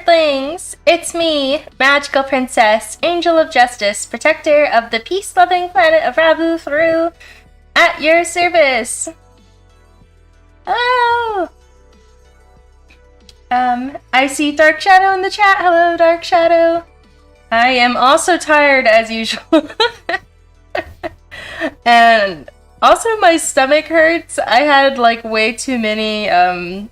Earthlings! It's me, Magical Princess, Angel of Justice, Protector of the peace-loving planet of Rabufru, at your service! Hello! I see Dark Shadow in the chat. Hello, Dark Shadow. I am also tired, as usual. And also my stomach hurts. I had, like, way too many,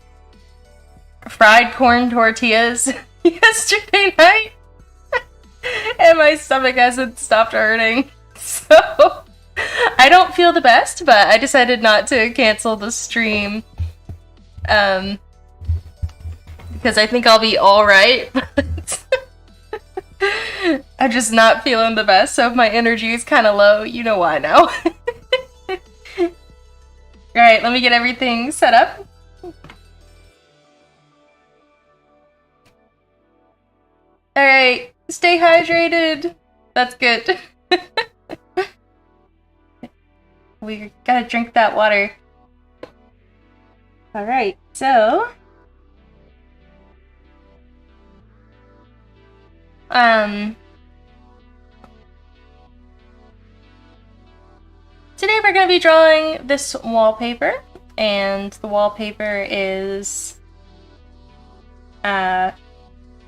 fried corn tortillas yesterday night. And my stomach hasn't stopped hurting. So, I don't feel the best, but I decided not to cancel the stream. Because I think I'll be alright. I'm just not feeling the best, so if my energy is kind of low, you know why now. Alright, let me get everything set up. Alright, stay hydrated. That's good. We gotta drink that water. Alright, so... Today we're going to be drawing this wallpaper, and the wallpaper is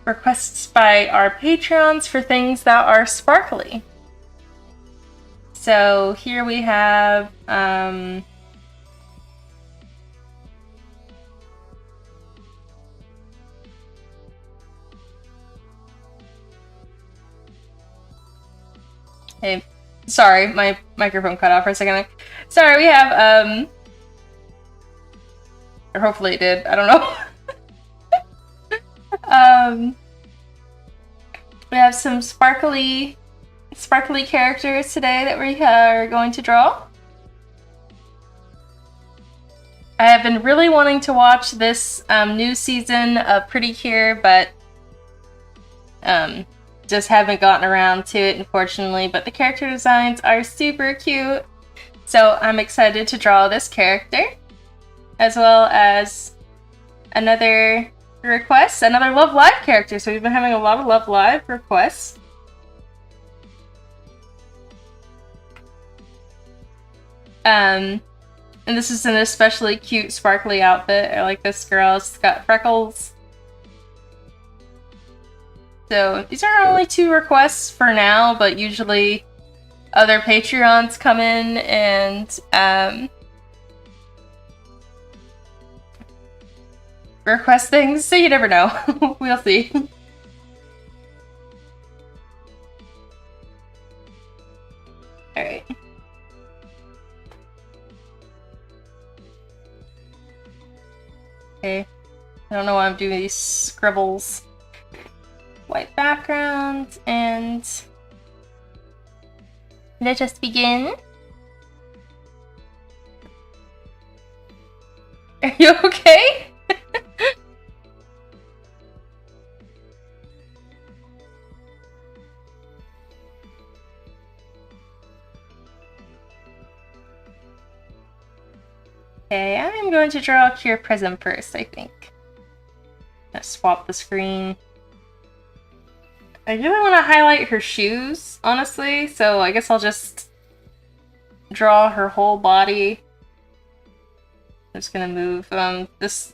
requests by our Patreons for things that are sparkly. So here we have hey, sorry, my microphone cut off for a second. Sorry, we have, or hopefully it did, I don't know. We have some sparkly characters today that we are going to draw. I have been really wanting to watch this new season of Pretty Cure, but just haven't gotten around to it, unfortunately, but the character designs are super cute, so I'm excited to draw this character, as well as another request, another Love Live character. So we've been having a lot of Love Live requests. And this is an especially cute, sparkly outfit. I like this girl. It's got freckles. So these are only 2 requests for now, but usually other Patreons come in and request things, so you never know. We'll see. Alright. Okay. I don't know why I'm doing these scribbles. White background, and let us begin. Are you okay? Okay, I'm going to draw Cure Prism first, I think. Let's swap the screen. I really want to highlight her shoes, honestly, so I guess I'll just draw her whole body. I'm just gonna move this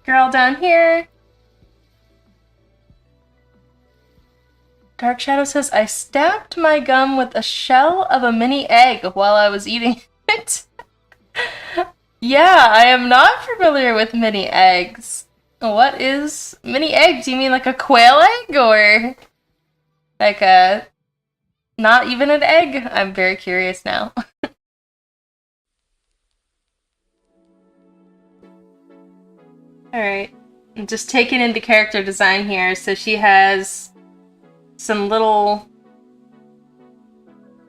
girl down here. Dark Shadow says, I stabbed my gum with a shell of a mini egg while I was eating it. Yeah, I am not familiar with mini eggs. What is mini egg? Do you mean like a quail egg or like a not even an egg? I'm very curious now. Alright, I'm just taking in the character design here. So she has some little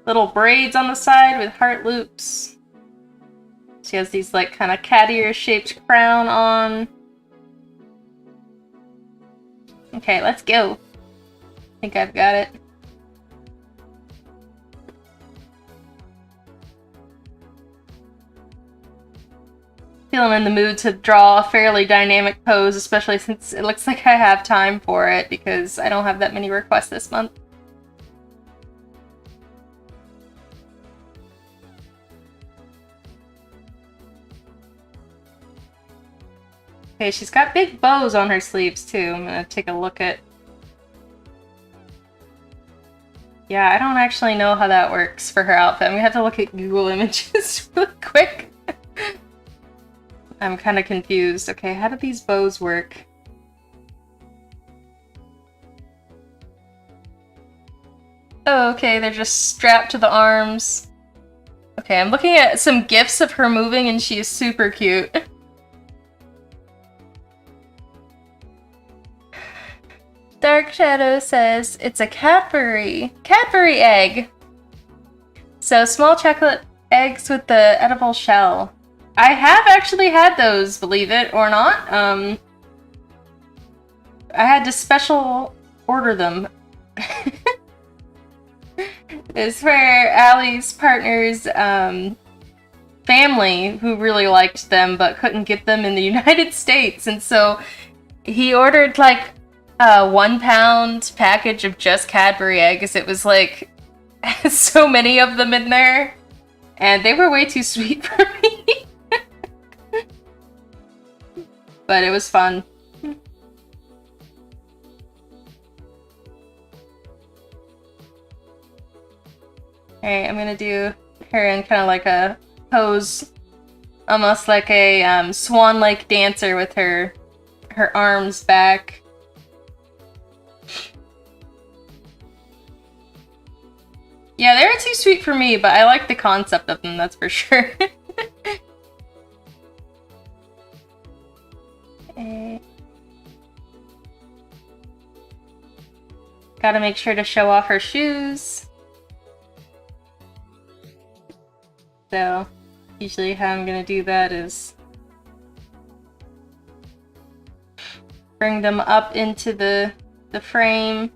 braids on the side with heart loops. She has these like kind of cat ear shaped crown on. Okay, let's go. I think I've got it. feel I'm in the mood to draw a fairly dynamic pose, especially since it looks like I have time for it because I don't have that many requests this month. Okay, she's got big bows on her sleeves too. I'm gonna take a look at... Yeah, I don't actually know how that works for her outfit. I'm gonna have to look at Google Images really quick. I'm kind of confused. Okay, how do these bows work? Oh, okay, they're just strapped to the arms. Okay, I'm looking at some gifs of her moving and she is super cute. Dark Shadow says it's a Cadbury egg. So small chocolate eggs with the edible shell. I have actually had those, believe it or not. I had to special order them. It's for Allie's partner's family who really liked them but couldn't get them in the United States, and so he ordered like a 1 pound package of just Cadbury eggs. It was like so many of them in there, and they were way too sweet for me. But it was fun. Alright, I'm gonna do her in kind of like a pose, almost like a swan-like dancer with her arms back. Yeah, they were too sweet for me, but I like the concept of them, that's for sure. Okay. Gotta make sure to show off her shoes. So, usually how I'm gonna do that is bring them up into the frame.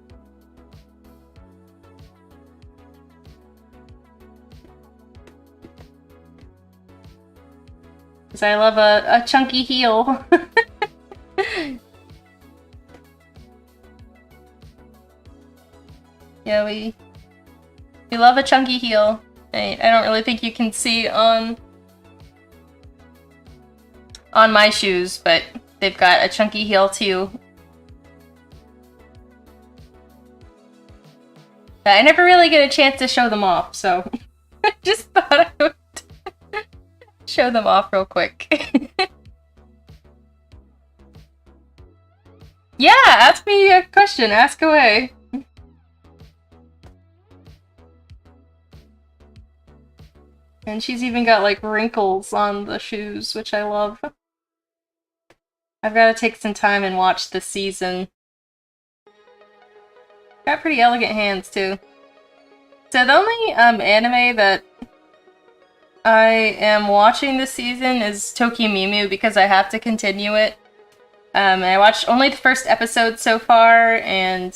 Because I love a chunky heel. Yeah, we love a chunky heel. I don't really think you can see on my shoes, but they've got a chunky heel too. But I never really get a chance to show them off, so I just thought I would show them off real quick. Yeah, ask me a question. Ask away. And she's even got like wrinkles on the shoes, which I love. I've got to take some time and watch the season. Got pretty elegant hands too. So the only anime that I am watching this season is Toki Mimu because I have to continue it. I watched only the first episode so far, and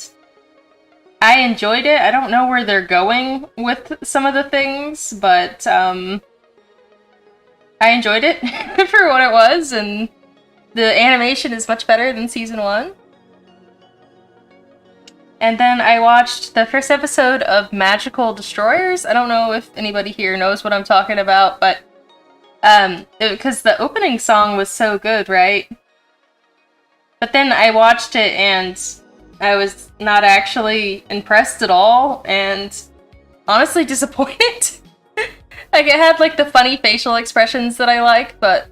I enjoyed it. I don't know where they're going with some of the things, but I enjoyed it for what it was, and the animation is much better than season 1. And then I watched the first episode of Magical Destroyers. I don't know if anybody here knows what I'm talking about, but because the opening song was so good, right? But then I watched it and I was not actually impressed at all, and honestly disappointed. Like, it had like the funny facial expressions that I like, but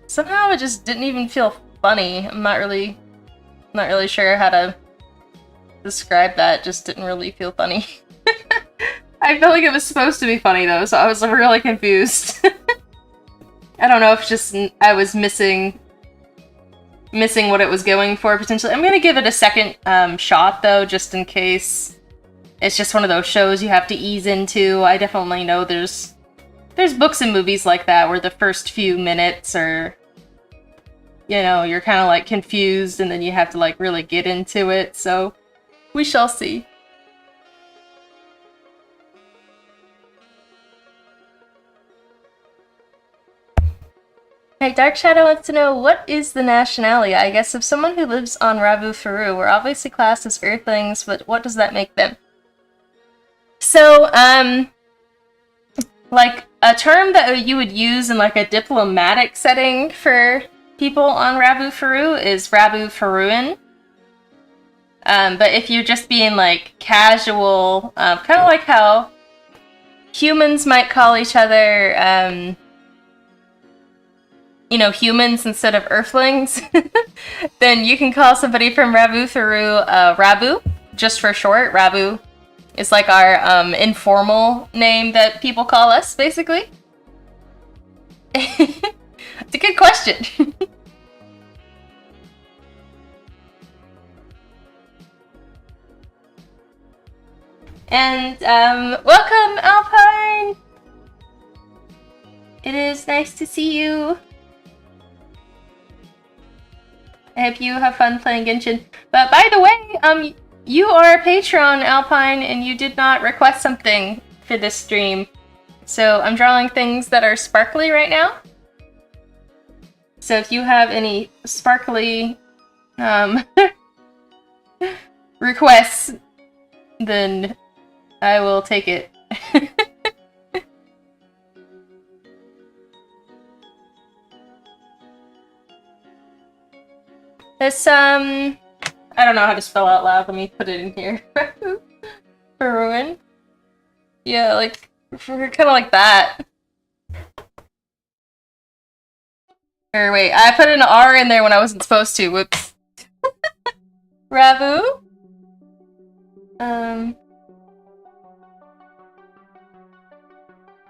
somehow it just didn't even feel funny. I'm not really sure how to describe that. It just didn't really feel funny. I felt like it was supposed to be funny though, so I was really confused. I don't know if just I was missing what it was going for, potentially. I'm gonna give it a second shot, though, just in case. It's just one of those shows you have to ease into. I definitely know there's books and movies like that where the first few minutes are, you know, you're kind of, like, confused, and then you have to, like, really get into it, so we shall see. Hey, Dark Shadow wants to know, what is the nationality, I guess, of someone who lives on Rabufru? We're obviously classed as Earthlings, but what does that make them? So, like, a term that you would use in, like, a diplomatic setting for people on Rabufru is Rabufuruan. But if you're just being, like, casual, kind of like how humans might call each other, you know, humans instead of Earthlings, then you can call somebody from Rabufru Rabu, just for short. Rabu is like our informal name that people call us, basically. It's a good question. And welcome, Alpine! It is nice to see you. I hope you have fun playing Genshin. But by the way, you are a patron, Alpine, and you did not request something for this stream. So I'm drawing things that are sparkly right now. So if you have any sparkly requests, then I will take it. This, I don't know how to spell out loud. Let me put it in here. Heroine. Yeah, like, kind of like that. Or wait, I put an R in there when I wasn't supposed to. Whoops. Rabu.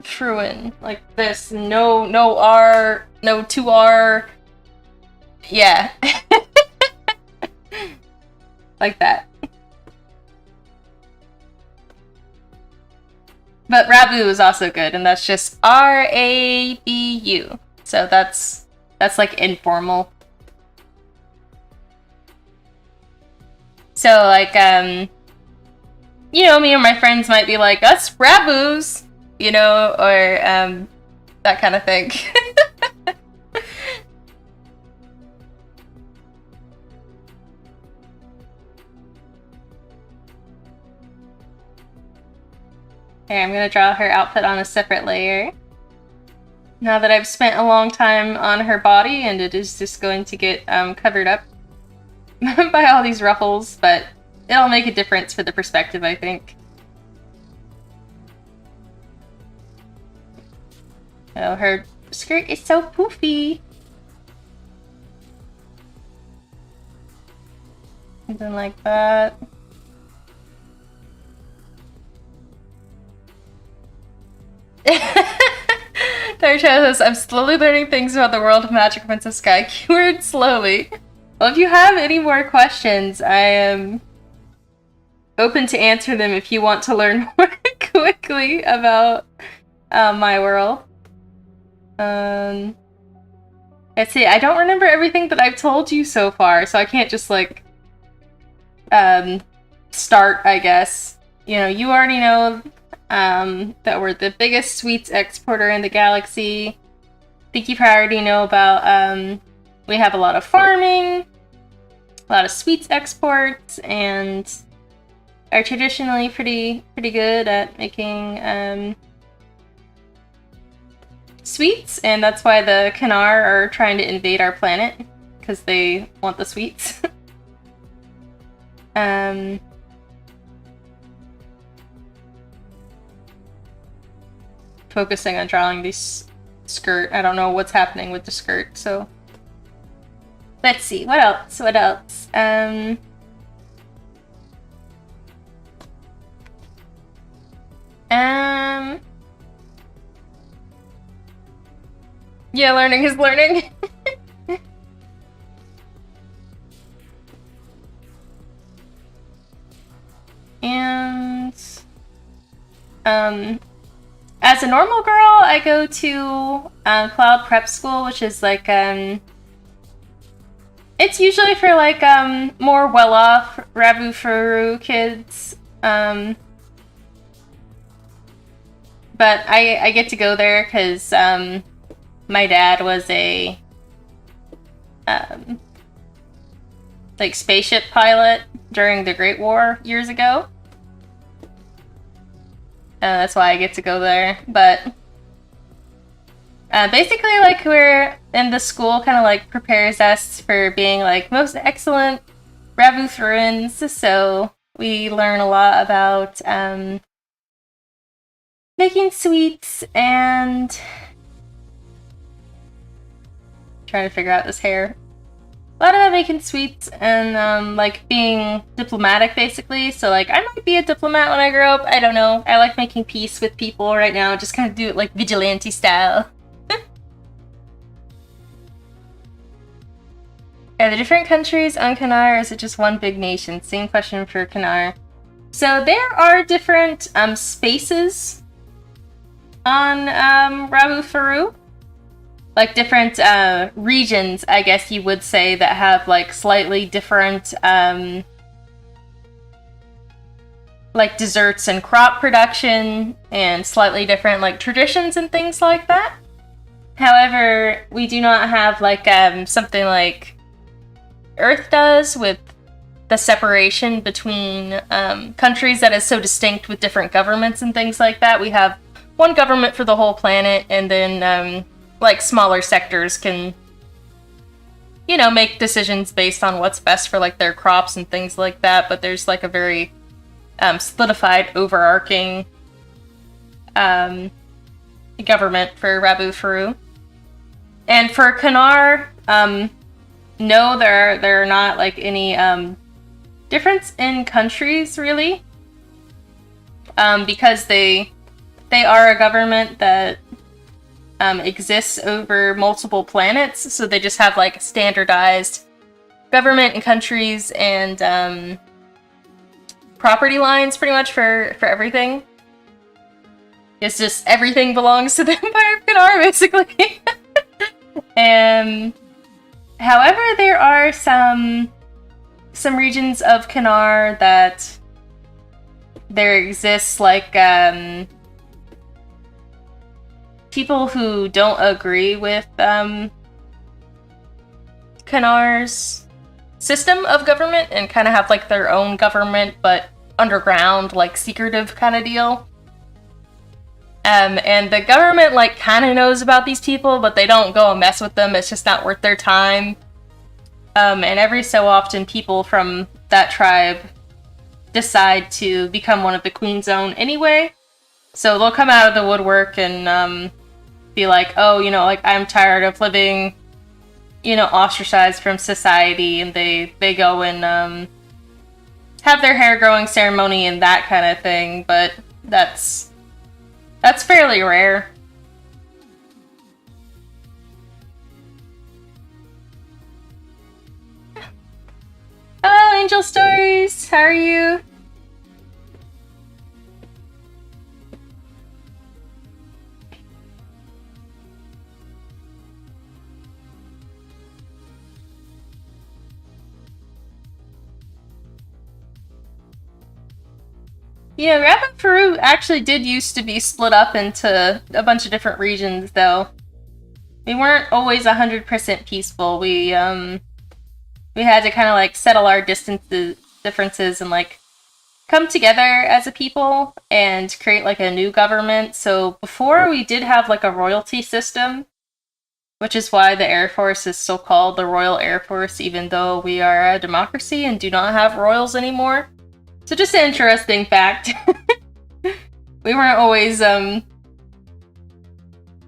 Fruin. Like this. No R, no 2R. Yeah. Like that. But Rabu is also good, and that's just R-A-B-U. So that's like informal. So like, you know, me and my friends might be like, us Rabus, you know, or that kind of thing. Okay, I'm gonna draw her outfit on a separate layer. Now that I've spent a long time on her body, and it is just going to get covered up by all these ruffles, but it'll make a difference for the perspective, I think. Oh, her skirt is so poofy. Something like that. Dark Shadow says, I'm slowly learning things about the world of Magic Princess Sky. Keyword slowly. Well, if you have any more questions, I am open to answer them if you want to learn more quickly about my world. Let's see, I don't remember everything that I've told you so far, so I can't just, like, start, I guess. You know, you already know that we're the biggest sweets exporter in the galaxy. I think you already know about, we have a lot of farming, a lot of sweets exports, and are traditionally pretty good at making, sweets, and that's why the Kanar are trying to invade our planet, because they want the sweets. Focusing on drawing this skirt. I don't know what's happening with the skirt, so let's see. What else? What else? Yeah, learning is learning. And as a normal girl, I go to Cloud Prep School, which is like it's usually for like more well-off Rabufru kids. But I get to go there because my dad was a like spaceship pilot during the Great War years ago. That's why I get to go there. But basically, like, we're in the school kind of like prepares us for being like most excellent Rabufruans. So we learn a lot about making sweets and trying to figure out this hair. A lot about making sweets and like being diplomatic, basically. So like I might be a diplomat when I grow up. I don't know. I like making peace with people right now. Just kind of do it like vigilante style. Are the different countries on Kanar, or is it just one big nation? Same question for Kanar. So there are different spaces on Rabufru. Like different regions, I guess you would say, that have like slightly different like desserts and crop production and slightly different like traditions and things like that. However, we do not have like something like Earth does with the separation between countries that is so distinct with different governments and things like that. We have one government for the whole planet, and then like smaller sectors can, you know, make decisions based on what's best for like their crops and things like that. But there's like a very solidified, overarching government for Rabufru. And for Kanar, no, there are not like any difference in countries really, because they are a government that exists over multiple planets, so they just have like standardized government and countries and property lines pretty much for everything. It's just everything belongs to the Empire of Kanar, basically. However, there are some regions of Kanar that there exists like people who don't agree with Kanar's system of government and kind of have like their own government, but underground, like secretive kind of deal. And the government like kind of knows about these people, but they don't go and mess with them. It's just not worth their time. And every so often, people from that tribe decide to become one of the Queen's Own anyway. So they'll come out of the woodwork and be like, oh, you know, like, I'm tired of living, you know, ostracized from society, and they go and have their hair growing ceremony and that kind of thing, but that's fairly rare. Hello, Angel Stories! How are you? Yeah, Rabufru actually did used to be split up into a bunch of different regions, though. We weren't always 100% peaceful. We had to kind of like settle our differences and like come together as a people and create like a new government. So before, we did have like a royalty system, which is why the Air Force is still called the Royal Air Force, even though we are a democracy and do not have royals anymore. So just an interesting fact. We weren't always,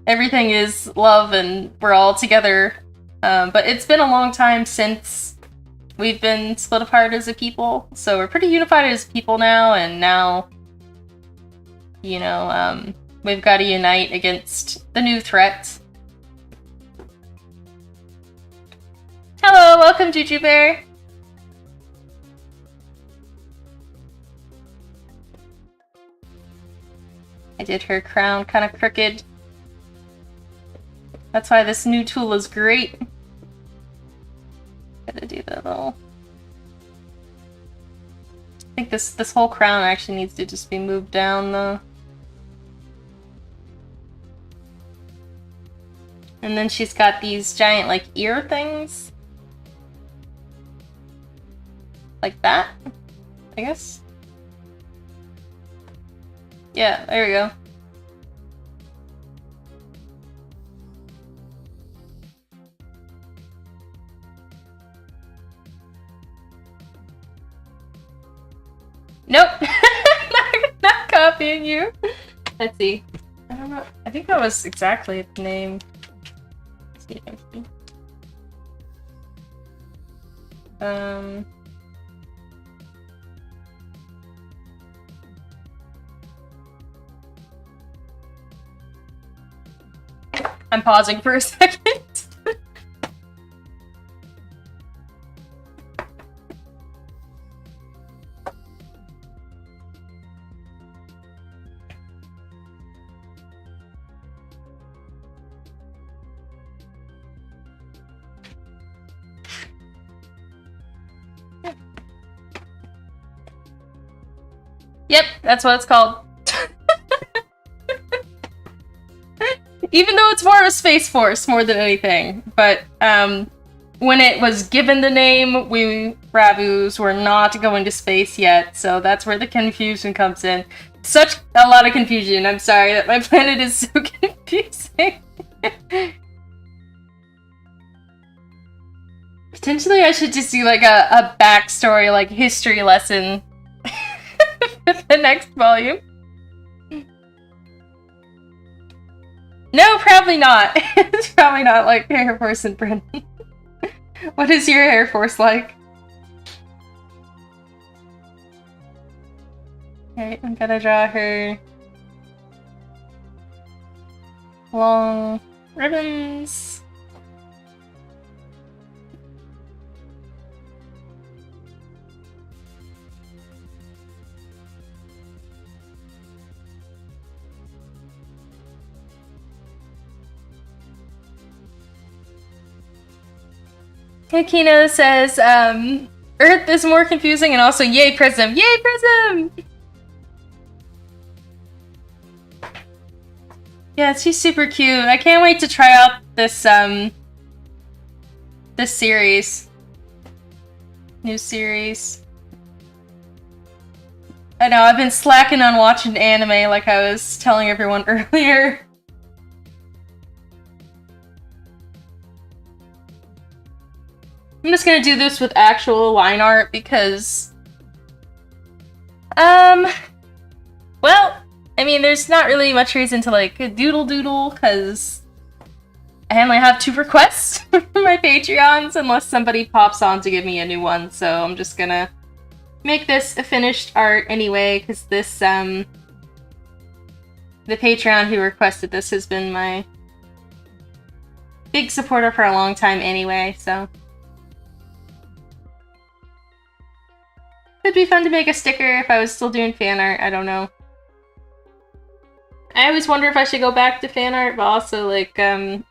everything is love and we're all together. But it's been a long time since we've been split apart as a people. So we're pretty unified as people now, and now, you know, we've got to unite against the new threat. Hello, welcome, Juju Bear. I did her crown kind of crooked. That's why this new tool is great. Gotta do the little... I think this whole crown actually needs to just be moved down, though. And then she's got these giant, like, ear things. Like that, I guess. Yeah, there we go. Nope, not copying you. Let's see. I don't know. I think that was exactly the name. Let's see. I'm pausing for a second. Yep, that's what it's called. Even though it's more of a Space Force more than anything. But when it was given the name, we Ravus were not going to space yet, so that's where the confusion comes in. Such a lot of confusion. I'm sorry that my planet is so confusing. Potentially I should just do like a backstory, like history lesson for the next volume. No, probably not. It's probably not like Air Force and Brendan. What is your Air Force like? Okay, I'm gonna draw her long ribbons. Kino says, Earth is more confusing and also yay Prism! Yay Prism! Yeah, she's super cute. I can't wait to try out this, this series. New series. I know, I've been slacking on watching anime like I was telling everyone earlier. I'm just gonna do this with actual line art because, well, I mean, there's not really much reason to like doodle because I only have 2 requests for my Patreons unless somebody pops on to give me a new one. So I'm just gonna make this a finished art anyway because this, the Patreon who requested this has been my big supporter for a long time anyway, so. It'd be fun to make a sticker if I was still doing fan art, I don't know. I always wonder if I should go back to fan art, but also, like, if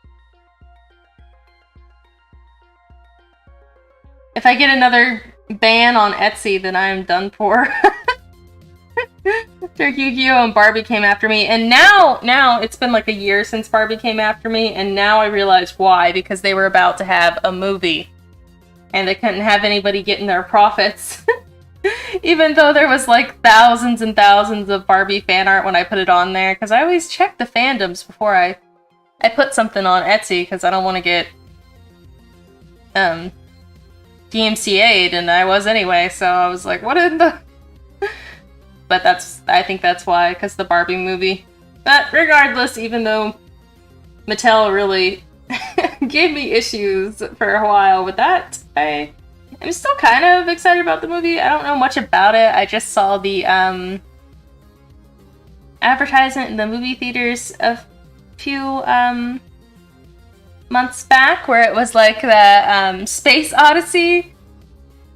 I get another ban on Etsy, then I'm done for. After Yu-Gi-Oh! And Barbie came after me, and now, it's been like a year since Barbie came after me, and now I realize why, because they were about to have a movie. And they couldn't have anybody getting their profits. Even though there was like thousands and thousands of Barbie fan art when I put it on there, because I always check the fandoms before I put something on Etsy, because I don't want to get DMCA'd, and I was anyway, so I was like, what in the... But I think that's why, because the Barbie movie. But regardless, even though Mattel really gave me issues for a while with that, I'm still kind of excited about the movie. I don't know much about it. I just saw the advertisement in the movie theaters a few months back where it was like the Space Odyssey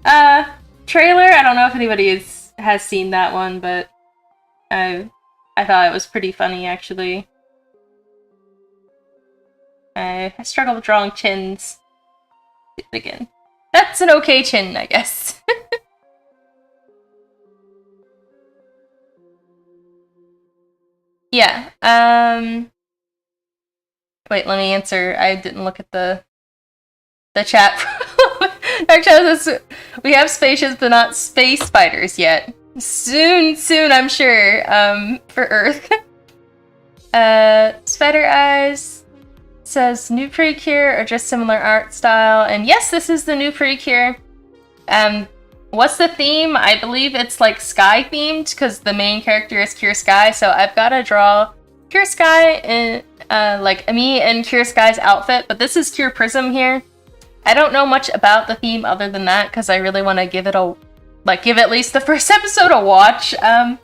trailer. I don't know if anybody has seen that one, but I thought it was pretty funny actually. I struggle with drawing chins. Again. That's an okay chin, I guess. Yeah, wait, let me answer. I didn't look at the chat. I Dark Shadow says, we have spaceships, but not space fighters yet. Soon, I'm sure, for Earth. Spider Eyes says, new Precure or just similar art style. And yes, this is the new Precure. What's the theme? I believe it's like sky themed because the main character is Cure Sky. So I've got to draw Cure Sky in like me in Cure Sky's outfit, but this is Cure Prism here. I don't know much about the theme other than that because I really want to give it a give at least the first episode a watch. However,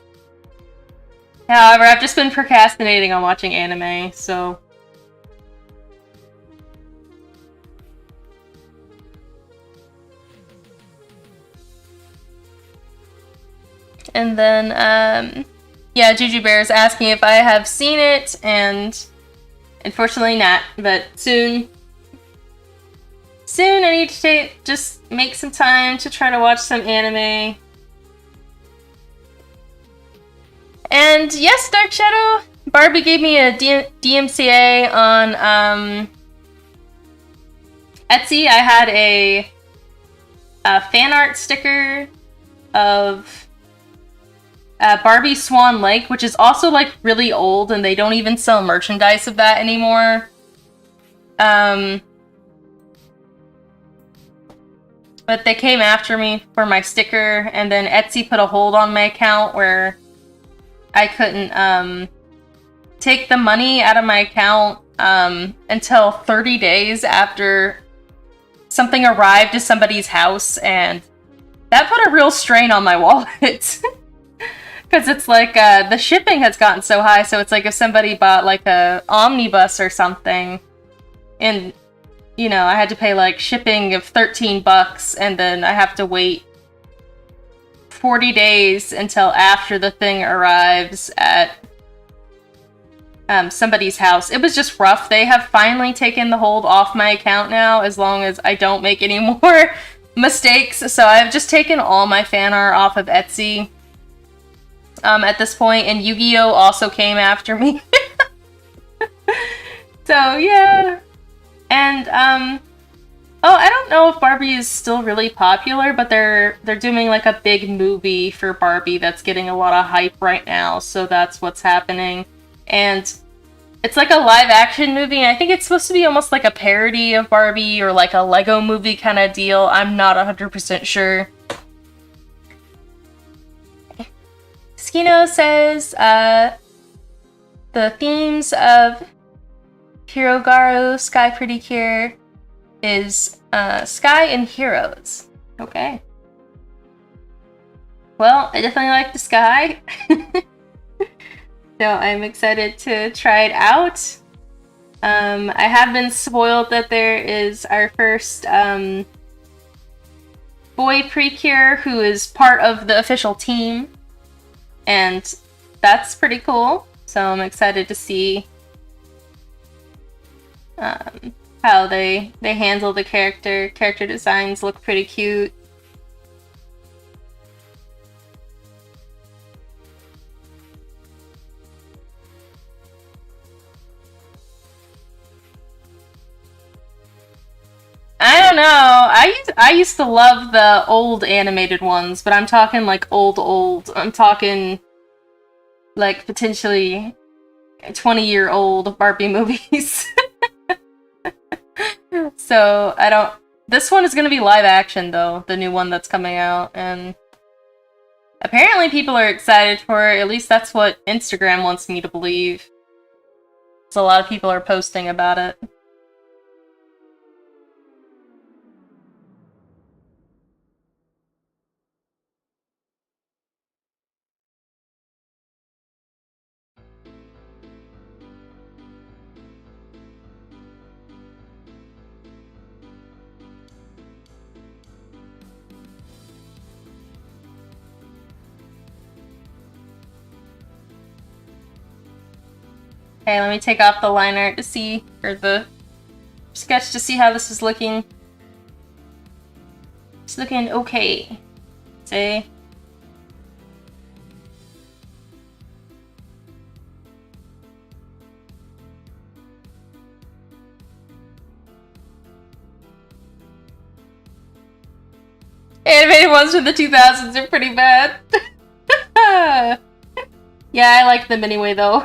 I've just been procrastinating on watching anime, so. And then, yeah, Juju Bear is asking if I have seen it, and unfortunately not, but soon. Soon I need to just make some time to try to watch some anime. And yes, Dark Shadow, Barbie gave me a DMCA on Etsy. I had a fan art sticker of Barbie Swan Lake, which is also like really old, and they don't even sell merchandise of that anymore. But they came after me for my sticker, and then Etsy put a hold on my account where I couldn't take the money out of my account until 30 days after something arrived to somebody's house, and that put a real strain on my wallet. Because it's like the shipping has gotten so high, so it's like if somebody bought like a omnibus or something, and you know, I had to pay like shipping of $13, and then I have to wait 40 days until after the thing arrives at somebody's house. It was just rough. They have finally taken the hold off my account now, as long as I don't make any more mistakes. So I've just taken all my fan art off of Etsy at this point, and Yu-Gi-Oh! Also came after me. So yeah. And oh, I don't know if Barbie is still really popular, but they're doing like a big movie for Barbie that's getting a lot of hype right now, so that's what's happening. And it's like a live action movie, and I think it's supposed to be almost like a parody of Barbie or like a Lego movie kind of deal. I'm not 100% sure. Skino says the themes of Hirogaru Sky Pretty Cure is Sky and Heroes. Okay. Well, I definitely like the sky. So I'm excited to try it out. I have been spoiled that there is our first boy Precure who is part of the official team. And that's pretty cool. So I'm excited to see how they handle the character. Character designs look pretty cute. I don't know. I used to love the old animated ones, but I'm talking like old. I'm talking like potentially 20-year-old Barbie movies. So I don't. This one is gonna be live action though, the new one that's coming out, and apparently people are excited for it. At least that's what Instagram wants me to believe. So a lot of people are posting about it. Okay, let me take off the line art to see, or the sketch to see how this is looking. It's looking okay. See? Animated ones from the 2000s are pretty bad. Yeah, I like them anyway, though.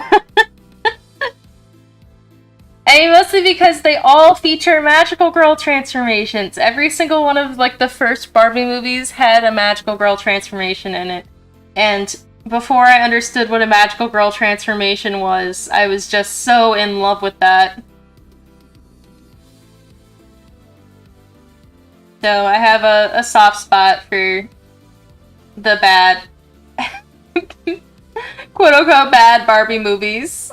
I mean, mostly because they all feature magical girl transformations. Every single one of, like, the first Barbie movies had a magical girl transformation in it. And before I understood what a magical girl transformation was, I was just so in love with that. So I have a soft spot for the bad, quote-unquote bad Barbie movies.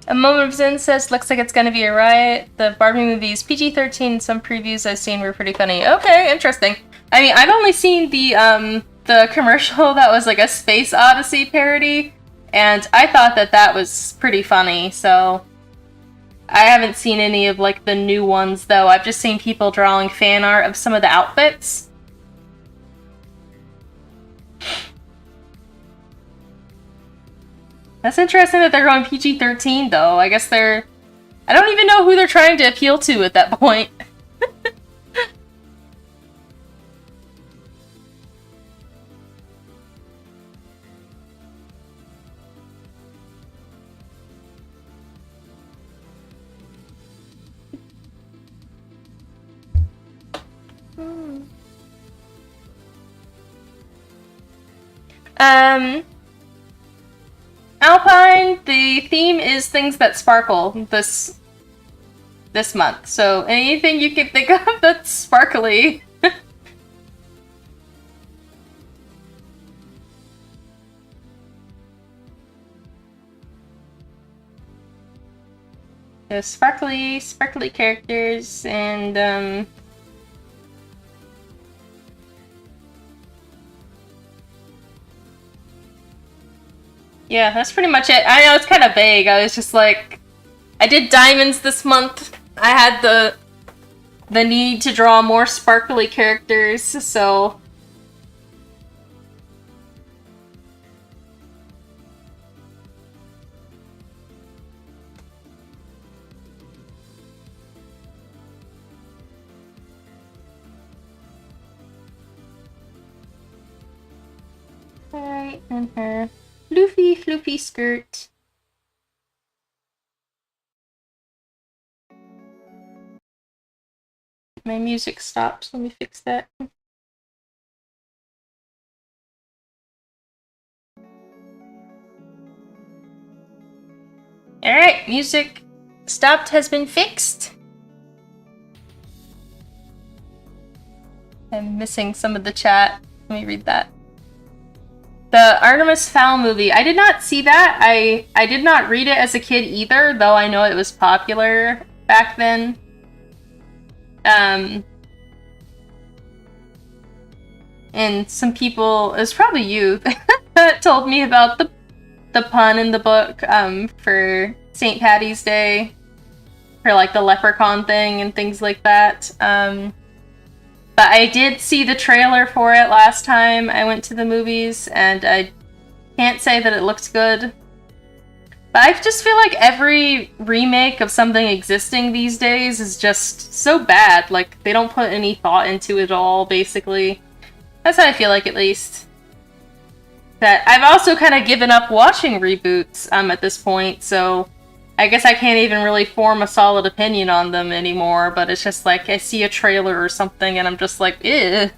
A Moment of Zen says, looks like it's gonna be a riot. The Barbie movie is PG-13. Some previews I've seen were pretty funny. Okay, interesting. I mean, I've only seen the commercial that was like a Space Odyssey parody, and I thought that that was pretty funny, so... I haven't seen any of, like, the new ones, though. I've just seen people drawing fan art of some of the outfits. That's interesting that they're going PG-13, though. I guess they're... I don't even know who they're trying to appeal to at that point. Alpine, the theme is things that sparkle this month. So anything you can think of that's sparkly. So sparkly characters and yeah, that's pretty much it. I know it's kind of vague. I was just like, I did diamonds this month. I had the need to draw more sparkly characters, so... Alright, and her floofy skirt. My music stopped. Let me fix that. Alright, music stopped has been fixed. I'm missing some of the chat. Let me read that. The Artemis Fowl movie. I did not see that. I did not read it as a kid either, though I know it was popular back then. And some people, it was probably you, that told me about the pun in the book for St. Patty's Day, for like the leprechaun thing and things like that. But I did see the trailer for it last time I went to the movies, and I can't say that it looked good. But I just feel like every remake of something existing these days is just so bad. Like, they don't put any thought into it at all, basically. That's how I feel like, at least. That I've also kind of given up watching reboots at this point, so I guess I can't even really form a solid opinion on them anymore, but it's just like, I see a trailer or something and I'm just like, ew.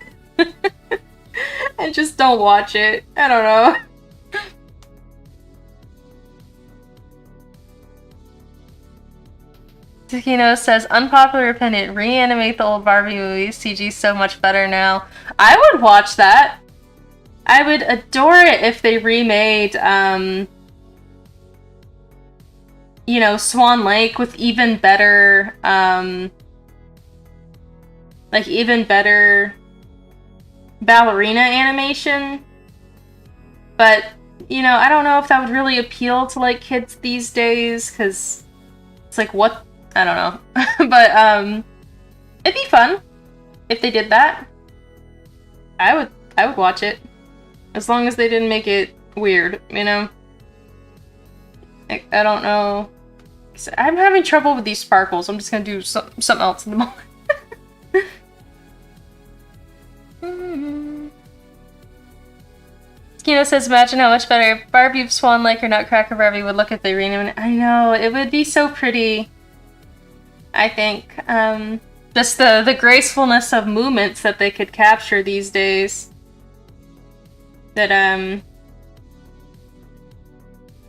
I just don't watch it. I don't know. Takino says, unpopular opinion, reanimate the old Barbie movies. CG's so much better now. I would watch that. I would adore it if they remade, you know, Swan Lake with even better, like, even better ballerina animation. But, you know, I don't know if that would really appeal to, like, kids these days, because it's like, what? I don't know. But, it'd be fun if they did that. I would watch it. As long as they didn't make it weird, you know? I don't know. I'm having trouble with these sparkles. I'm just gonna do something else in the moment. Kino says, imagine how much better Barbie, Swan Lake, or Nutcracker Barbie would look if they rename it. I know, it would be so pretty. I think. Just the gracefulness of movements that they could capture these days. That,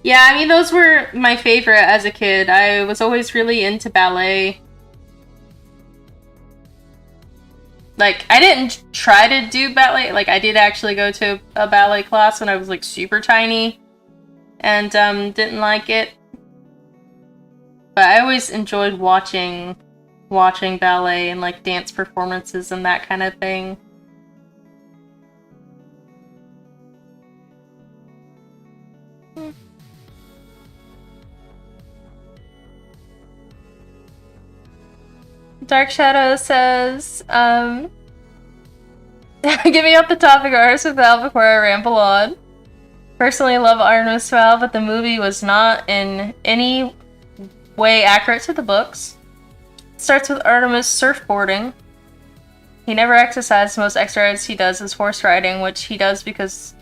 yeah, I mean, those were my favorite as a kid. I was always really into ballet. Like, I didn't try to do ballet. Like, I did actually go to a ballet class when I was, like, super tiny. And, didn't like it. But I always enjoyed watching ballet and, like, dance performances and that kind of thing. Dark Shadow says, get me off the topic of Artemis Fowl before I ramble on. Personally love Artemis Fowl, but the movie was not in any way accurate to the books. It starts with Artemis surfboarding. He never exercised. Most exercise he does is horse riding, which he does because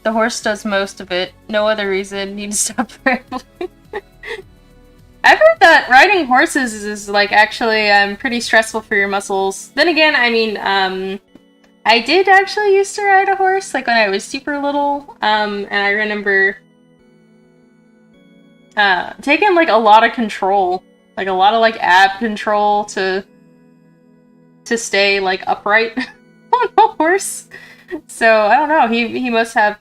the horse does most of it. No other reason. Need to stop rambling. I've heard that riding horses is like actually pretty stressful for your muscles. Then again, I mean, I did actually used to ride a horse like when I was super little, and I remember taking like a lot of control, like a lot of like ab control to stay like upright on a horse. So I don't know. He must have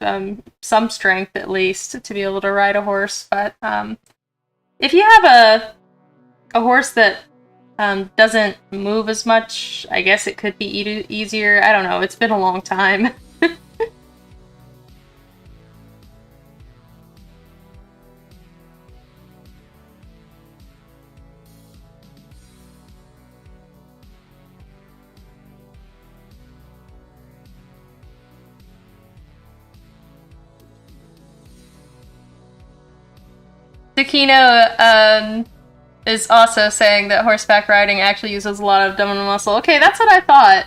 some strength at least to be able to ride a horse, but if you have a horse that doesn't move as much, I guess it could be easier. I don't know. It's been a long time. Takino is also saying that horseback riding actually uses a lot of abdominal muscle. Okay, that's what I thought.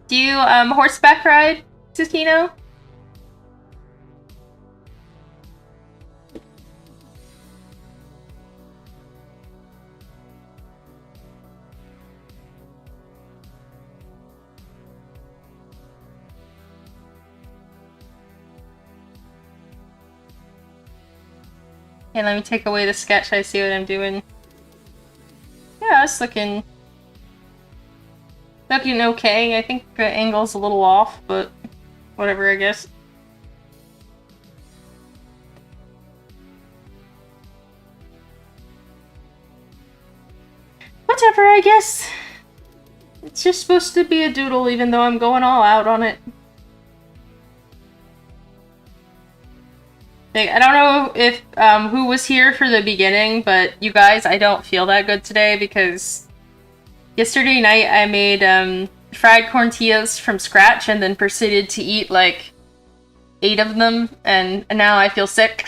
Do you horseback ride, Takino? Okay, let me take away the sketch. I see what I'm doing. Yeah, it's looking okay. I think the angle's a little off, but whatever, I guess. Whatever, I guess. It's just supposed to be a doodle, even though I'm going all out on it. Like, I don't know if who was here for the beginning, but you guys, I don't feel that good today because yesterday night I made fried tortillas from scratch and then proceeded to eat like 8 of them, and now I feel sick.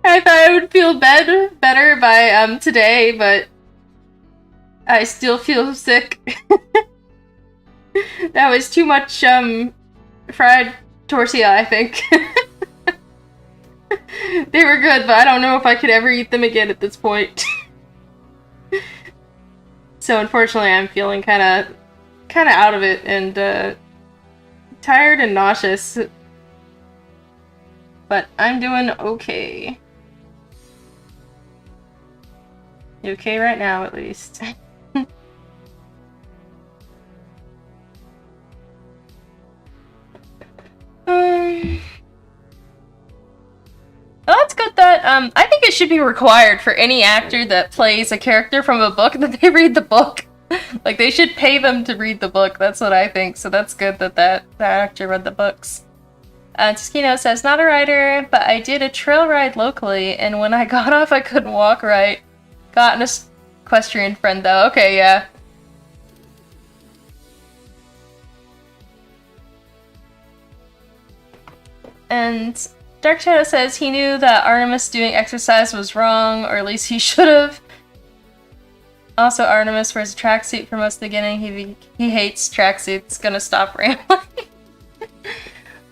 I thought I would feel better by today, but I still feel sick. That was too much fried tortilla, I think. They were good, but I don't know if I could ever eat them again at this point. So unfortunately, I'm feeling kind of out of it and tired and nauseous. But I'm doing okay. You okay right now, at least? Well, that's good that, I think it should be required for any actor that plays a character from a book that they read the book. Like, they should pay them to read the book, that's what I think, so that's good that that actor read the books. Taskino says, not a rider, but I did a trail ride locally, and when I got off, I couldn't walk right. Got an equestrian friend, though. Okay, yeah. And Dark Shadow says he knew that Artemis doing exercise was wrong, or at least he should have. Also, Artemis wears a tracksuit for most of the beginning. He hates tracksuits. Gonna stop rambling.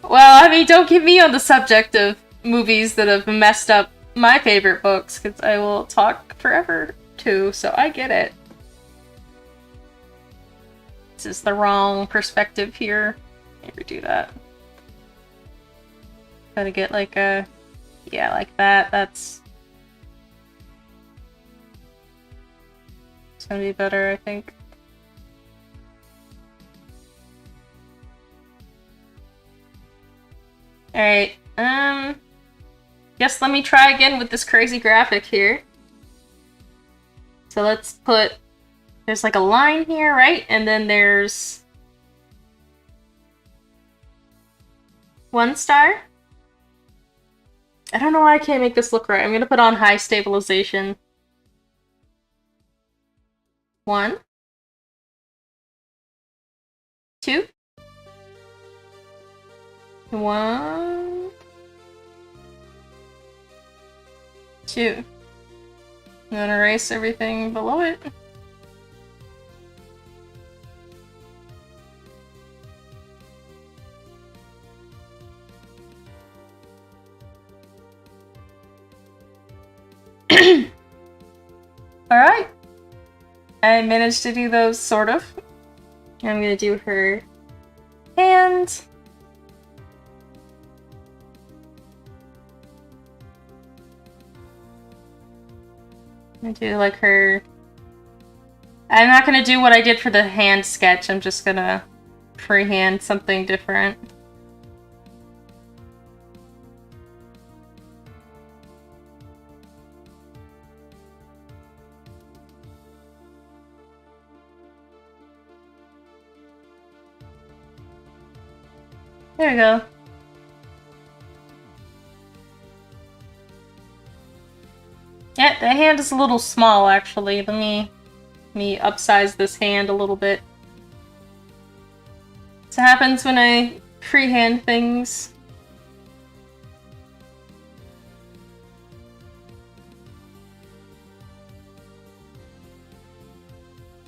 Well, I mean, don't get me on the subject of movies that have messed up my favorite books, because I will talk forever, too, so I get it. This is the wrong perspective here. Maybe do that. Gotta get like a... yeah, like that. That's... it's gonna be better, I think. Alright, guess let me try again with this crazy graphic here. So let's put, there's like a line here, right? And then there's 1 star. I don't know why I can't make this look right. I'm gonna put on high stabilization. 1, 2. 1, 2. I'm gonna erase everything below it. Alright. I managed to do those, sort of. I'm gonna do her hand. I'm gonna do like her... I'm not gonna do what I did for the hand sketch, I'm just gonna freehand something different. There we go. Yeah, the hand is a little small, actually. Let me upsize this hand a little bit. This happens when I freehand things.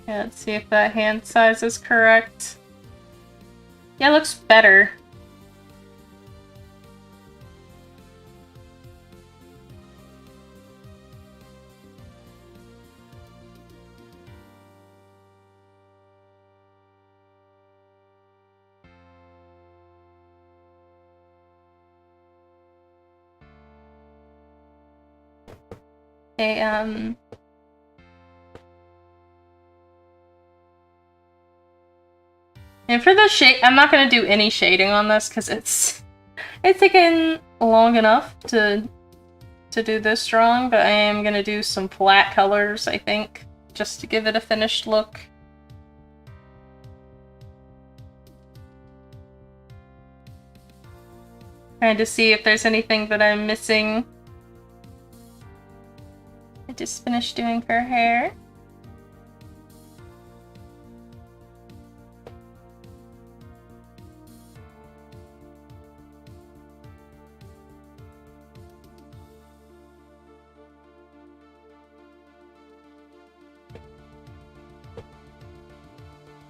Yeah, let's see if that hand size is correct. Yeah, it looks better. Okay, and for the shade, I'm not gonna do any shading on this because it's taken long enough to do this strong, but I am gonna do some flat colors, I think, just to give it a finished look. Trying to see if there's anything that I'm missing. I just finished doing her hair.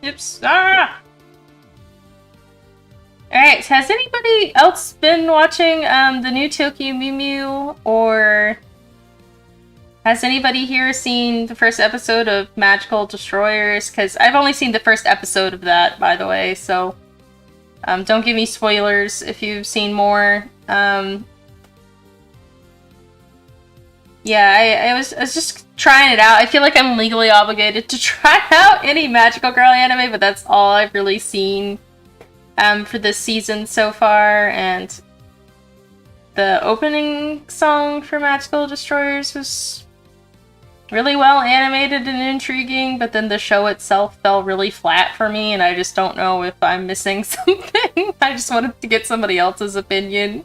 Oops. Ah! Alright, so has anybody else been watching the new Tokyo Mew Mew, or has anybody here seen the first episode of Magical Destroyers? Because I've only seen the first episode of that, by the way, so don't give me spoilers if you've seen more. Yeah, I was just trying it out. I feel like I'm legally obligated to try out any Magical Girl anime, but that's all I've really seen for this season so far, and the opening song for Magical Destroyers was really well animated and intriguing, but then the show itself fell really flat for me, and I just don't know if I'm missing something. I just wanted to get somebody else's opinion.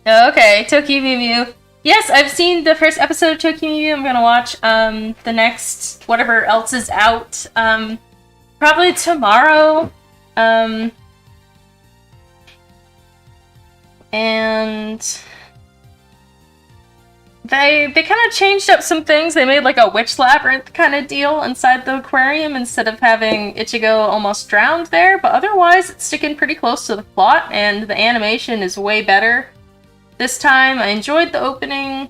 Okay, Tokyo Mew Mew. Yes, I've seen the first episode of Tokyo Mew Mew. I'm gonna watch the next whatever else is out probably tomorrow. And they kind of changed up some things. They made like a witch labyrinth kind of deal inside the aquarium instead of having Ichigo almost drowned there, but otherwise it's sticking pretty close to the plot, and the animation is way better this time. I enjoyed the opening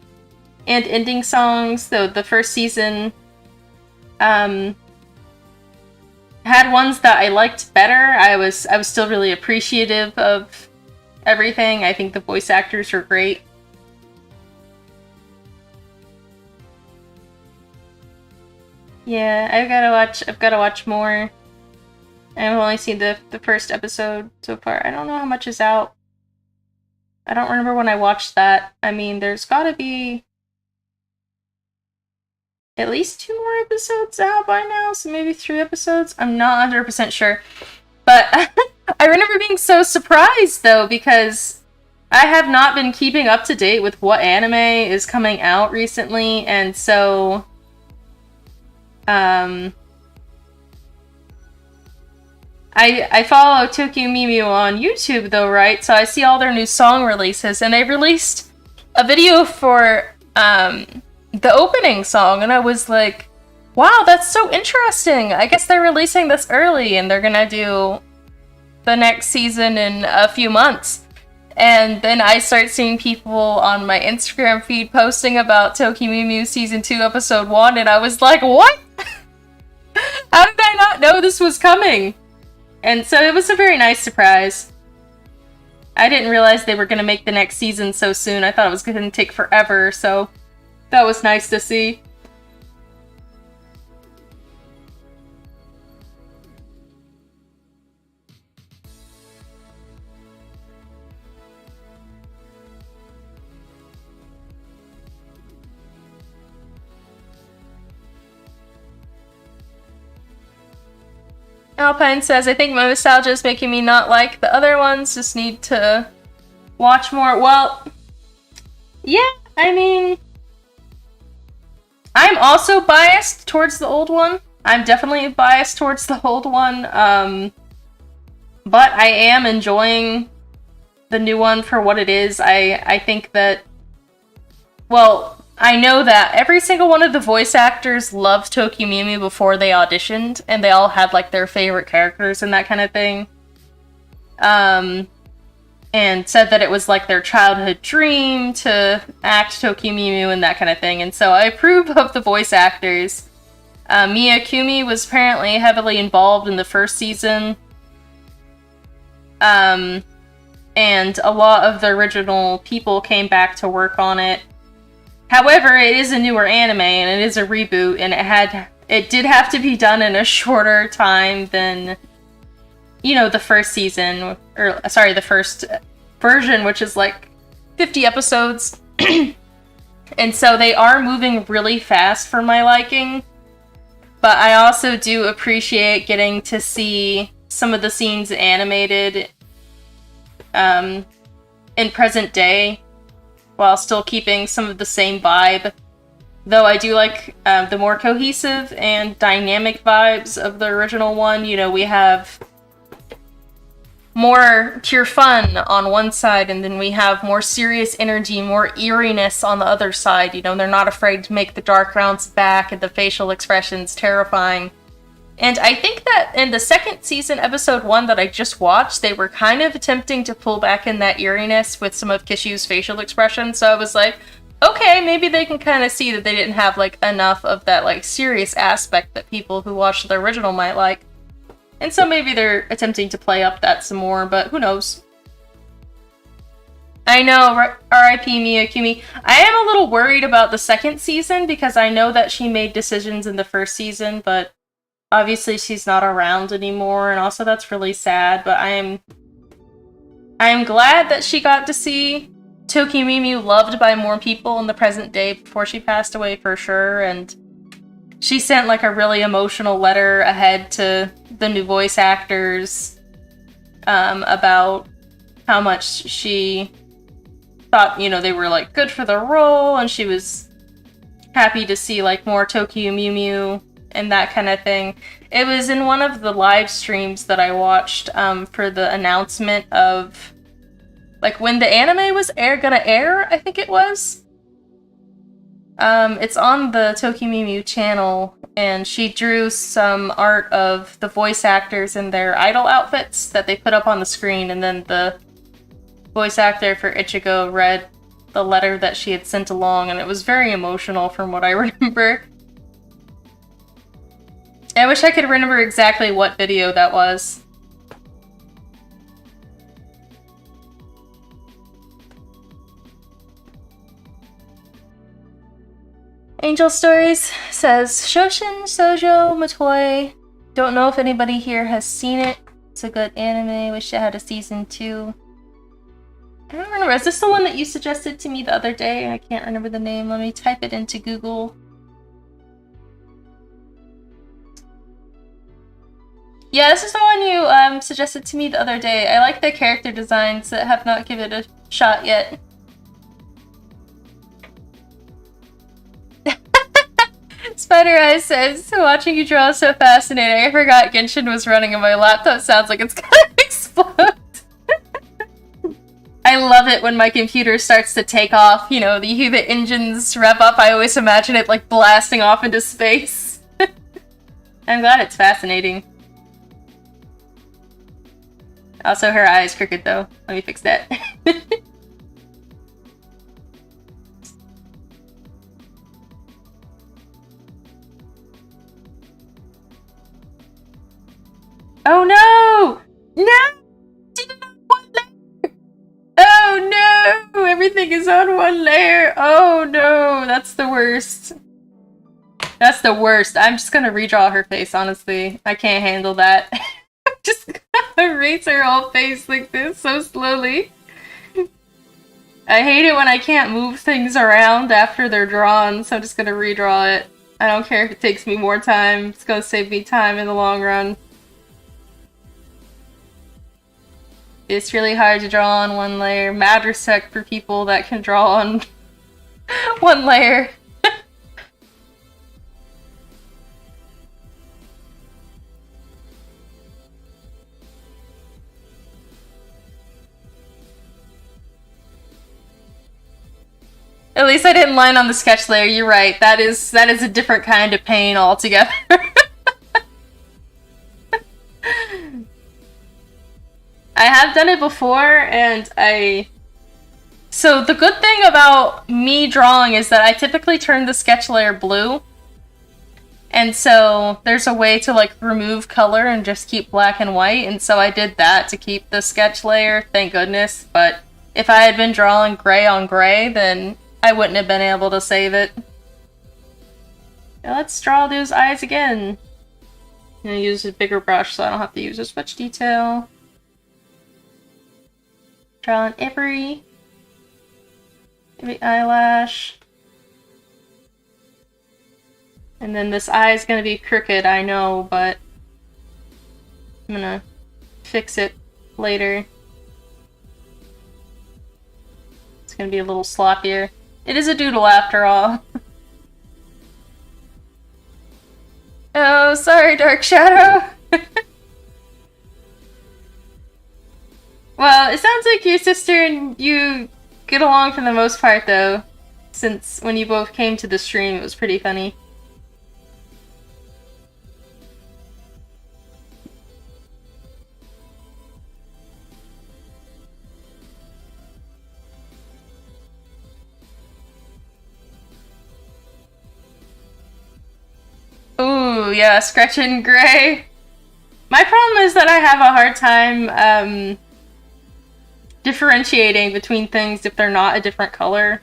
and ending songs, though the first season had ones that I liked better. I was still really appreciative of everything. I think the voice actors were great. Yeah, I've gotta watch more. I've only seen the first episode so far. I don't know how much is out. I don't remember when I watched that. I mean, there's gotta be at least 2 more episodes out by now, so maybe 3 episodes? I'm not 100% sure. But I remember being so surprised, though, because I have not been keeping up to date with what anime is coming out recently, and so I follow Tokyo Mew Mew on YouTube, though, right? So I see all their new song releases, and they released a video for the opening song, and I was like, wow, that's so interesting. I guess they're releasing this early, and they're gonna do the next season in a few months. And then I start seeing people on my Instagram feed posting about Tokyo Mew Mew Season 2, Episode 1, and I was like, what? How did I not know this was coming? And so it was a very nice surprise. I didn't realize they were going to make the next season so soon. I thought it was going to take forever, so that was nice to see. Alpine says, I think my nostalgia is making me not like the other ones, just need to watch more. Well, yeah, I mean, I'm also biased towards the old one. I'm definitely biased towards the old one, but I am enjoying the new one for what it is. I think that, well, I know that every single one of the voice actors loved Tokyo Mew Mew before they auditioned, and they all had, like, their favorite characters and that kind of thing. And said that it was, like, their childhood dream to act Tokyo Mew Mew and that kind of thing, and so I approve of the voice actors. Mia Kumi was apparently heavily involved in the first season. And a lot of the original people came back to work on it. However, it is a newer anime, and it is a reboot, and it did have to be done in a shorter time than, you know, the first season, or sorry, the first version, which is like 50 episodes. And so they are moving really fast for my liking, but I also do appreciate getting to see some of the scenes animated in present day, while still keeping some of the same vibe. Though I do like the more cohesive and dynamic vibes of the original one. You know, we have more pure fun on one side, and then we have more serious energy, more eeriness on the other side. You know, they're not afraid to make the dark rounds back and the facial expressions terrifying. And I think that in the second season, episode 1 that I just watched, they were kind of attempting to pull back in that eeriness with some of Kishu's facial expressions, so I was like, okay, maybe they can kind of see that they didn't have, like, enough of that, like, serious aspect that people who watched the original might like. And so maybe they're attempting to play up that some more, but who knows. I know, R.I.P. Mia Kumi. I am a little worried about the second season, because I know that she made decisions in the first season, but obviously she's not around anymore, and also that's really sad, but I am glad that she got to see Tokimimu loved by more people in the present day before she passed away for sure, and she sent like a really emotional letter ahead to the new voice actors about how much she thought, you know, they were like good for the role, and she was happy to see like more Tokimimu and that kind of thing. It was in one of the live streams that I watched for the announcement of like when the anime was gonna air, I think it was. It's on the Tokimimu channel, and she drew some art of the voice actors in their idol outfits that they put up on the screen, and then the voice actor for Ichigo read the letter that she had sent along, and it was very emotional from what I remember. I wish I could remember exactly what video that was. Angel Stories says, Shoshin Shoujo Matoi. Don't know if anybody here has seen it. It's a good anime. Wish it had a season 2. I don't remember. Is this the one that you suggested to me the other day? I can't remember the name. Let me type it into Google. Yeah, this is the one you suggested to me the other day. I like the character designs that have not given it a shot yet. Spider Eyes says, watching you draw is so fascinating. I forgot Genshin was running and my laptop sounds like it's gonna explode. I love it when my computer starts to take off. You know, you hear the engines rev up. I always imagine it like blasting off into space. I'm glad it's fascinating. Also, her eye is crooked though. Let me fix that. Oh no! No! Oh no! Everything is on one layer! Oh no! That's the worst. That's the worst. I'm just gonna redraw her face, honestly. I can't handle that. I'm just gonna erase her whole face like this so slowly. I hate it when I can't move things around after they're drawn, so I'm just gonna redraw it. I don't care if it takes me more time. It's gonna save me time in the long run. It's really hard to draw on one layer. Mad respect for people that can draw on one layer. At least I didn't line on the sketch layer. You're right. That is a different kind of pain altogether. I have done it before, and so the good thing about me drawing is that I typically turn the sketch layer blue. And so there's a way to like remove color and just keep black and white, and so I did that to keep the sketch layer, thank goodness. But if I had been drawing gray on gray, then I wouldn't have been able to save it. Now let's draw those eyes again. I'm gonna use a bigger brush so I don't have to use as much detail. Draw on every eyelash. And then this eye is gonna be crooked, I know, but I'm gonna fix it later. It's gonna be a little sloppier. It is a doodle after all. Oh, sorry, Dark Shadow. Well, it sounds like your sister and you get along for the most part, though. Since when you both came to the stream, it was pretty funny. Ooh, yeah, Scratchin' Gray. My problem is that I have a hard time, differentiating between things if they're not a different color.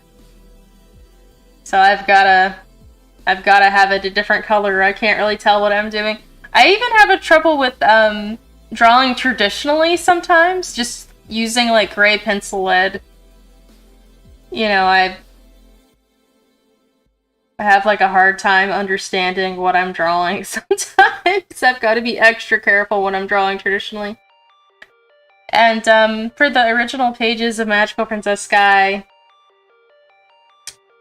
So I've gotta have it a different color. I can't really tell what I'm doing. I even have a trouble with drawing traditionally sometimes, just using like gray pencil lead. you know, I have like a hard time understanding what I'm drawing sometimes. I've got to be extra careful when I'm drawing traditionally. And for the original pages of Magical Princess Sky,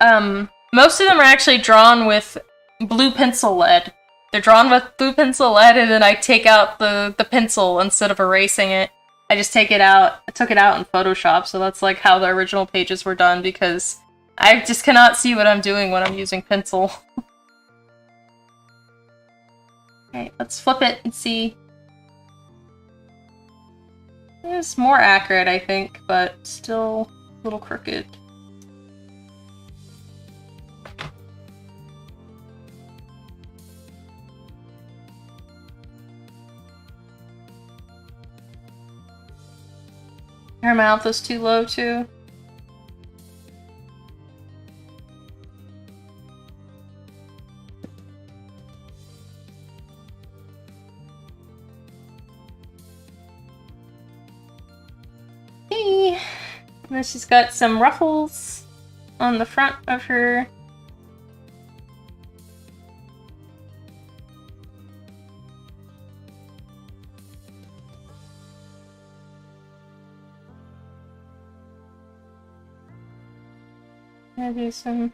most of them are actually drawn with blue pencil lead. They're drawn with blue pencil lead, and then I take out the pencil instead of erasing it. I just take it out. I took it out in Photoshop, so that's like how the original pages were done, because I just cannot see what I'm doing when I'm using pencil. Okay, let's flip it and see. It's more accurate, I think, but still a little crooked. Her mouth is too low, too. Okay. And then she's got some ruffles on the front of her. I'm gonna do some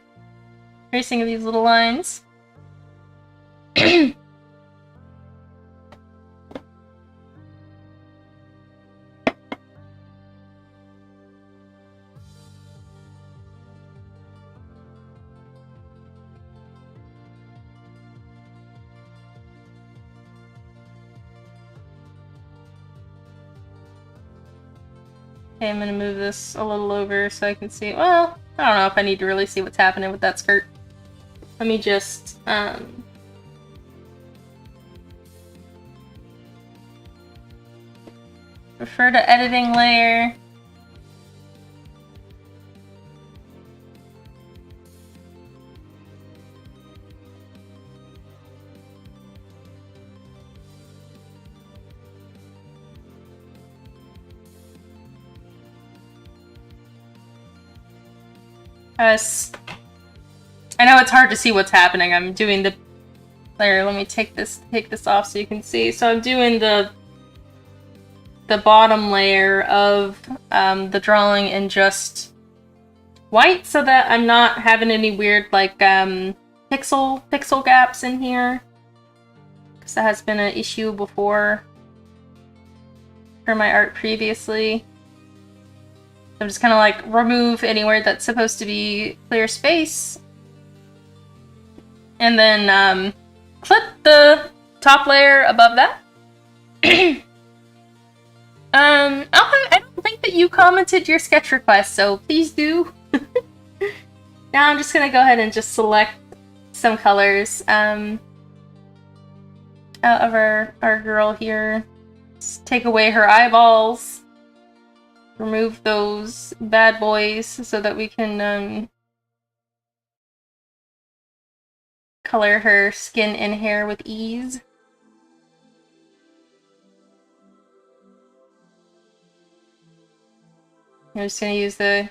tracing of these little lines. Okay, I'm gonna move this a little over so I can see. Well, I don't know if I need to really see what's happening with that skirt. Let me just, refer to editing layer. I know it's hard to see what's happening. I'm doing the layer. Let me take this off so you can see. So I'm doing the bottom layer of the drawing in just white, so that I'm not having any weird like pixel gaps in here, because that has been an issue before for my art previously. I'm just kind of like remove anywhere that's supposed to be clear space, and then clip the top layer above that. I don't think that you commented your sketch request, so please do. Now I'm just gonna go ahead and just select some colors out of our girl here. Just take away her eyeballs. Remove those bad boys so that we can color her skin and hair with ease. I'm just gonna use the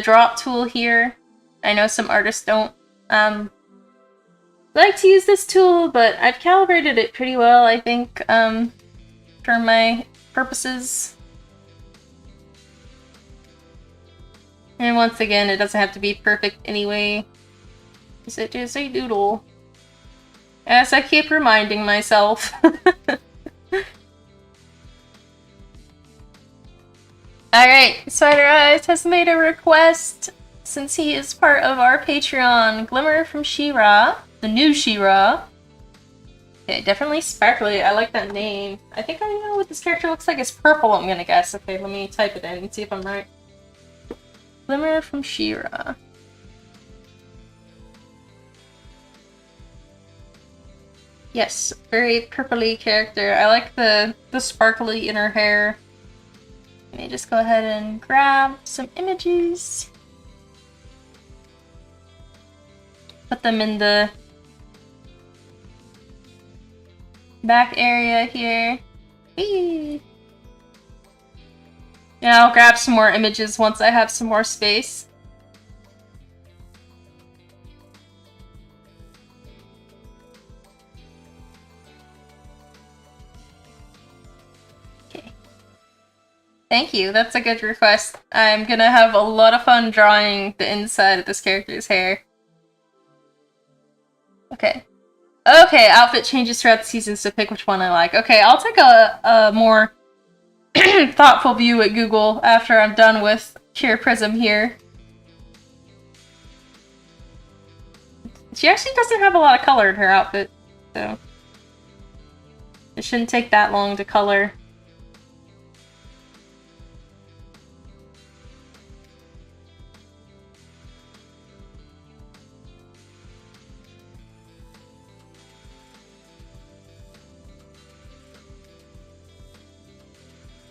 drop tool here. I know some artists don't like to use this tool, but I've calibrated it pretty well, I think, for my purposes. And once again, it doesn't have to be perfect anyway, because it is a doodle. As I keep reminding myself. Alright, Spider Eyes has made a request, since he is part of our Patreon. Glimmer from She-Ra, the new She-Ra. Okay, definitely sparkly. I like that name. I think I know what this character looks like. It's purple, I'm gonna guess. Okay, let me type it in and see if I'm right. Glimmer from She-Ra. Yes, very purpley character. I like the sparkly in her hair. Let me just go ahead and grab some images. Put them in the back area here. Whee! Yeah, I'll grab some more images once I have some more space. Okay. Thank you, that's a good request. I'm gonna have a lot of fun drawing the inside of this character's hair. Okay. Okay, outfit changes throughout the seasons to pick which one I like. Okay, I'll take a more thoughtful view at Google after I'm done with Pure Prism here. She actually doesn't have a lot of color in her outfit, so it shouldn't take that long to color.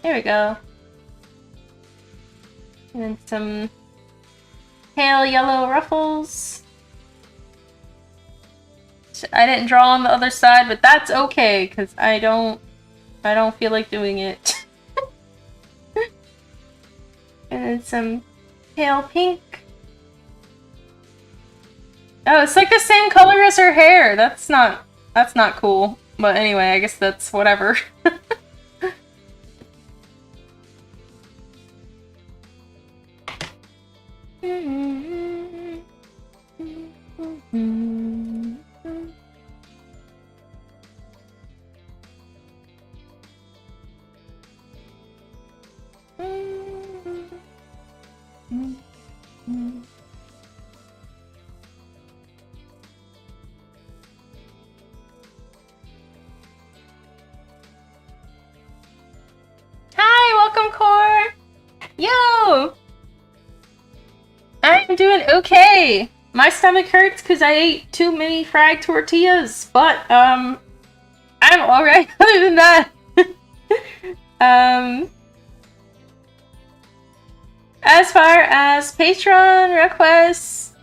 There we go. And then some pale yellow ruffles. I didn't draw on the other side, but that's okay, because I don't feel like doing it. And then some pale pink. Oh, it's like the same color as her hair. That's not cool. But anyway, I guess that's whatever. Hi, welcome, Core! Yo! I'm doing okay! My stomach hurts because I ate too many fried tortillas, but, I'm alright other than that. As far as Patreon requests,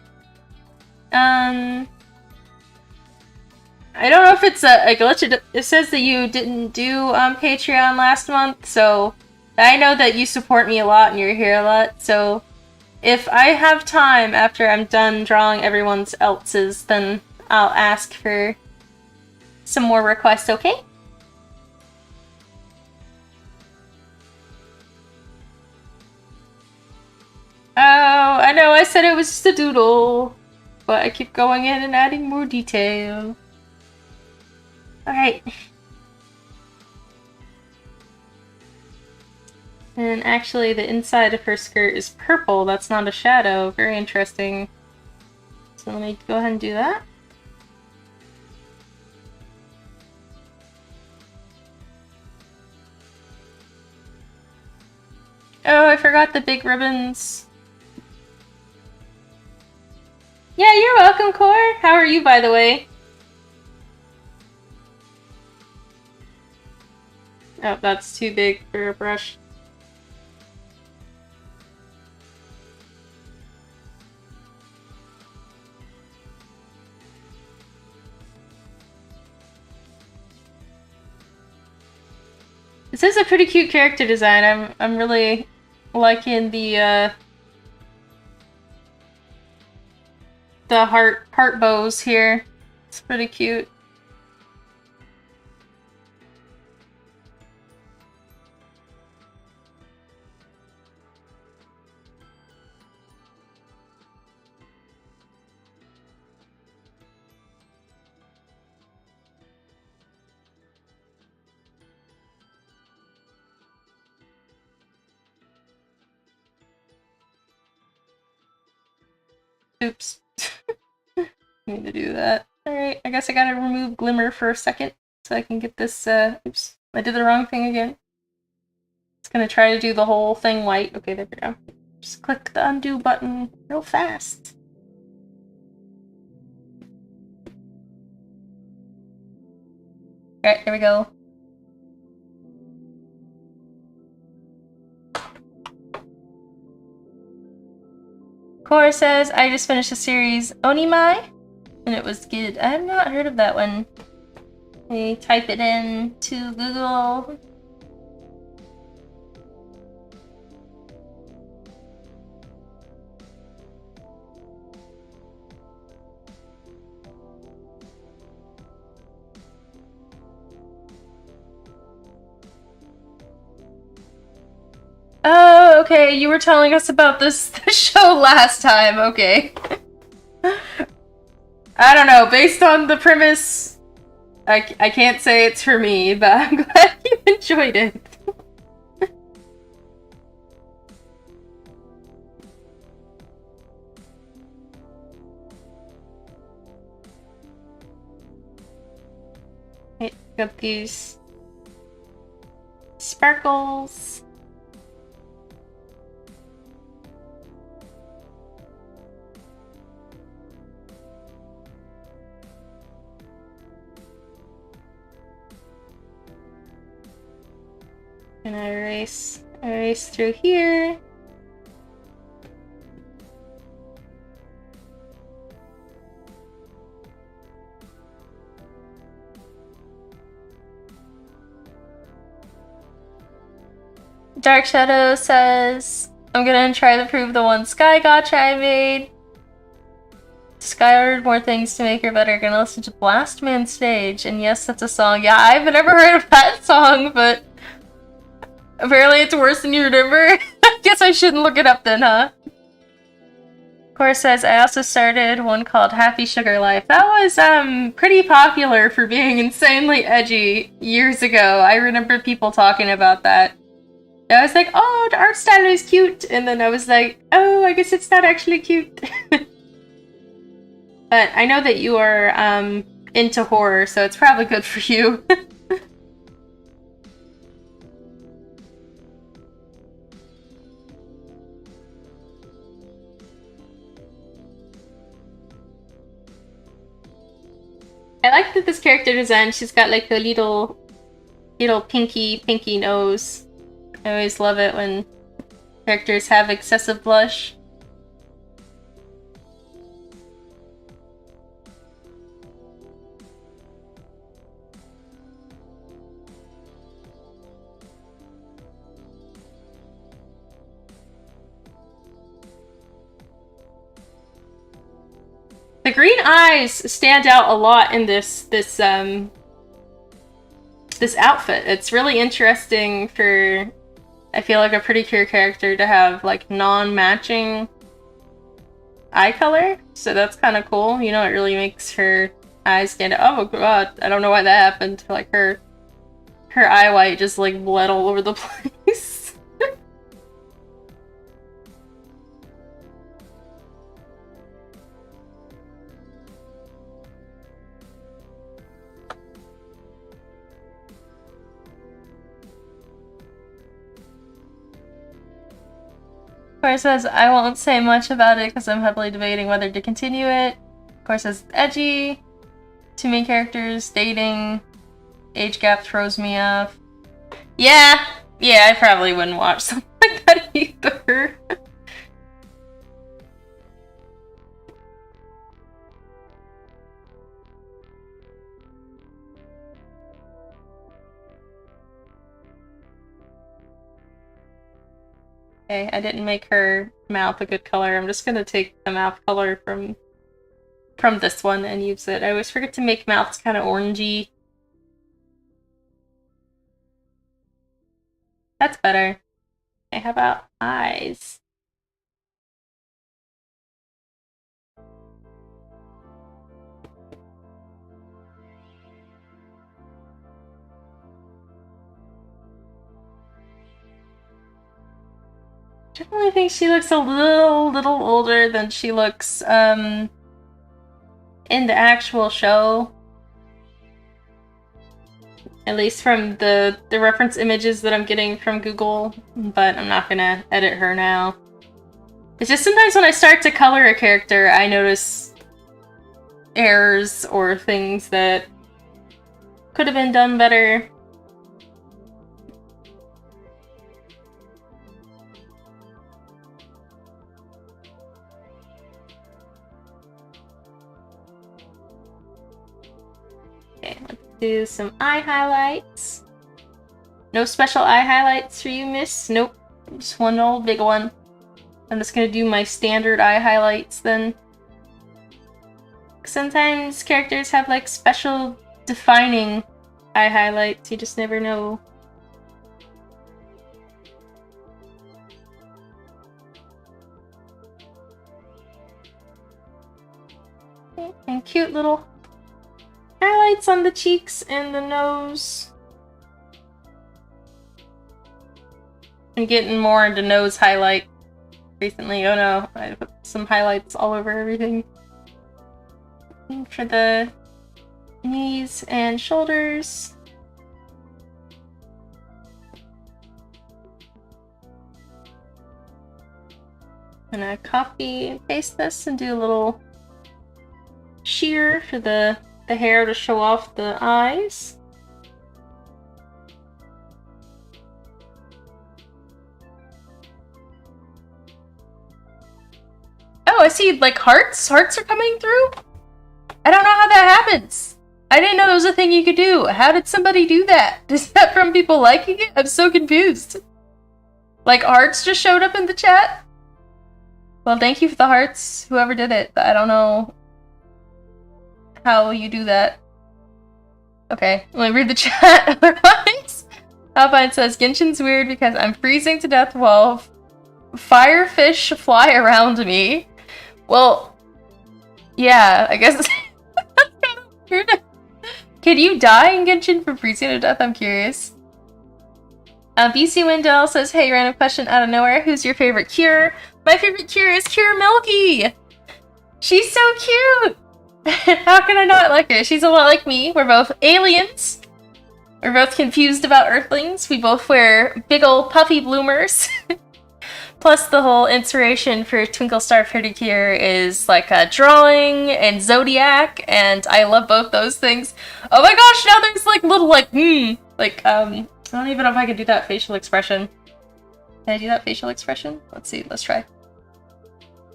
I don't know if it's a glitch. It says that you didn't do Patreon last month, so I know that you support me a lot and you're here a lot, so if I have time after I'm done drawing everyone else's, then I'll ask for some more requests, okay? Oh, I know, I said it was just a doodle, but I keep going in and adding more detail. Alright. And actually, the inside of her skirt is purple. That's not a shadow. Very interesting. So let me go ahead and do that. Oh, I forgot the big ribbons. Yeah, you're welcome, Core. How are you, by the way? Oh, that's too big for a brush. This is a pretty cute character design. I'm really liking the heart bows here. It's pretty cute. Oops. Need to do that. Alright, I guess I gotta remove Glimmer for a second so I can get this, oops. I did the wrong thing again. It's gonna try to do the whole thing white. Okay, there we go. Just click the undo button real fast. Alright, here we go. Cora says, I just finished the series Onimai, and it was good. I have not heard of that one. Let me type it in to Google. okay, you were telling us about this show last time, okay. I don't know, based on the premise, I can't say it's for me, but I'm glad you enjoyed it. Okay, got these sparkles. And I erase through here. Dark Shadow says, I'm gonna try to prove the one Sky gotcha I made. Sky ordered more things to make her better. Gonna listen to Blast Man Stage. And yes, that's a song. Yeah, I've never heard of that song, but apparently it's worse than you remember. I guess I shouldn't look it up then, huh? Cora says, I also started one called Happy Sugar Life. That was pretty popular for being insanely edgy years ago. I remember people talking about that. I was like, oh, the art style is cute. And then I was like, oh, I guess it's not actually cute. But I know that you are into horror, so it's probably good for you. I like that this character design, she's got like a little pinky nose. I always love it when characters have excessive blush. The green eyes stand out a lot in this outfit. It's really interesting for, I feel like, a pretty pure character to have like non-matching eye color. So that's kind of cool. You know, it really makes her eyes stand out. Oh god, I don't know why that happened. Like her eye white just like bled all over the place. Cora says, I won't say much about it because I'm heavily debating whether to continue it. Cora says, edgy. Too many characters, dating, age gap throws me off. Yeah, I probably wouldn't watch something like that either. Okay, I didn't make her mouth a good color. I'm just gonna take the mouth color from this one and use it. I always forget to make mouths kind of orangey. That's better. Okay, how about eyes? Definitely think she looks a little older than she looks in the actual show. At least from the reference images that I'm getting from Google, but I'm not gonna edit her now. It's just sometimes when I start to color a character, I notice errors or things that could have been done better. Okay, let's do some eye highlights. No special eye highlights for you, miss? Nope. Just one old big one. I'm just gonna do my standard eye highlights then. Sometimes characters have like special defining eye highlights, you just never know. some cute little highlights on the cheeks and the nose. I'm getting more into nose highlight recently. Oh no, I put some highlights all over everything. For the knees and shoulders. I'm gonna copy and paste this and do a little sheer for the hair to show off the eyes. Oh, I see, like, hearts? Hearts are coming through? I don't know how that happens. I didn't know there was a thing you could do. How did somebody do that? Is that from people liking it? I'm so confused. Like, hearts just showed up in the chat? Well, thank you for the hearts, whoever did it. I don't know how you do that. Okay, let me read the chat. Otherwise, Alpine says, Genshin's weird because I'm freezing to death while firefish fly around me. Well, yeah, I guess that's kind of weird. Can you die in Genshin from freezing to death? I'm curious. BC Wendell says, hey, random question out of nowhere. Who's your favorite cure? My favorite cure is Cure Milky! She's so cute! How can I not like her? She's a lot like me. We're both aliens. We're both confused about Earthlings. We both wear big ol' puffy bloomers. Plus, the whole inspiration for Twinkle Star Pretty Cure is like a drawing and zodiac, and I love both those things. Oh my gosh, now there's like little like, I don't even know if I can do that facial expression. Can I do that facial expression? Let's see, let's try.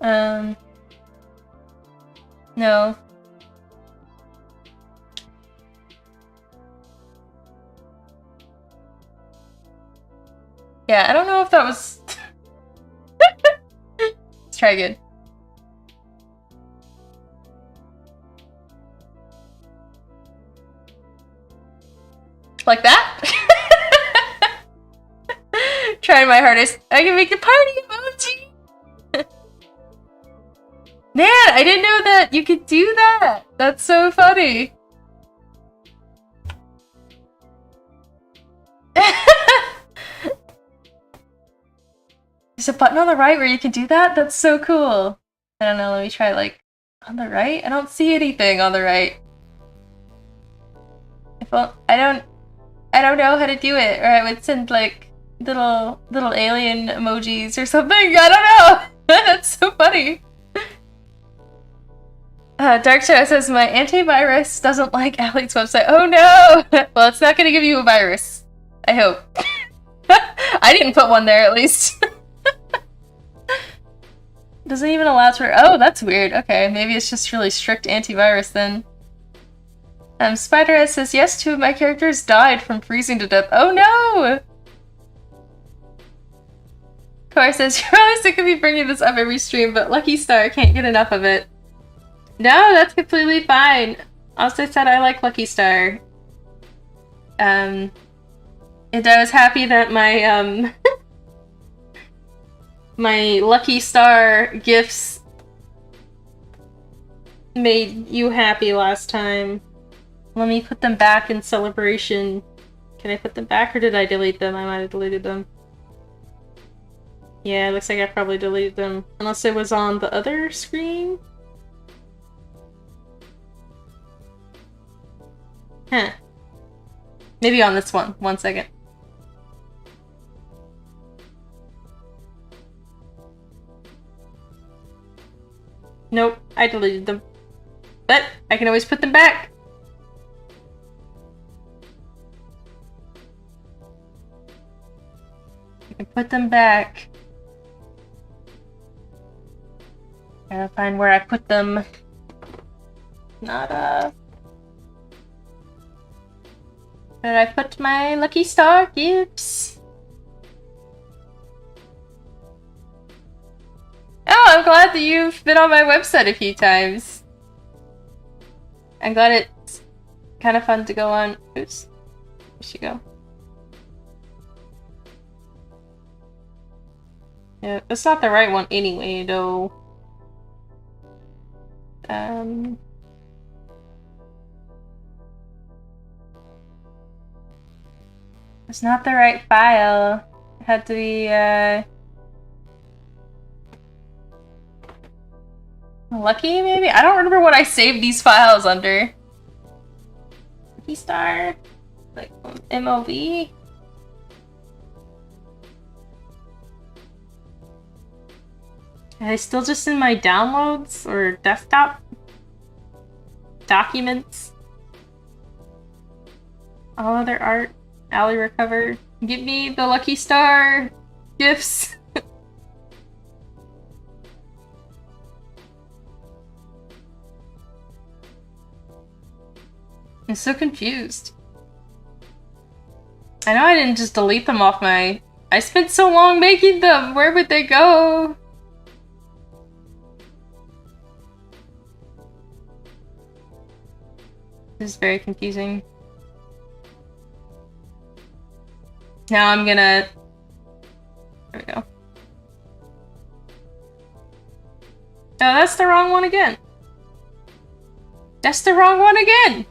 No. Yeah, I don't know if that was... Let's try again. Like that? Trying my hardest. I can make the party emoji! Man, I didn't know that you could do that! That's so funny! There's a button on the right where you can do that? That's so cool! I don't know, let me try like on the right? I don't see anything on the right. I don't know how to do it, or I would send like little alien emojis or something. I don't know. That's so funny. Dark Shadow says my antivirus doesn't like Allie's website. Oh no! Well, it's not gonna give you a virus. I hope. I didn't put one there at least. Doesn't even allow for. Oh, that's weird. Okay, maybe it's just really strict antivirus then. Spider says, yes, 2 of my characters died from freezing to death. Oh no! Cora says, you're always sick of me bringing this up every stream, but Lucky Star can't get enough of it. No, that's completely fine. Also said I like Lucky Star. And I was happy that my, my Lucky Star gifts made you happy last time. Let me put them back in celebration. Can I put them back or did I delete them? I might have deleted them. Yeah, it looks like I probably deleted them. Unless it was on the other screen? Huh. Maybe on this one. 1 second. Nope, I deleted them. But I can always put them back. I can put them back. Gotta find where I put them. Not where I put my Lucky Star gifts. Oh, I'm glad that you've been on my website a few times. I'm glad it's kind of fun to go on. Oops. Where she go? Yeah, that's not the right one anyway, though. It's not the right file. It had to be, Lucky, maybe? I don't remember what I saved these files under. Lucky Star? Like, MOV? Are they still just in my downloads or desktop documents? All other art, Allie recover. Give me the Lucky Star gifts. I'm so confused. I know I didn't just delete them off my... I spent so long making them! Where would they go? This is very confusing. Now I'm gonna... There we go. Oh, that's the wrong one again. That's the wrong one again!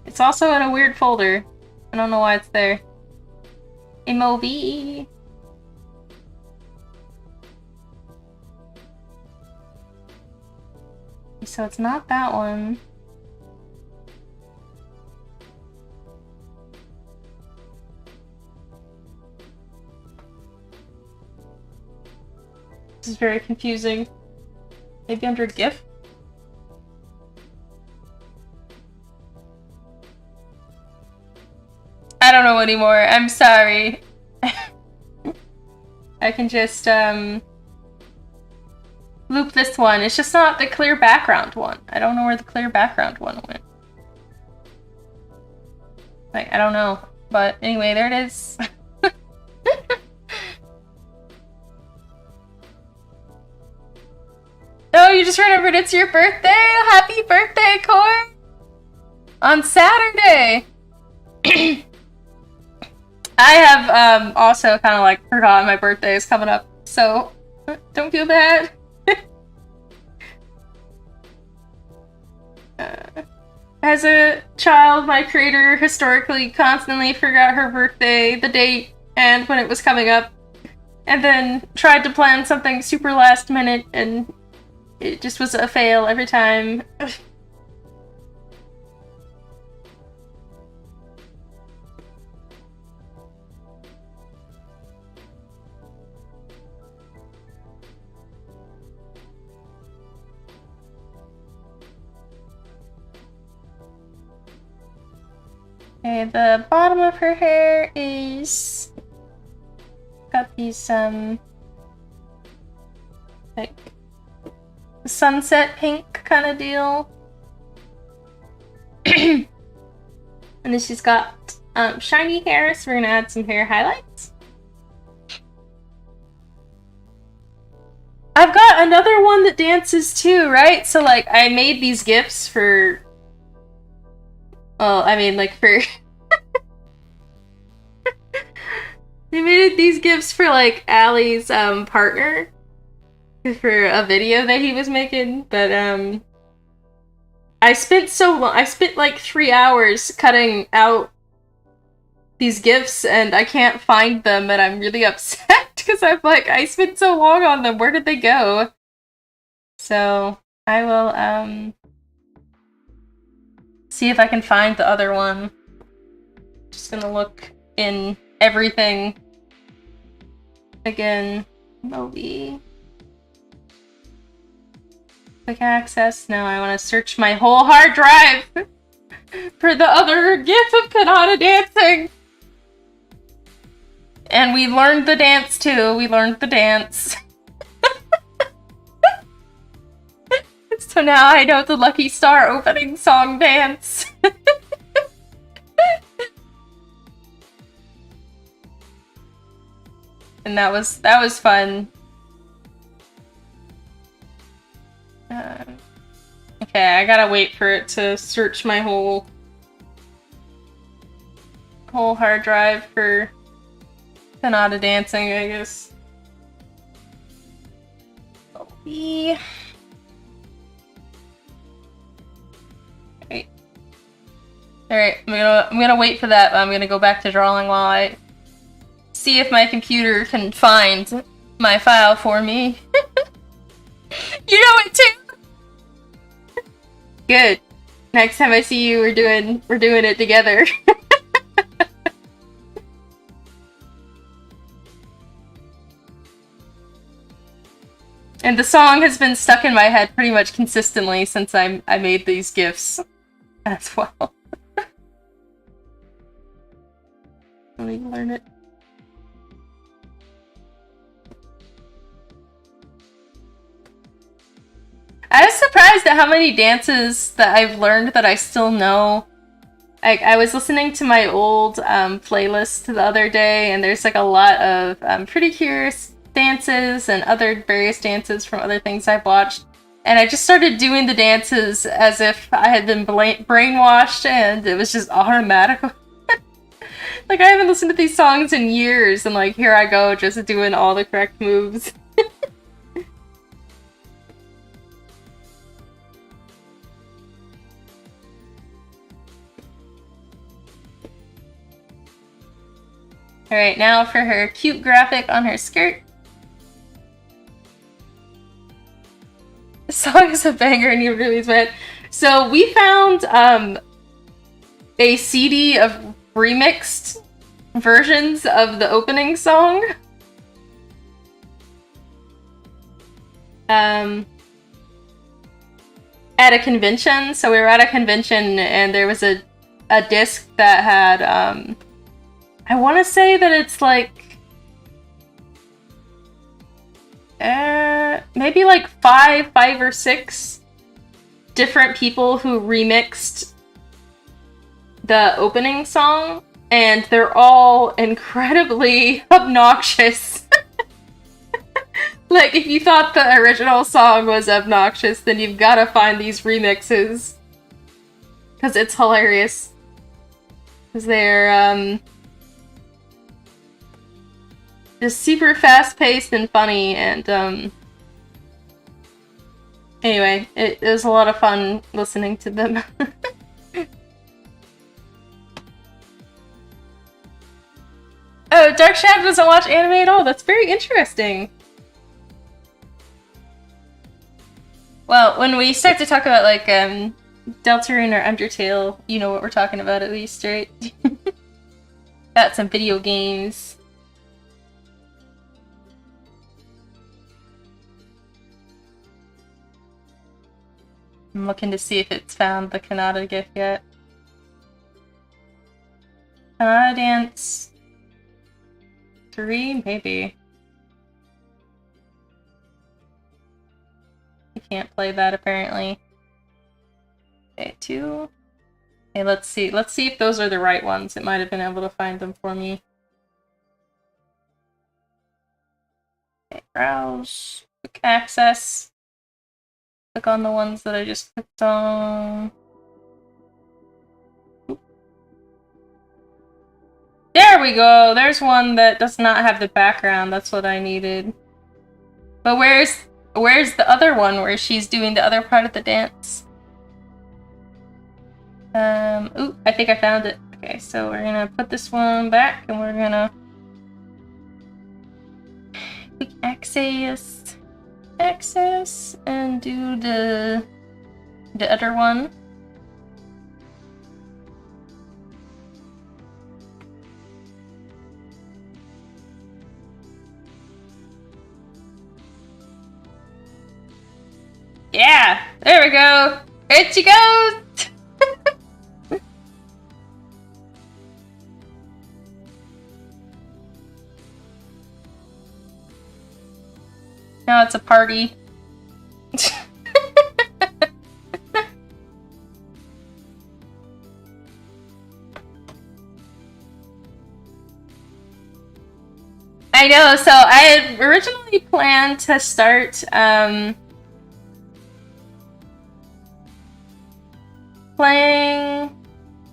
It's also in a weird folder. I don't know why it's there. MOV. So it's not that one. This is very confusing. Maybe under GIF? I don't know anymore. I'm sorry. I can just, loop this one. It's just not the clear background one. I don't know where the clear background one went. Like, I don't know. But anyway, there it is. Oh, you just remembered it's your birthday? Happy birthday, Core! On Saturday! I have also kind of like forgotten my birthday is coming up, so don't feel bad. As a child, my creator historically constantly forgot her birthday, the date, and when it was coming up, and then tried to plan something super last minute, and it just was a fail every time. Okay, the bottom of her hair is got these like sunset pink kind of deal. And then she's got shiny hair, so we're gonna add some hair highlights. I've got another one that dances too, right? So like I made these gifts for, well, I mean like for I made these gifts for like Allie's partner for a video that he was making, but I spent so long, I spent like 3 hours cutting out these gifts and I can't find them and I'm really upset because I'm like, I spent so long on them, where did they go? So I will see if I can find the other one. Just gonna look in everything again. Moby. Quick access. Now I want to search my whole hard drive for the other GIF of Kanata dancing. And we learned the dance too. We learned the dance. So now I know the Lucky Star opening song dance. And that was fun. Okay, I gotta wait for it to search my whole hard drive for Kanata dancing, I guess. Wait. Alright, I'm gonna wait for that, but I'm gonna go back to drawing while I see if my computer can find my file for me. You know it too! Good. Next time I see you, we're doing it together. And the song has been stuck in my head pretty much consistently since I made these GIFs as well. Let me learn it. I was surprised at how many dances that I've learned that I still know. I was listening to my old playlist the other day, and there's like a lot of Pretty Curious dances and other various dances from other things I've watched. And I just started doing the dances as if I had been brainwashed, and it was just automatic. Like, I haven't listened to these songs in years, and like, here I go, just doing all the correct moves. Alright, now for her cute graphic on her skirt. The song is a banger and you really went. So we found a CD of remixed versions of the opening song. At a convention. So we were at a convention and there was a disc that had I want to say that it's like maybe like five or six different people who remixed the opening song, and they're all incredibly obnoxious. Like, if you thought the original song was obnoxious, then you've got to find these remixes. Because it's hilarious. Because they're, just super fast-paced and funny, and, anyway, it was a lot of fun listening to them. Oh, Dark Shadow doesn't watch anime at all? That's very interesting. Well, when we start to talk about, like, Deltarune or Undertale, you know what we're talking about at least, right? Got some video games. I'm looking to see if it's found the Kanata GIF yet. Kanata Dance 3? Maybe. You can't play that apparently. Okay, 2. Okay, let's see. Let's see if those are the right ones. It might have been able to find them for me. Okay, browse. Quick access. Click on the ones that I just clicked on. Oop. There we go! There's one that does not have the background. That's what I needed. But where's the other one where she's doing the other part of the dance? Ooh, I think I found it. Okay, so we're gonna put this one back and we're gonna quick access and do the other one. Yeah, there we go. There she goes. Now it's a party. I know, so I had originally planned to start playing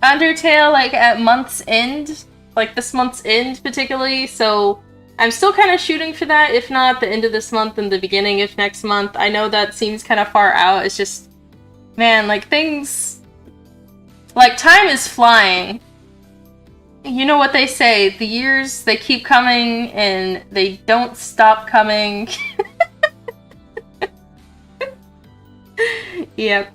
Undertale like at month's end, like this month's end particularly, so I'm still kind of shooting for that, if not the end of this month and the beginning of next month. I know that seems kind of far out, it's just, man, like things Like, time is flying. You know what they say, the years, they keep coming and they don't stop coming. Yep.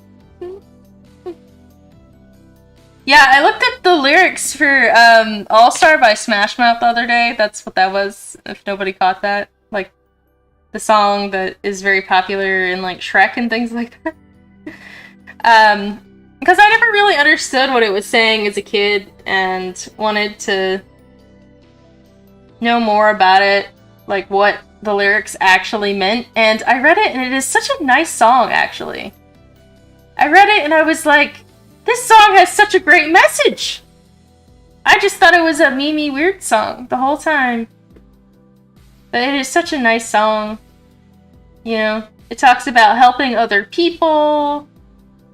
Yeah, I looked up the lyrics for All-Star by Smash Mouth the other day. That's what that was, if nobody caught that. Like, the song that is very popular in, like, Shrek and things like that. Because I never really understood what it was saying as a kid and wanted to know more about it, like what the lyrics actually meant. And I read it and it is such a nice song, actually. I read it and I was like, this song has such a great message! I just thought it was a meme-y weird song the whole time. But it is such a nice song. You know, it talks about helping other people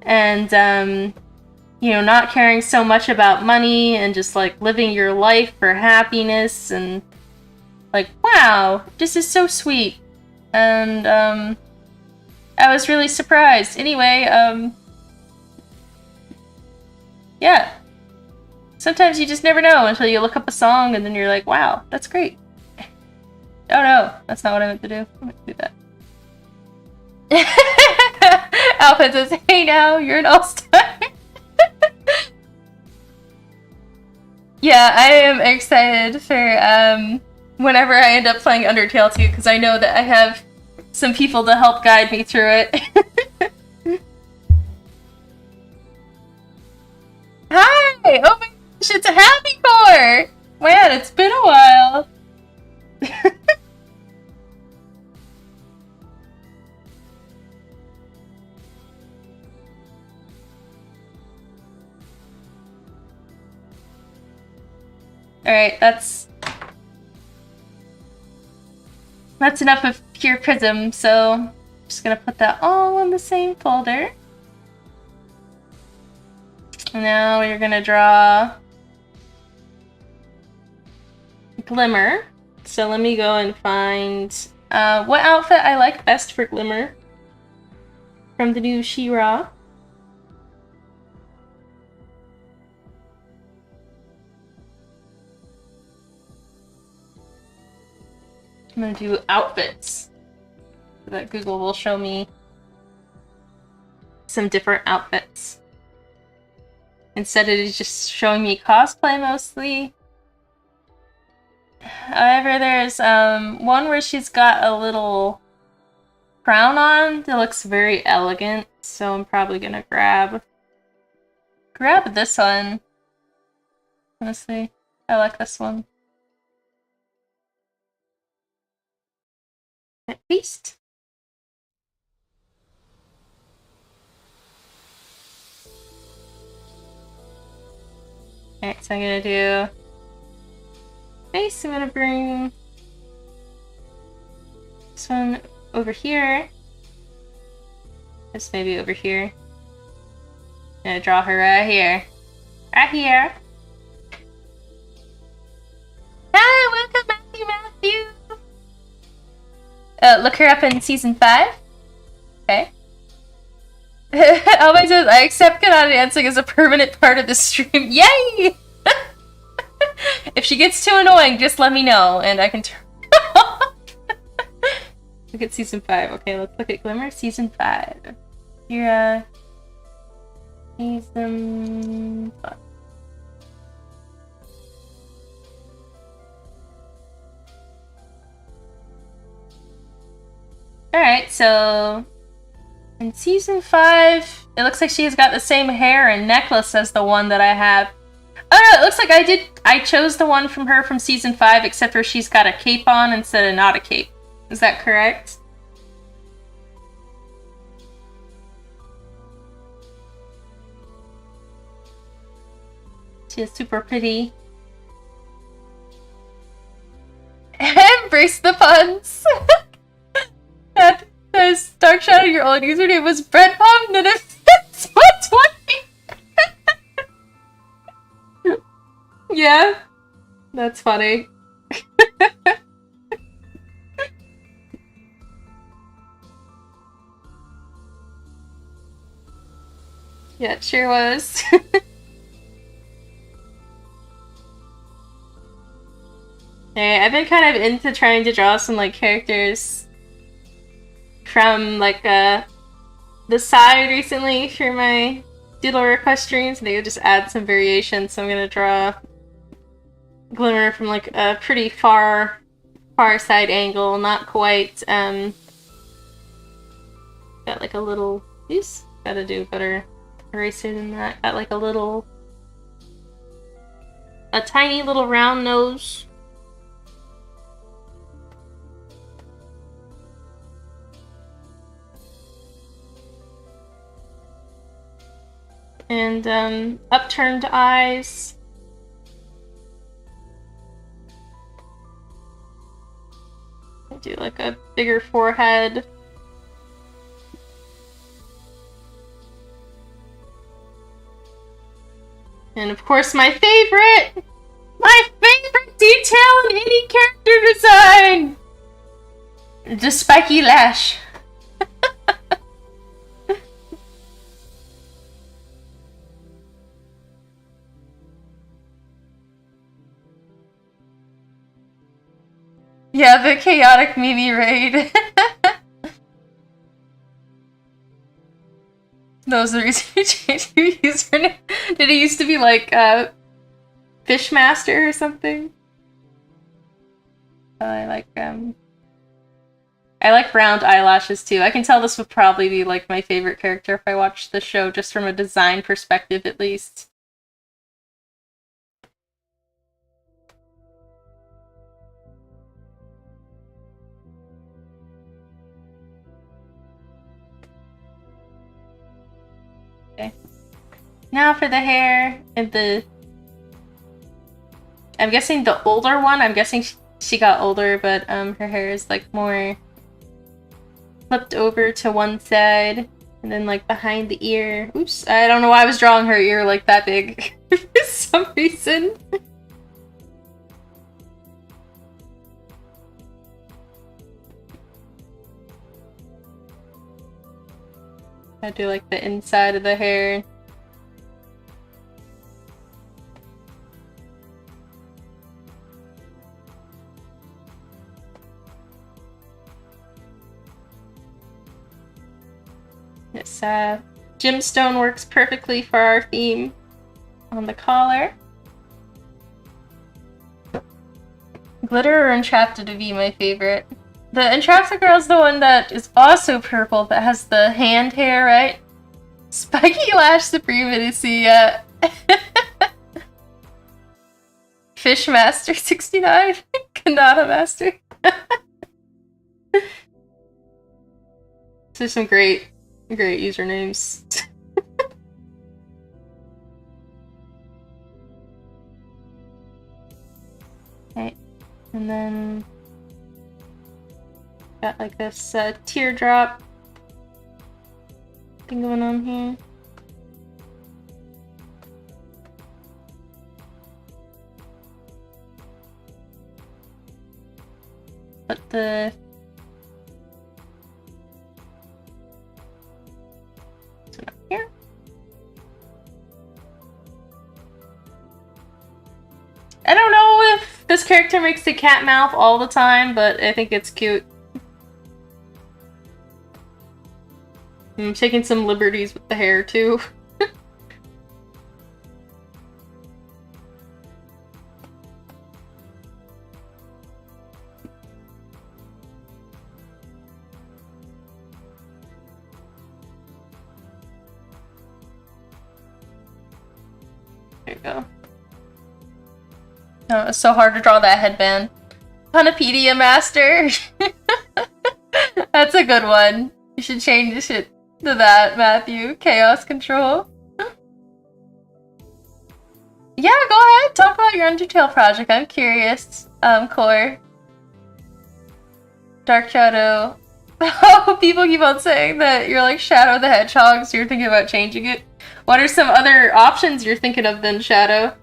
and, you know, not caring so much about money and just, like, living your life for happiness and, like, wow, this is so sweet. And, I was really surprised. Anyway, yeah. Sometimes you just never know until you look up a song and then you're like, wow, that's great. Oh no, that's not what I meant to do. I meant to do that. Alpha says, hey now, you're an all-star. Yeah, I am excited for whenever I end up playing Undertale 2, because I know that I have some people to help guide me through it. Hi! Oh my gosh, it's a happy core! Man, it's been a while. Alright, that's enough of pure prism, so I'm just gonna put that all in the same folder. Now we're gonna draw Glimmer. So let me go and find what outfit I like best for Glimmer from the new She-Ra. I'm gonna do outfits so that Google will show me some different outfits. Instead it is just showing me cosplay mostly. However, there's one where she's got a little crown on that looks very elegant, so I'm probably gonna grab this one. Honestly, I like this one. At least. Alright, so I'm gonna do face. I'm gonna bring this one over here. This maybe over here. I'm gonna draw her right here. Right here. Hi, welcome Matthew! Look her up in season 5. Okay. Alvin says, I accept Kanata dancing as a permanent part of the stream. Yay! If she gets too annoying, just let me know and I can turn it off. Look at season 5. Okay, let's look at Glimmer season 5. Here, season 5. Alright, so in season 5, it looks like she's got the same hair and necklace as the one that I have. Oh no, it looks like I chose the one from her from season 5, except for she's got a cape on instead of not a cape. Is that correct? She is super pretty. Embrace the puns! That says, Dark Shadow, your old username was Bread Bomb, and it fits 120! Yeah, that's funny. Yeah, it sure was. Okay, I've been kind of into trying to draw some like characters from like the side recently for my doodle request streams. They would just add some variations, so I'm gonna draw Glimmer from like a pretty far side angle, not quite got like a little oops, gotta do better eraser than that. Got like a tiny little round nose. And upturned eyes. Do like a bigger forehead. And of course my favorite detail in any character design! The spiky lash. Yeah, the chaotic Mimi raid. That was the reason you changed your username. Did it used to be like Fishmaster or something? I like round eyelashes too. I can tell this would probably be like my favorite character if I watched the show, just from a design perspective at least. Okay. Now for the hair and I'm guessing the older one. I'm guessing she got older, but her hair is like more flipped over to one side, and then like behind the ear. Oops, I don't know why I was drawing her ear like that big for some reason. I do like the inside of the hair. This gemstone works perfectly for our theme on the collar. Glitter or Entrapted to be my favorite. The Entrapted girl is the one that is also purple that has the hand hair, right? Spiky Lash Supremacy, yeah. Fishmaster 69, Kanata Master. There's some great usernames. Okay, and then got like this teardrop thing going on here. Put the here. I don't know if this character makes the cat mouth all the time, but I think it's cute. I'm taking some liberties with the hair too. There you go. Oh, it was so hard to draw that headband. Homophobia Master. That's a good one. You should change it to that, Matthew. Chaos Control. Yeah, go ahead. Talk about your Undertale project. I'm curious. Core. Dark Shadow. Oh, people keep on saying that you're like Shadow the Hedgehog, so you're thinking about changing it. What are some other options you're thinking of than Shadow?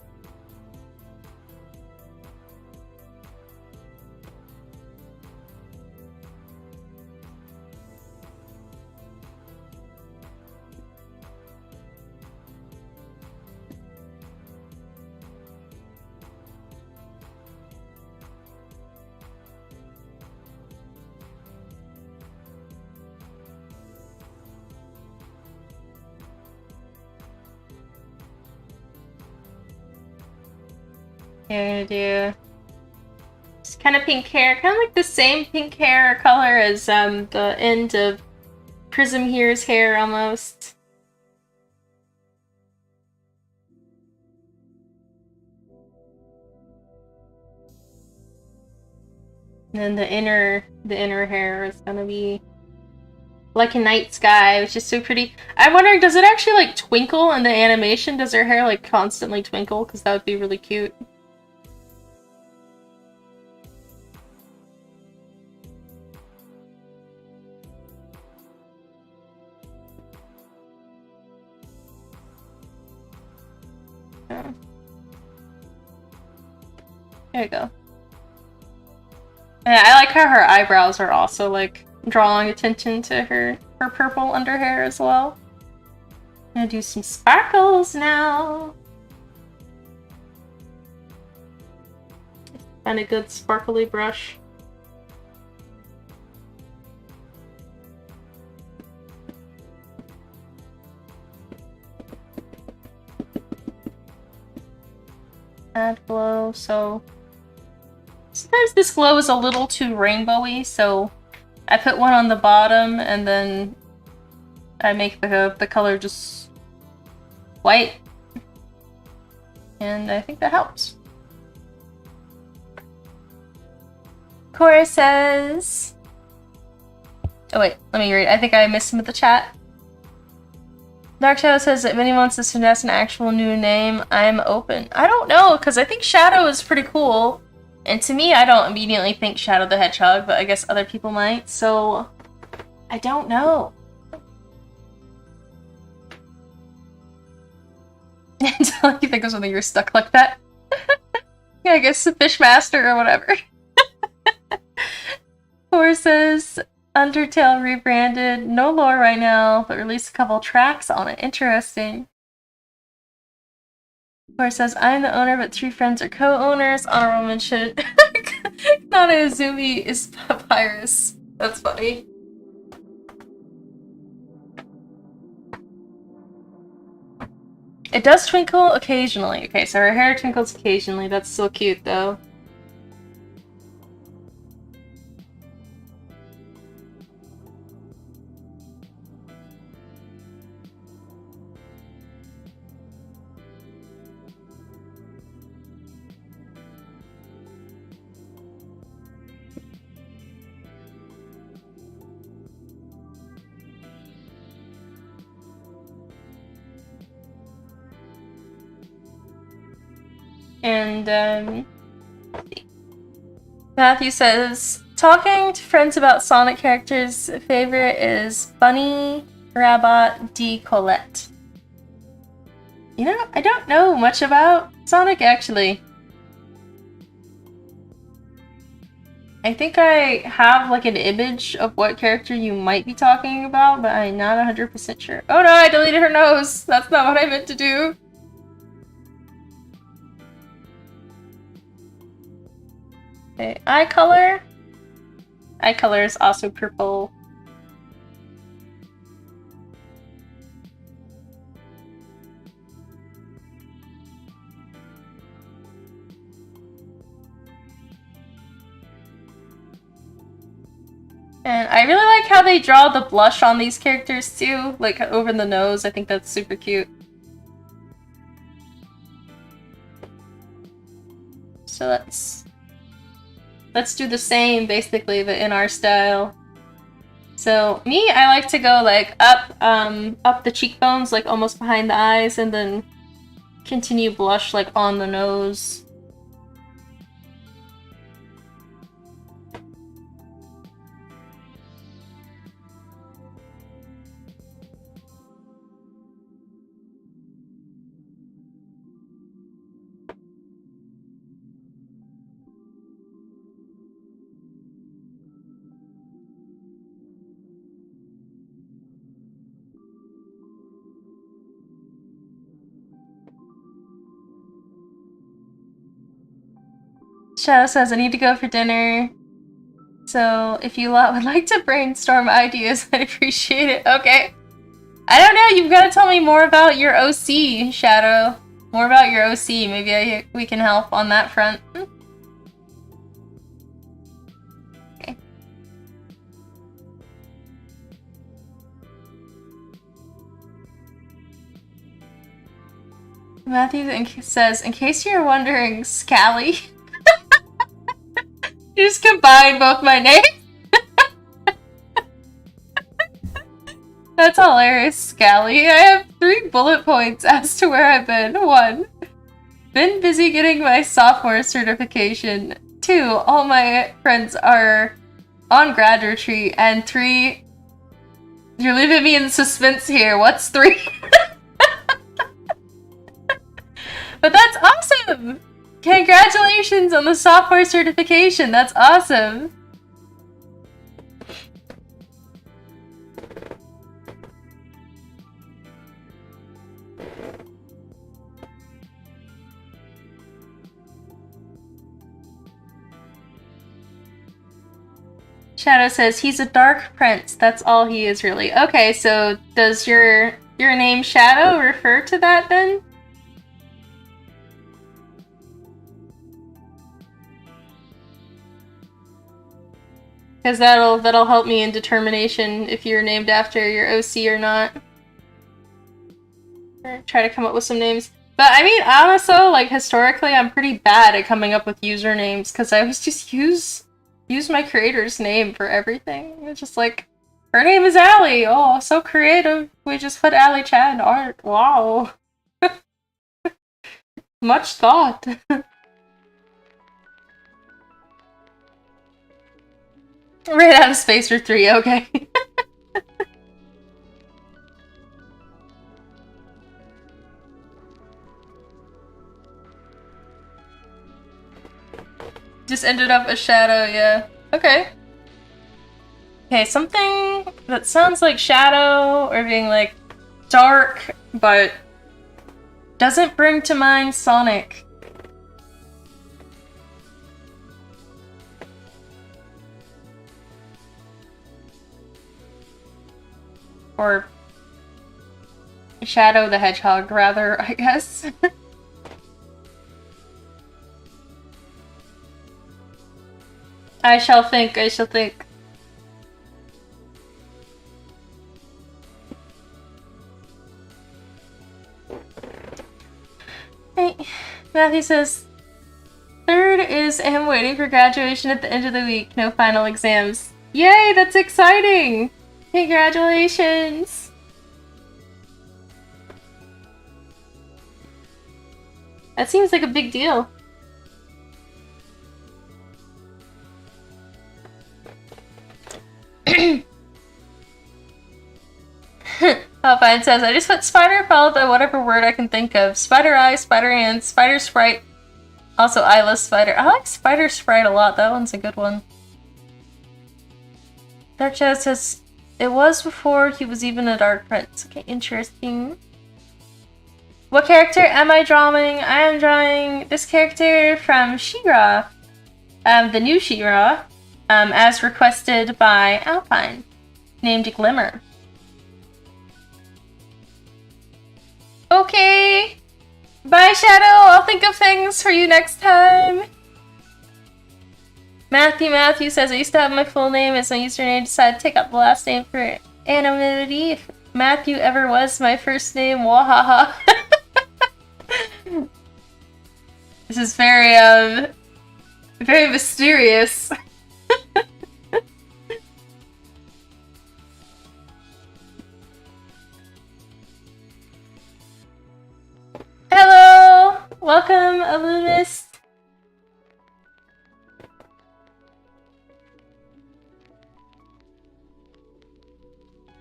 Yeah, I'm gonna do just kind of pink hair, kind of like the same pink hair color as the end of Prism here's hair almost. And then the inner hair is gonna be like a night sky, which is so pretty. I'm wondering, does it actually like twinkle in the animation? Does her hair like constantly twinkle? Because that would be really cute. Yeah. There you go. Yeah, I like how her eyebrows are also like drawing attention to her purple under hair as well. I'm gonna do some sparkles now. Find a good sparkly brush. Add glow, so sometimes this glow is a little too rainbowy, so I put one on the bottom and then I make the color just white. And I think that helps. Cora says... Oh wait, let me read. I think I missed him at the chat. Dark Shadow says that if anyone wants to suggest an actual new name, I'm open. I don't know, because I think Shadow is pretty cool. And to me, I don't immediately think Shadow the Hedgehog, but I guess other people might, so... I don't know. Until you think of something you're stuck like that. Yeah, I guess the Fishmaster or whatever. Thor says, Undertale rebranded, no lore right now, but released a couple tracks on it. Interesting. Thor says, I'm the owner, but 3 friends are co-owners. Honorable mention. Not Azumi is Papyrus. That's funny. It does twinkle occasionally. Okay, so her hair twinkles occasionally. That's so cute, though. And, Matthew says, talking to friends about Sonic characters, favorite is Bunny, Rabbit, D. Colette. You know, I don't know much about Sonic, actually. I think I have, like, an image of what character you might be talking about, but I'm not 100% sure. Oh no, I deleted her nose! That's not what I meant to do! Okay, eye color. Eye color is also purple. And I really like how they draw the blush on these characters too, like over the nose. I think that's super cute. So let's do the same, basically, but in our style. So me, I like to go like up the cheekbones, like almost behind the eyes, and then continue blush like on the nose. Shadow says, I need to go for dinner. So if you lot would like to brainstorm ideas, I'd appreciate it. Okay. I don't know, you've got to tell me more about your OC, Shadow. More about your OC. Maybe we can help on that front. Okay. Matthew says, in case you're wondering, Scally. You just combined both my names. That's hilarious, Scally. I have 3 bullet points as to where I've been. 1. Been busy getting my sophomore certification. 2. All my friends are on grad retreat. And 3. You're leaving me in suspense here. What's 3? But that's awesome! Congratulations on the sophomore certification. That's awesome. Shadow says he's a dark prince. That's all he is, really. Okay, so does your name Shadow refer to that then? Because that'll help me in determination if you're named after your OC or not. Or try to come up with some names. But I mean, honestly, like historically, I'm pretty bad at coming up with usernames because I always just use my creator's name for everything. It's just like, her name is Allie. Oh, so creative. We just put Allie-chan Art. Wow. Much thought. Ran out of space for 3, okay. Just ended up a shadow, yeah. Okay. Okay, something that sounds like shadow or being like dark, but doesn't bring to mind Sonic. Or Shadow the Hedgehog, rather, I guess. I shall think, I shall think. Hey, Matthew says, 3rd is him waiting for graduation at the end of the week. No final exams. Yay, that's exciting! Congratulations! That seems like a big deal. Alpine says, I just put spider followed by whatever word I can think of. Spider eye, spider hand, spider sprite. Also eyeless spider. I like spider sprite a lot. That one's a good one. Dark Shadow says, it was before he was even a dark prince. Okay, interesting. What character am I drawing? I am drawing this character from She-Ra. The new She-Ra. As requested by Alpine. Named Glimmer. Okay. Bye, Shadow. I'll think of things for you next time. Matthew says, I used to have my full name as my username. Decided to take out the last name for anonymity. If Matthew ever was my first name, wahaha. This is very mysterious. Hello! Welcome, Illuminist.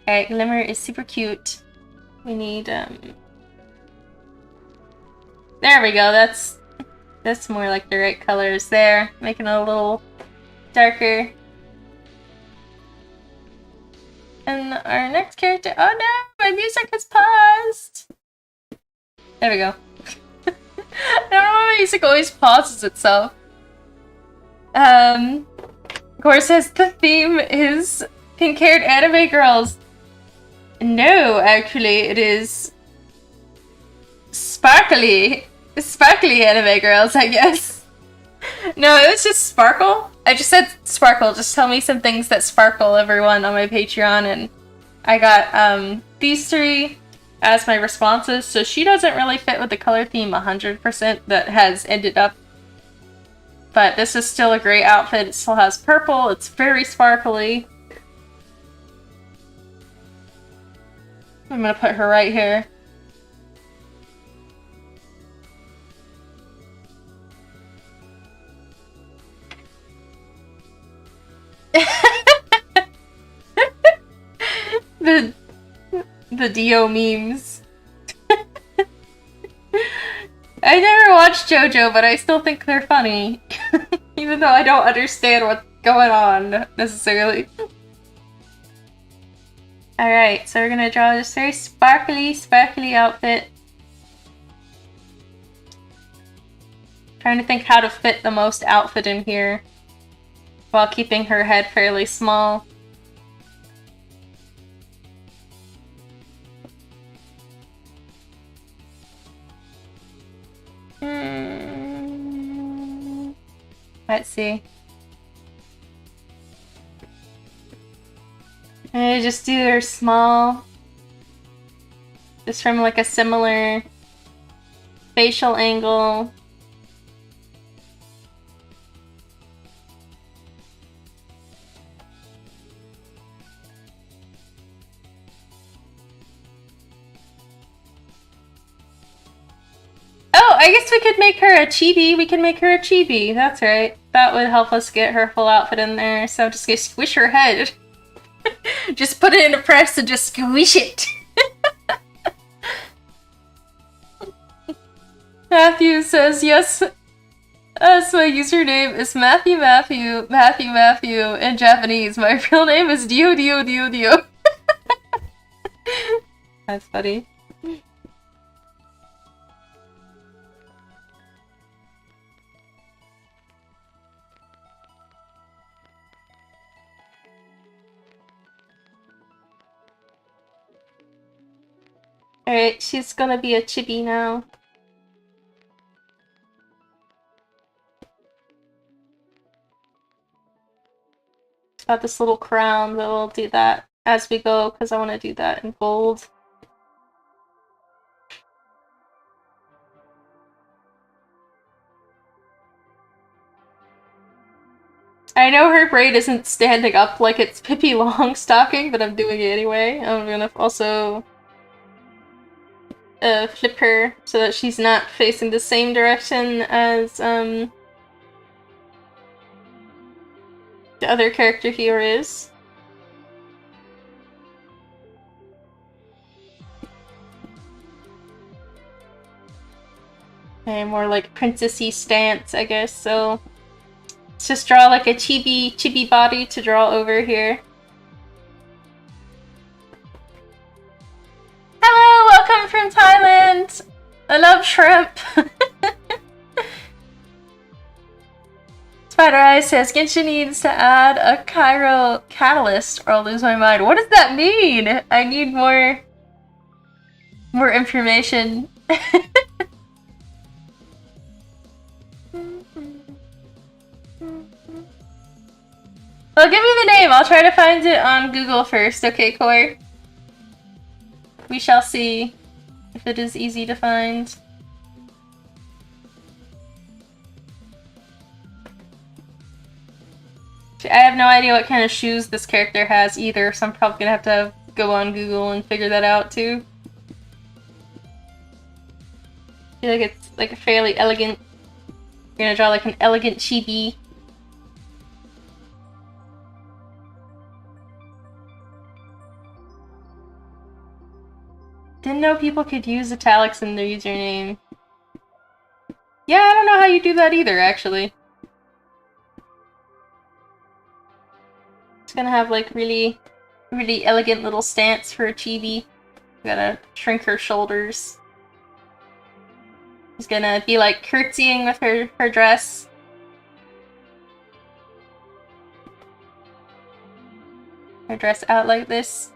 Alright, Glimmer is super cute. We need, there we go, that's more like the right colors there. Making it a little darker. And our next character, oh no! My music has paused! There we go. I don't know why music always pauses itself. Core says the theme is pink-haired anime girls. No, actually, it is sparkly anime girls, I guess. No, it was just sparkle. I just said sparkle. Just tell me some things that sparkle, everyone, on my Patreon, and I got these three as my responses. So she doesn't really fit with the color theme 100% that has ended up. But this is still a great outfit. It still has purple. It's very sparkly. I'm gonna put her right here. the Dio memes. I never watched JoJo, but I still think they're funny. Even though I don't understand what's going on, necessarily. Alright, so we're gonna draw this very sparkly outfit. Trying to think how to fit the most outfit in here while keeping her head fairly small. Let's see. I just do her small, just from like a similar facial angle. Oh, I guess we could make her a chibi. We can make her a chibi. That's right. That would help us get her full outfit in there. So just go squish her head. Just put it in a press and just squish it. Matthew says, yes, as my username is Matthew in Japanese. My real name is Dio. That's funny. Alright, she's gonna be a chibi now. It's got this little crown, but we'll do that as we go, because I want to do that in gold. I know her braid isn't standing up like it's Pippi Longstocking, but I'm doing it anyway. I'm gonna also flip her so that she's not facing the same direction as the other character here is. Okay, more like princessy stance, I guess, so let's just draw like a chibi body to draw over here. Hello, welcome from Thailand! I love shrimp! Spider Eyes says, Genshin needs to add a Cairo catalyst or I'll lose my mind. What does that mean? I need more information. Well, give me the name. I'll try to find it on Google first. Okay, Koi? We shall see if it is easy to find. I have no idea what kind of shoes this character has either, so I'm probably gonna have to go on Google and figure that out too. I feel like it's like a fairly elegant. We're gonna draw like an elegant chibi. Didn't know people could use italics in their username. Yeah, I don't know how you do that either, actually. It's gonna have like really elegant little stance for a chibi. Gotta shrink her shoulders. She's gonna be like curtsying with her dress. Her dress out like this.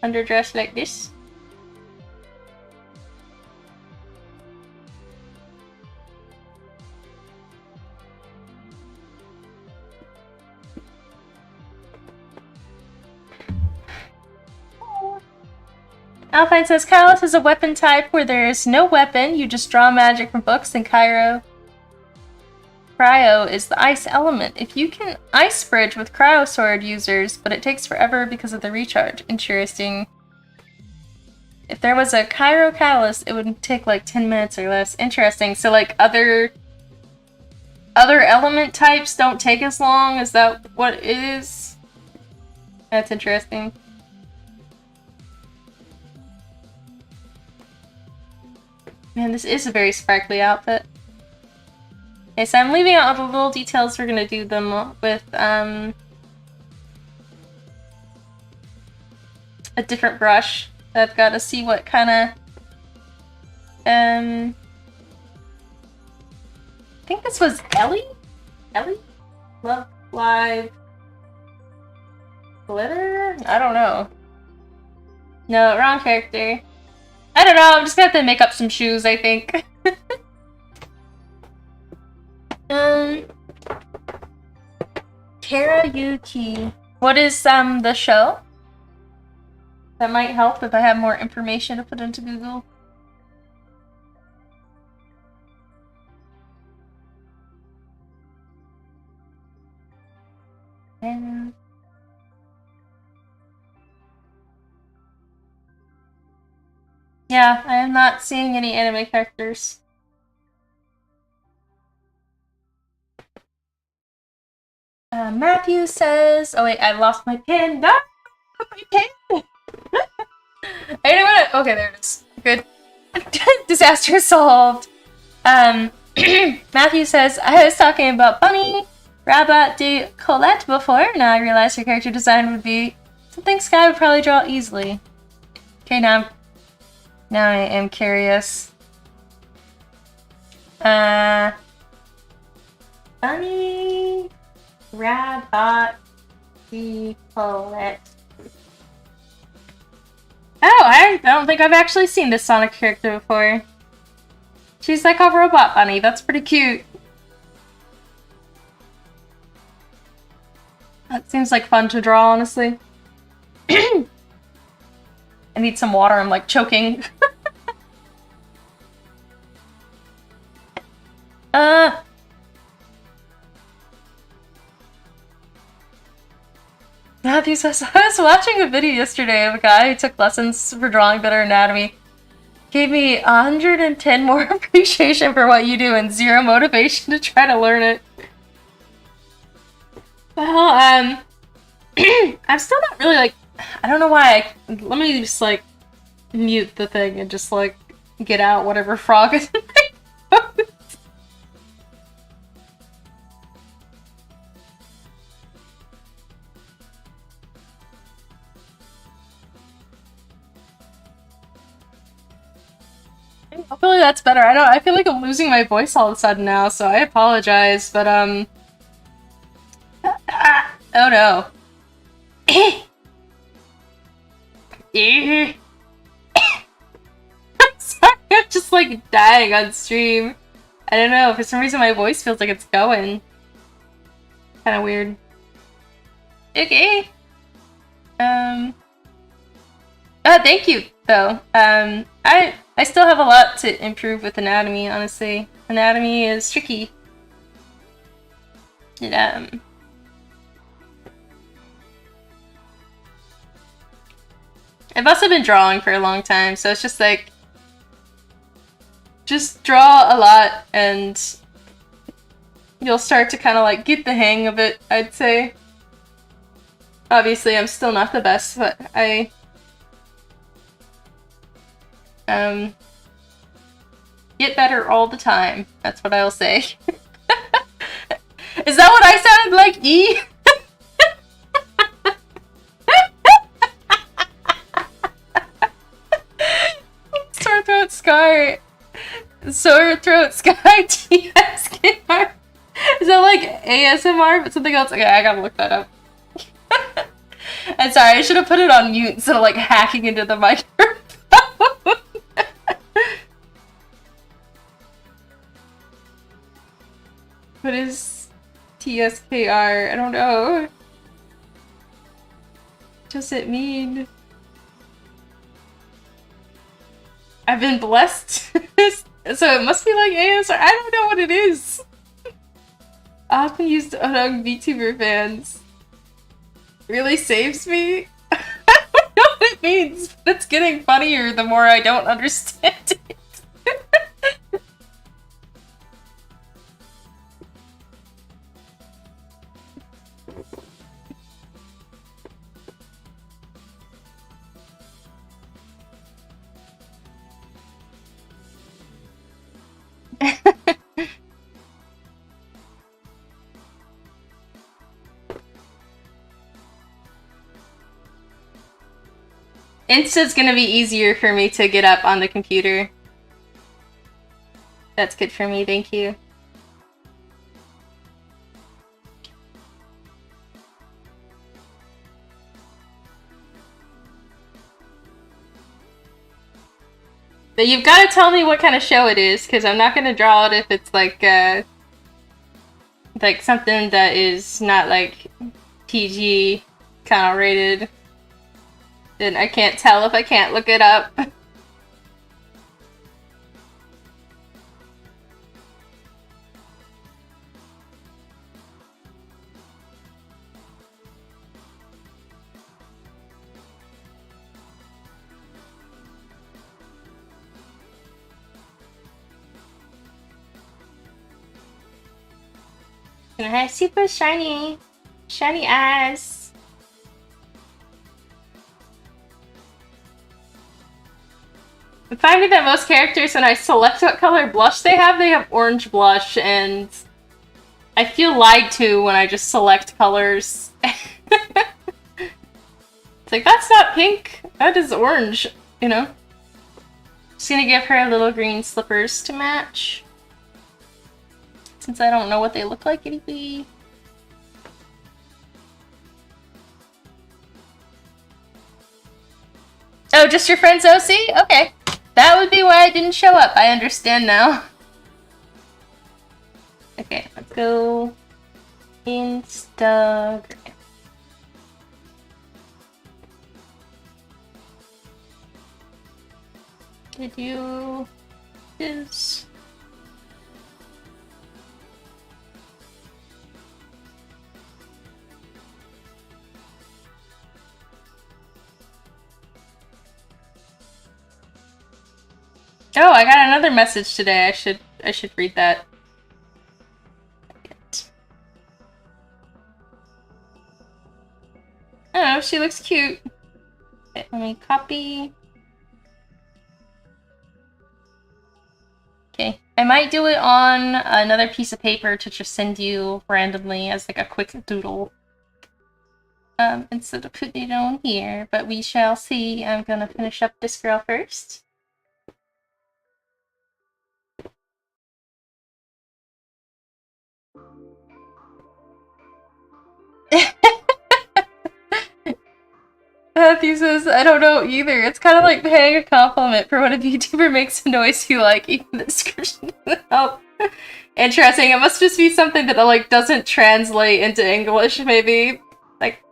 underdress like this. Alpine says, Callus is a weapon type where there is no weapon, you just draw magic from books, and Cryo is the ice element. If you can ice bridge with Cryo Sword users, but it takes forever because of the recharge. Interesting. If there was a Cryo Callus, it would take like 10 minutes or less. Interesting. So like other element types don't take as long? Is that what it is? That's interesting. Man, this is a very sparkly outfit. Okay, so I'm leaving out all the little details. We're gonna do them with a different brush. I've got to see what kind of I think this was Ellie? Love Live Glitter? I don't know. No, wrong character. I don't know, I'm just gonna have to make up some shoes, I think. Karaoke. What is the show? That might help if I have more information to put into Google. And yeah, I am not seeing any anime characters. Matthew says, oh wait, I lost my pin. No! My pin! I didn't want to. Okay, there it is. Good. Disaster solved. Matthew says, I was talking about Bunny Rabat de Colette before. Now I realize her character design would be something Sky would probably draw easily. Okay, now I am curious. Bunny Rabat de Colette. Oh, I don't think I've actually seen this Sonic character before. She's like a robot bunny. That's pretty cute. That seems like fun to draw, honestly. I need some water. I'm like choking. Matthew says, I was watching a video yesterday of a guy who took lessons for drawing better anatomy. Gave me 110 more appreciation for what you do and 0 motivation to try to learn it. Well, I'm still not really like, I don't know why let me just like mute the thing and just like get out whatever frog is in my nose. Hopefully that's better. I feel like I'm losing my voice all of a sudden now, so I apologize, but oh no. I'm sorry, I'm just like dying on stream. I don't know, for some reason my voice feels like it's going. Kinda weird. Okay. Thank you, though. I still have a lot to improve with anatomy, honestly. Anatomy is tricky. I've also been drawing for a long time, so it's just like, just draw a lot and you'll start to kind of like get the hang of it, I'd say. Obviously, I'm still not the best, but I get better all the time. That's what I'll say. Is that what I sounded like, E? Sore throat scar. Sore throat sky TSKR. Is that like ASMR but something else? Okay, I gotta look that up. I'm sorry, I should have put it on mute instead of like hacking into the microphone. What is TSKR? I don't know. What does it mean? I've been blessed. So it must be like ASR. I don't know what it is. I often used among Vtuber fans. Really saves me? I don't know what it means, but it's getting funnier the more I don't understand it. Insta's gonna be easier for me to get up on the computer. That's good for me, thank you. But you've got to tell me what kind of show it is, because I'm not gonna draw it if it's like something that is not like PG kind of rated. Then I can't tell if I can't look it up. And I have super shiny eyes. I'm finding that most characters, when I select what color blush they have orange blush, and I feel lied to when I just select colors. It's like, that's not pink, that is orange, you know? Just gonna give her little green slippers to match. Since I don't know what they look like anyway. Oh, just your friend's OC? Okay. That would be why I didn't show up. I understand now. Okay, let's go Instagram. Did you this? Oh, I got another message today. I should read that. Oh, she looks cute. Okay, let me copy. Okay, I might do it on another piece of paper to just send you randomly as like a quick doodle. Instead of putting it on here, but we shall see. I'm gonna finish up this girl first. Matthew says, I don't know either. It's kind of like paying a compliment for when a VTuber makes a noise you like, even the description doesn't help. Interesting. It must just be something that like doesn't translate into English, maybe. Like,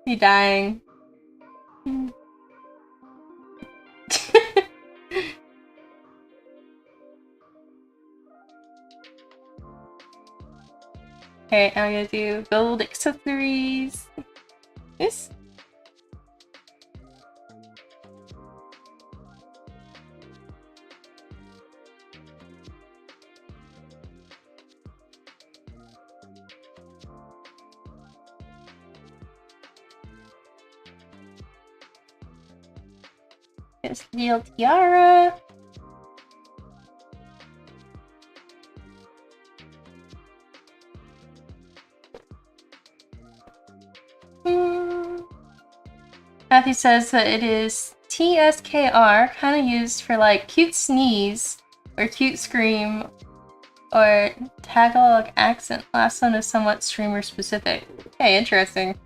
you dying. Okay, I'm gonna do build accessories. This. This little tiara. Matthew says that it is TSKR, kind of used for like cute sneeze or cute scream or Tagalog accent. Last one is somewhat streamer specific. Okay, interesting.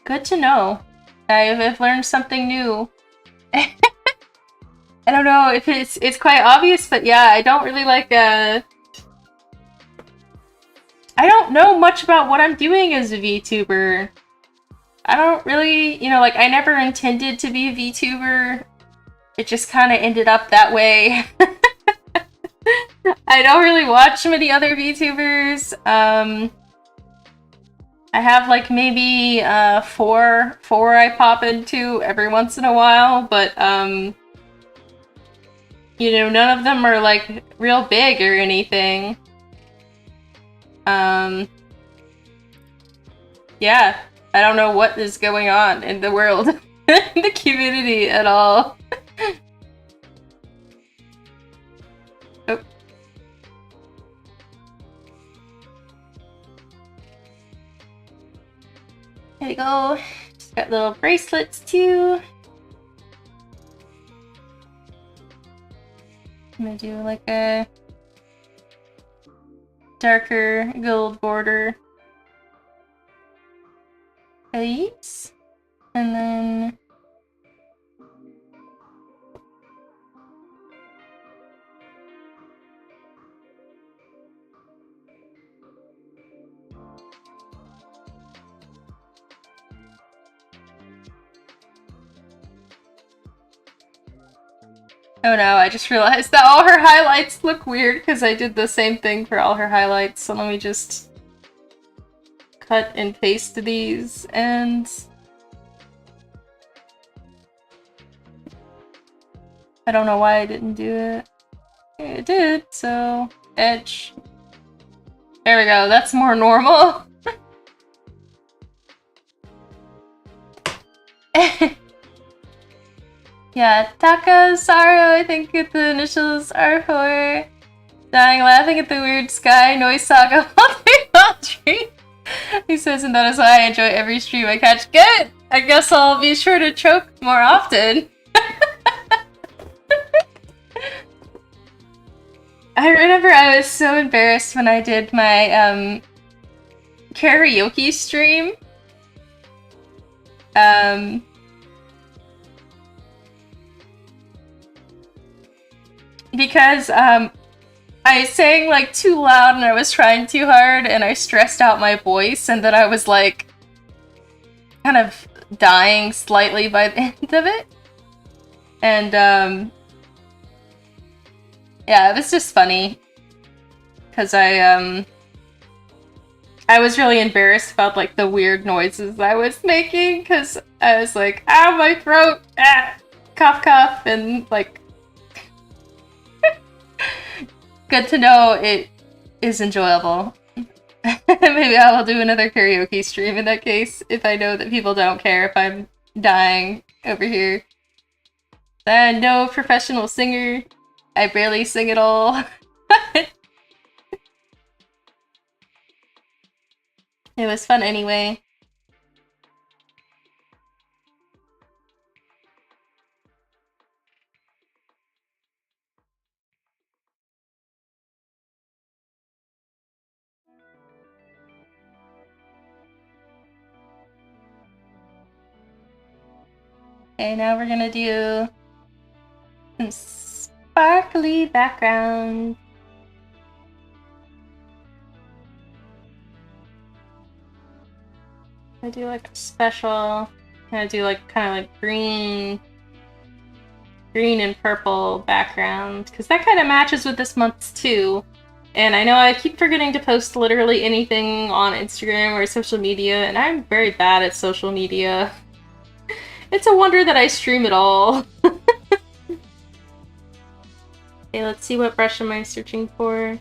Good to know. I've learned something new. I don't know if it's quite obvious, but yeah, I don't really like I don't know much about what I'm doing as a VTuber. I don't really, you know, like, I never intended to be a VTuber. It just kind of ended up that way. I don't really watch many other VTubers. I have, like, maybe four I pop into every once in a while, but, you know, none of them are, like, real big or anything. Yeah, I don't know what is going on in the world, the community at all. Oh. There we go. Just got little bracelets too. I'm gonna do like a darker gold border. These. And then oh no, I just realized that all her highlights look weird because I did the same thing for all her highlights, so let me just cut and paste these, and I don't know why I didn't do it. It did, so edge. There we go, that's more normal. Yeah, Takasaru, I think the initials are for dying laughing at the weird sky noise saga while stream. He says, and that is why I enjoy every stream I catch. Good! I guess I'll be sure to choke more often. I remember I was so embarrassed when I did my karaoke stream. Because I sang like too loud and I was trying too hard and I stressed out my voice, and then I was like kind of dying slightly by the end of it. And yeah, it was just funny because I was really embarrassed about like the weird noises I was making because I was like, ow, my throat, ah, cough cough, and like good to know it is enjoyable. Maybe I will do another karaoke stream in that case, if I know that people don't care if I'm dying over here. No professional singer. I barely sing at all. It was fun anyway. Okay, now we're gonna do some sparkly background. I do like a special, I do like kind of like green and purple background, because that kind of matches with this month's too. And I know I keep forgetting to post literally anything on Instagram or social media, and I'm very bad at social media. It's a wonder that I stream at all. Okay, let's see, what brush am I searching for?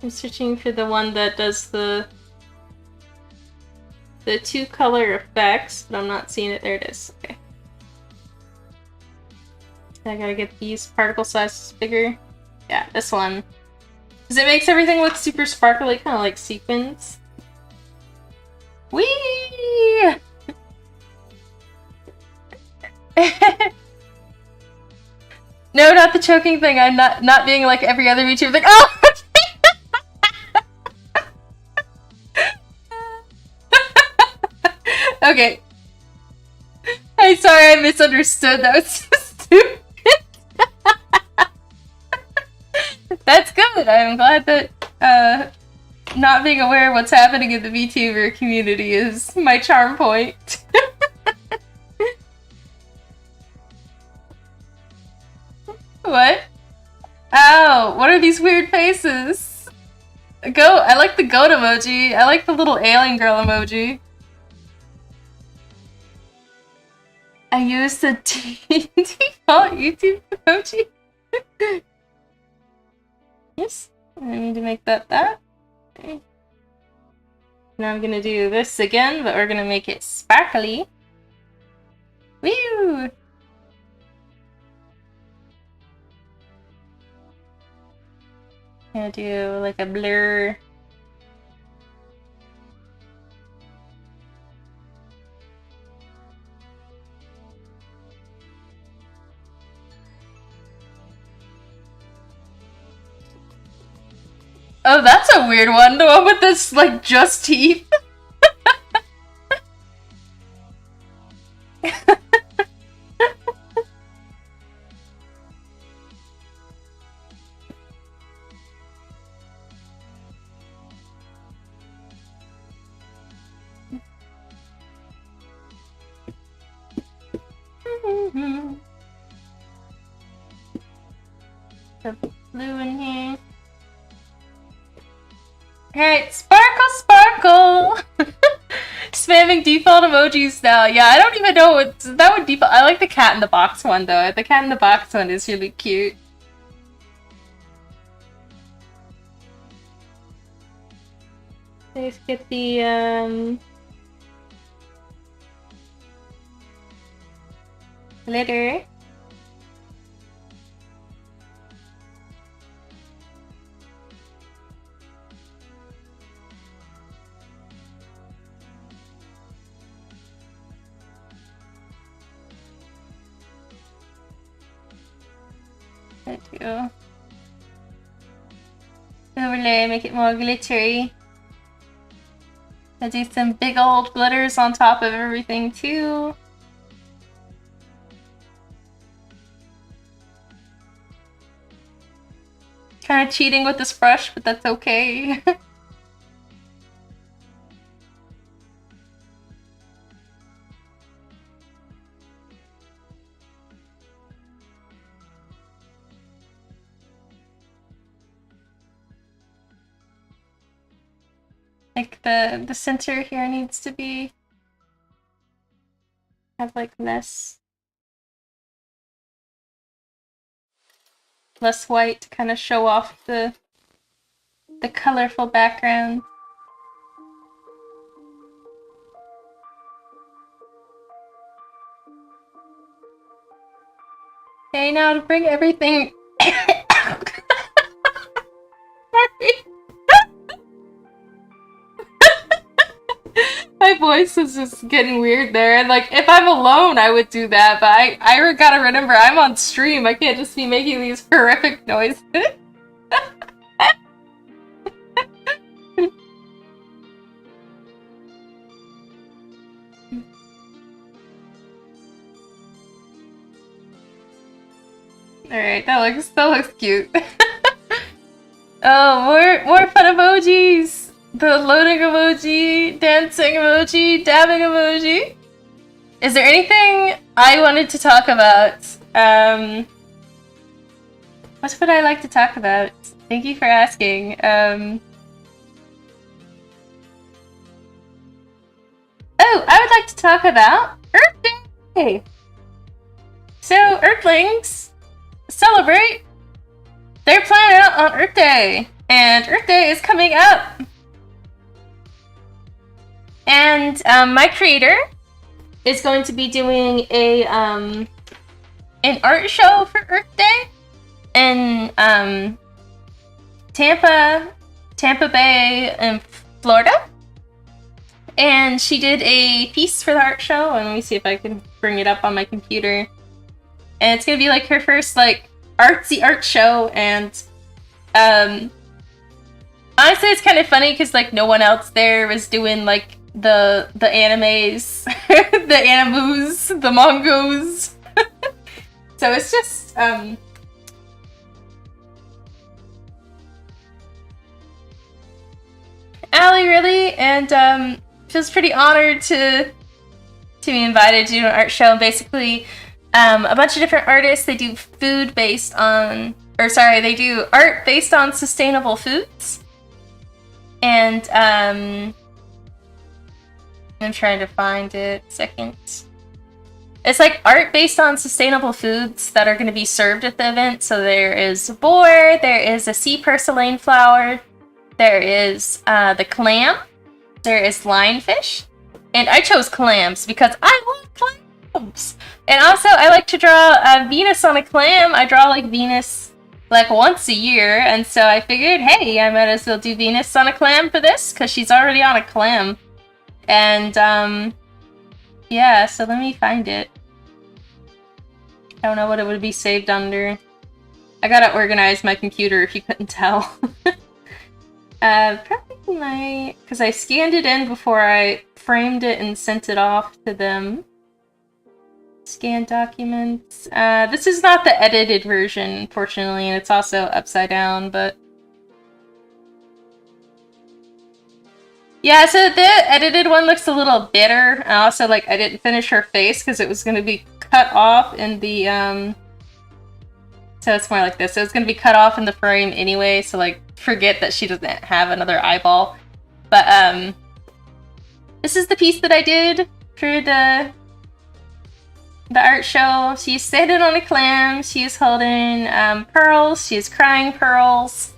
I'm searching for the one that does the two color effects, but I'm not seeing it. There it is. Okay. I gotta get these particle sizes bigger. Yeah, this one. Because it makes everything look super sparkly, kind of like sequins. Whee! No, not the choking thing. I'm not being like every other VTuber. Like, oh. Okay. I'm sorry, I misunderstood. That was so stupid. That's good. I'm glad that not being aware of what's happening in the VTuber community is my charm point. What? Ow, what are these weird faces? I like the goat emoji. I like the little alien girl emoji. I used the default YouTube emoji. Yes, I need to make that. Okay. Now I'm gonna do this again, but we're gonna make it sparkly. Woo! Gonna do like a blur. Oh, that's a weird one. The one with this, like, just teeth. The blue in here. Alright, sparkle, sparkle! Spamming default emojis now. Yeah, I don't even know what that would default. I like the cat in the box one though. The cat in the box one is really cute. Let's get the glitter. Do overlay, make it more glittery. I'll do some big old glitters on top of everything too. Kind of cheating with this brush, but that's okay. Like the center here needs to be have like less white to kind of show off the colorful background. Okay, now to bring everything My voice is just getting weird there, and like, if I'm alone, I would do that, but I gotta remember, I'm on stream, I can't just be making these horrific noises. Alright, that looks cute. Oh, more fun emojis! The loading emoji, dancing emoji, dabbing emoji. Is there anything I wanted to talk about? What would I like to talk about? Thank you for asking. Oh, I would like to talk about Earth Day! So, Earthlings celebrate their planet on Earth Day! And Earth Day is coming up! And my creator is going to be doing an art show for Earth Day in Tampa Bay in Florida. And she did a piece for the art show, and let me see if I can bring it up on my computer. And it's gonna be like her first like artsy art show, and honestly it's kind of funny because like no one else there was doing like the animes, the animus, the mangos. So it's just Allie, really, and feels pretty honored to be invited to do an art show. And basically, a bunch of different artists, they do food based on, or sorry, they do art based on sustainable foods. And I'm trying to find it. Second. It's like art based on sustainable foods that are going to be served at the event. So there is boar, there is a sea purslane flower, there is the clam, there is lionfish, and I chose clams because I love clams. And also, I like to draw Venus on a clam. I draw like Venus like once a year, and so I figured, hey, I might as well do Venus on a clam for this because she's already on a clam. And yeah, so let me find it. I don't know what it would be saved under. I gotta organize my computer if you couldn't tell. Probably my, because I scanned it in before I framed it and sent it off to them. Scan documents. This is not the edited version, unfortunately, and it's also upside down, but yeah, so the edited one looks a little bitter. And also, like, I didn't finish her face because it was going to be cut off in the, so it's more like this. So it's going to be cut off in the frame anyway, so, like, forget that she doesn't have another eyeball. But, this is the piece that I did for the art show. She's standing on a clam. She's holding, pearls. She is crying pearls.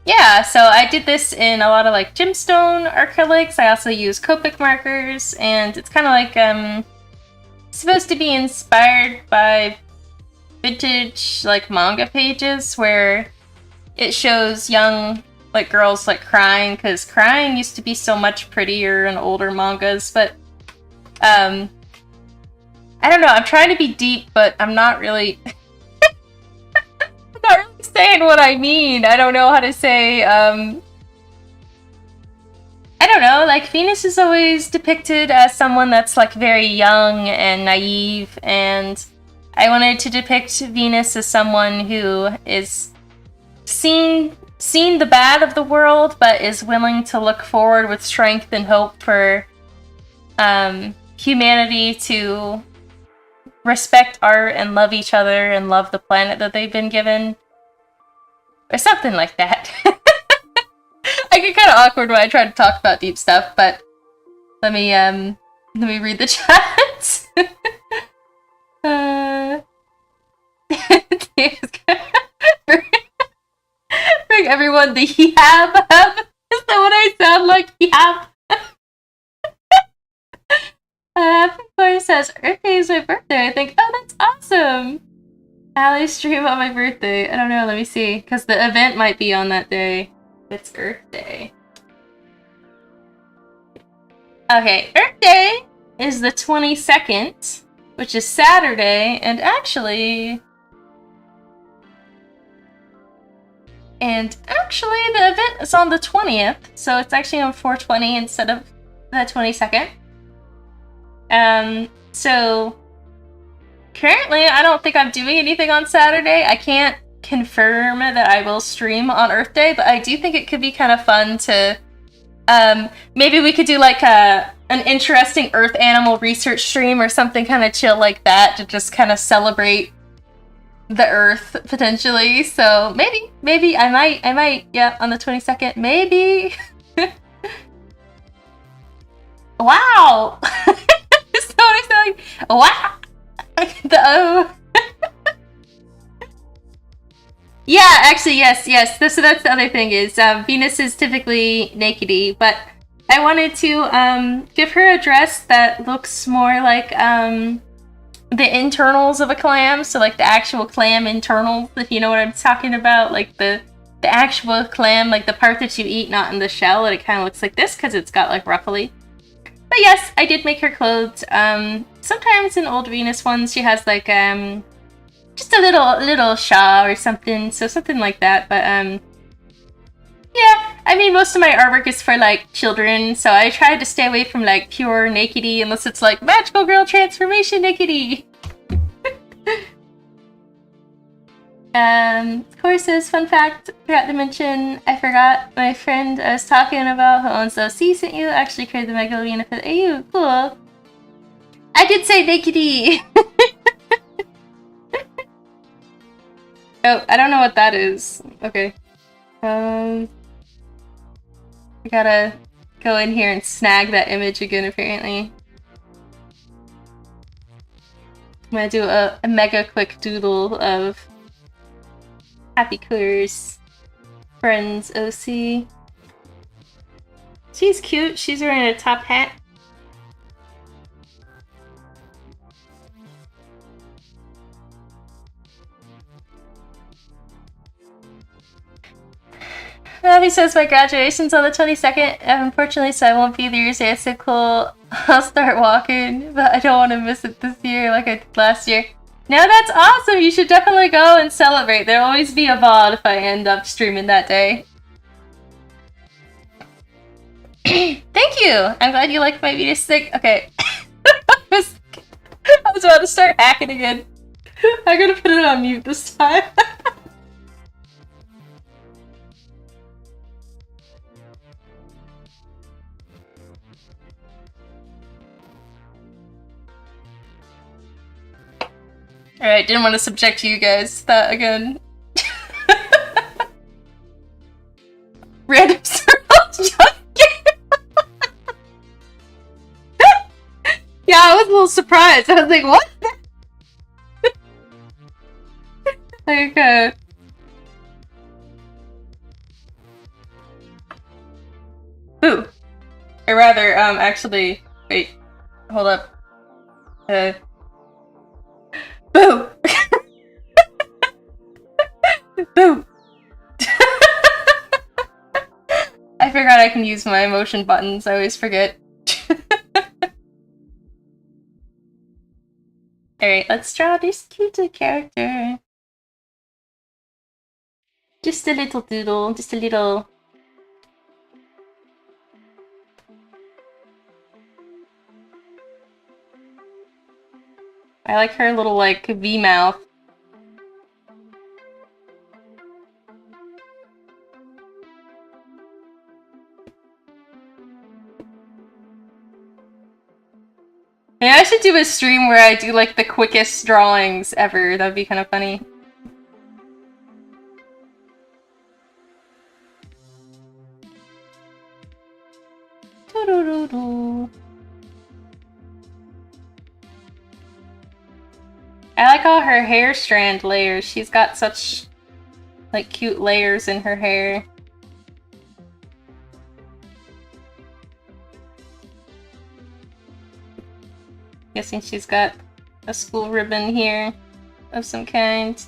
Yeah, so I did this in a lot of like gemstone acrylics. I also use Copic markers, and it's kind of like supposed to be inspired by vintage like manga pages where it shows young like girls like crying, because crying used to be so much prettier in older mangas. But I don't know, I'm trying to be deep, but I'm not really not really saying what I mean. I don't know how to say, I don't know, like, Venus is always depicted as someone that's, like, very young and naive, and I wanted to depict Venus as someone who is seen the bad of the world, but is willing to look forward with strength and hope for, humanity to respect art and love each other and love the planet that they've been given. Or something like that. I get kind of awkward when I try to talk about deep stuff, but let me read the chat. Bring everyone the yab. Is that what I sound like? Yab. Boy says, Earth Day is my birthday, I think. Oh, that's awesome! Allie stream on my birthday. I don't know, let me see. Because the event might be on that day. It's Earth Day. Okay, Earth Day is the 22nd, which is Saturday, and actually the event is on the 20th, so it's actually on 4/20 instead of the 22nd. So currently I don't think I'm doing anything on Saturday. I can't confirm that I will stream on Earth Day, but I do think it could be kind of fun to, maybe we could do like an interesting Earth animal research stream or something kind of chill like that to just kind of celebrate the Earth potentially. So maybe I might, yeah, on the 22nd, maybe. Wow! So exciting! Wow! Yeah, actually, yes. So that's the other thing is, Venus is typically nakedy, but I wanted to give her a dress that looks more like the internals of a clam, so like the actual clam internals, if you know what I'm talking about, like the the actual clam, like the part that you eat, not in the shell, and it kind of looks like this because it's got like ruffly. But yes, I did make her clothes. Sometimes in old Venus ones, she has like just a little shawl or something, so something like that. But yeah, I mean, most of my artwork is for like children, so I tried to stay away from like pure nakedy unless it's like magical girl transformation nakedy. Courses, fun fact, forgot to mention, I forgot my friend I was talking about who owns the OC sent you actually created the Mega Arena for the AU. Cool. I did say nakedy! Oh, I don't know what that is. Okay. I gotta go in here and snag that image again, apparently. I'm gonna do a mega quick doodle of Happy Coors Friends OC. She's cute. She's wearing a top hat. He says my graduation's on the 22nd, unfortunately, so I won't be there. So I said, cool, I'll start walking, but I don't want to miss it this year like I did last year. No, that's awesome! You should definitely go and celebrate. There'll always be a VOD if I end up streaming that day. Thank you! I'm glad you liked my video stick. Okay. I was about to start hacking again. I'm gonna put it on mute this time. Alright, didn't want to subject you guys to that again. Random circles. Yeah, I was a little surprised. I was like, what? Like, Boo. Or rather, actually, wait. Hold up. Boo! Boo! I forgot I can use my motion buttons. I always forget. Alright, let's draw this cute character. Just a little doodle. Just a little... I like her little, like, V-mouth. Yeah, I should do a stream where I do, like, the quickest drawings ever. That'd be kind of funny. Doo-doo-doo-doo. I like all her hair strand layers. She's got such, like, cute layers in her hair. Guessing she's got a school ribbon here of some kind.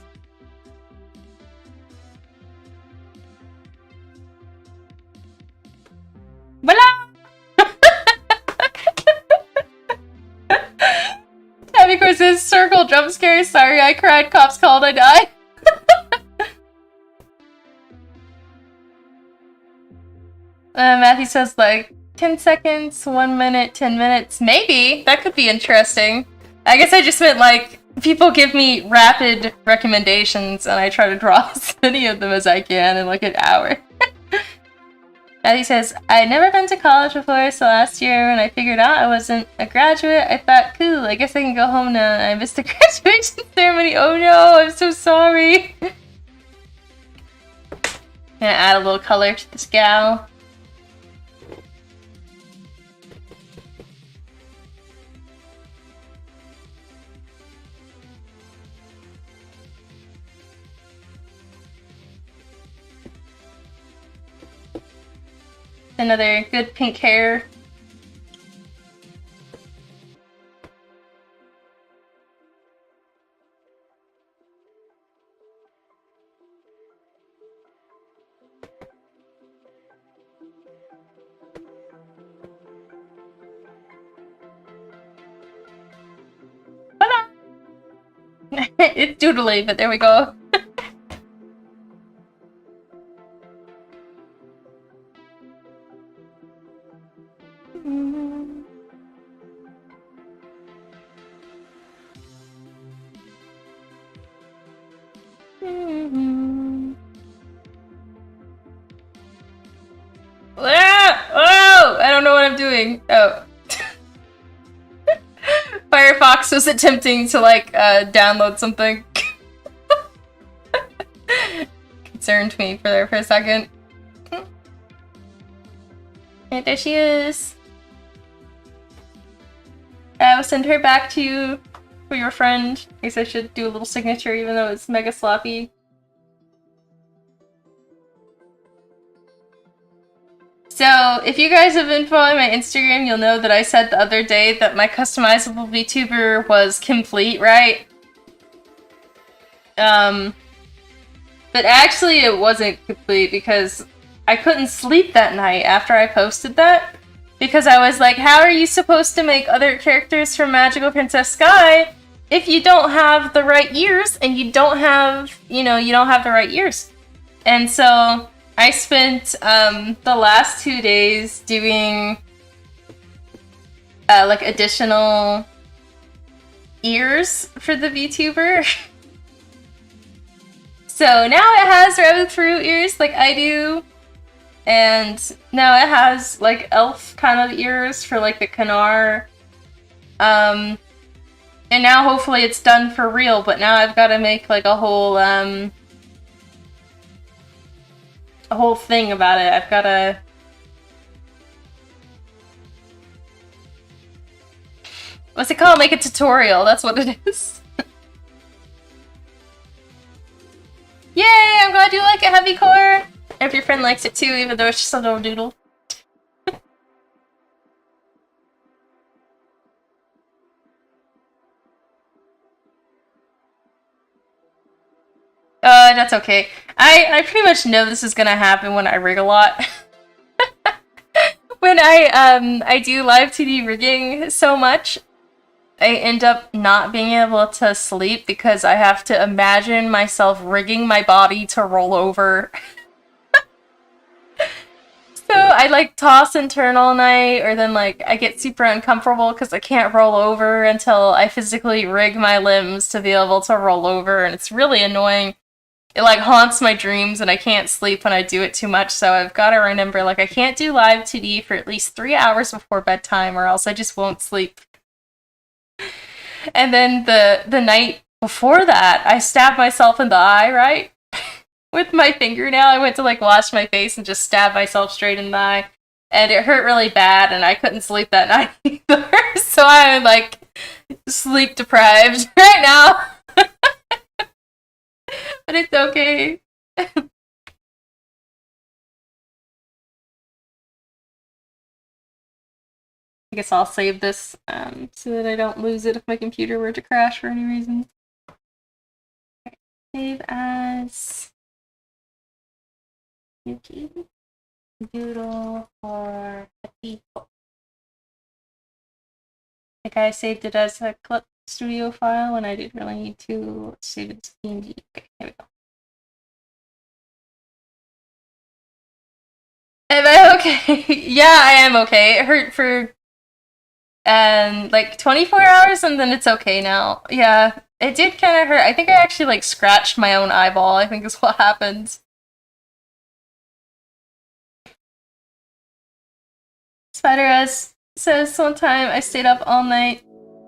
Voila! Happy Courses, circle jump scare. Sorry, I cried. Cops called. I died. Matthew says like 10 seconds, 1 minute, 10 minutes. Maybe that could be interesting. I guess I just meant like people give me rapid recommendations and I try to draw as many of them as I can in like an hour. Matthew says, I'd never been to college before, so last year when I figured out I wasn't a graduate, I thought, cool, I guess I can go home now. I missed the graduation ceremony. Oh no, I'm so sorry. Gonna add a little color to this gal. Another good pink hair. It's doodly, but there we go. Oh! I don't know what I'm doing. Oh. Firefox was attempting to, like, download something. Concerned me for a second. And there she is. I will send her back to you for your friend. I guess I should do a little signature even though it's mega sloppy. So, if you guys have been following my Instagram, you'll know that I said the other day that my customizable VTuber was complete, right? But actually it wasn't complete because I couldn't sleep that night after I posted that. Because I was like, how are you supposed to make other characters from Magical Princess Sky if you don't have the right ears and you don't have, you don't have the right ears? And so I spent the last 2 days doing like additional ears for the VTuber. So now it has Rabufru ears like I do, and now it has like elf kind of ears for like the Kanar. And now hopefully it's done for real, but now I've got to make like a whole thing about it. I've gotta... What's it called? Make a tutorial. That's what it is. Yay! I'm glad you like it, Heavy Core! If your friend likes it too, even though it's just a little doodle. That's okay. I pretty much know this is gonna happen when I rig a lot. When I do live 2D rigging so much, I end up not being able to sleep because I have to imagine myself rigging my body to roll over. So I like toss and turn all night, or then like I get super uncomfortable because I can't roll over until I physically rig my limbs to be able to roll over, and it's really annoying. It like haunts my dreams and I can't sleep when I do it too much, so I've got to remember like I can't do live 2D for at least 3 hours before bedtime or else I just won't sleep. And then the night before that, I stabbed myself in the eye, right? With my fingernail. I went to like wash my face and just stabbed myself straight in the eye. And it hurt really bad and I couldn't sleep that night either. So I'm like sleep deprived right now. But it's okay. I guess I'll save this so that I don't lose it if my computer were to crash for any reason. Okay. Save as Yuki Doodle for the people. I think I saved it as a clip studio file and I didn't really need to save it to PNG. Okay, here we go. Am I okay? Yeah, I am okay. It hurt for like 24 hours and then it's okay now. Yeah, it did kind of hurt. I think I actually like scratched my own eyeball, I think is what happened. Spider-S says sometime I stayed up all night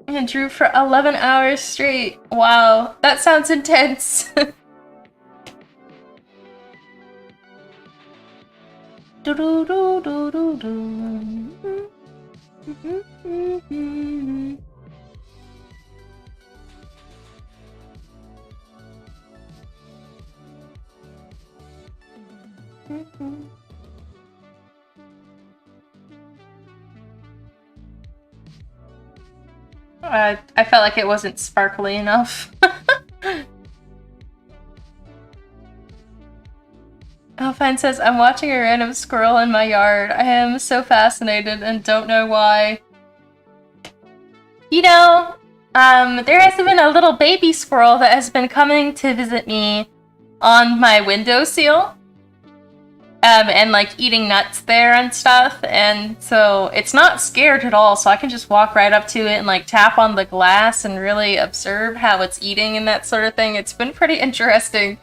and drew for 11 hours straight. Wow, that sounds intense. Do do do do do do. I felt like it wasn't sparkly enough. Alpine says, I'm watching a random squirrel in my yard. I am so fascinated and don't know why. You know, There has been a little baby squirrel that has been coming to visit me on my windowsill. And like eating nuts there and stuff, and so it's not scared at all, so I can just walk right up to it and like tap on the glass and really observe how it's eating and that sort of thing. It's been pretty interesting,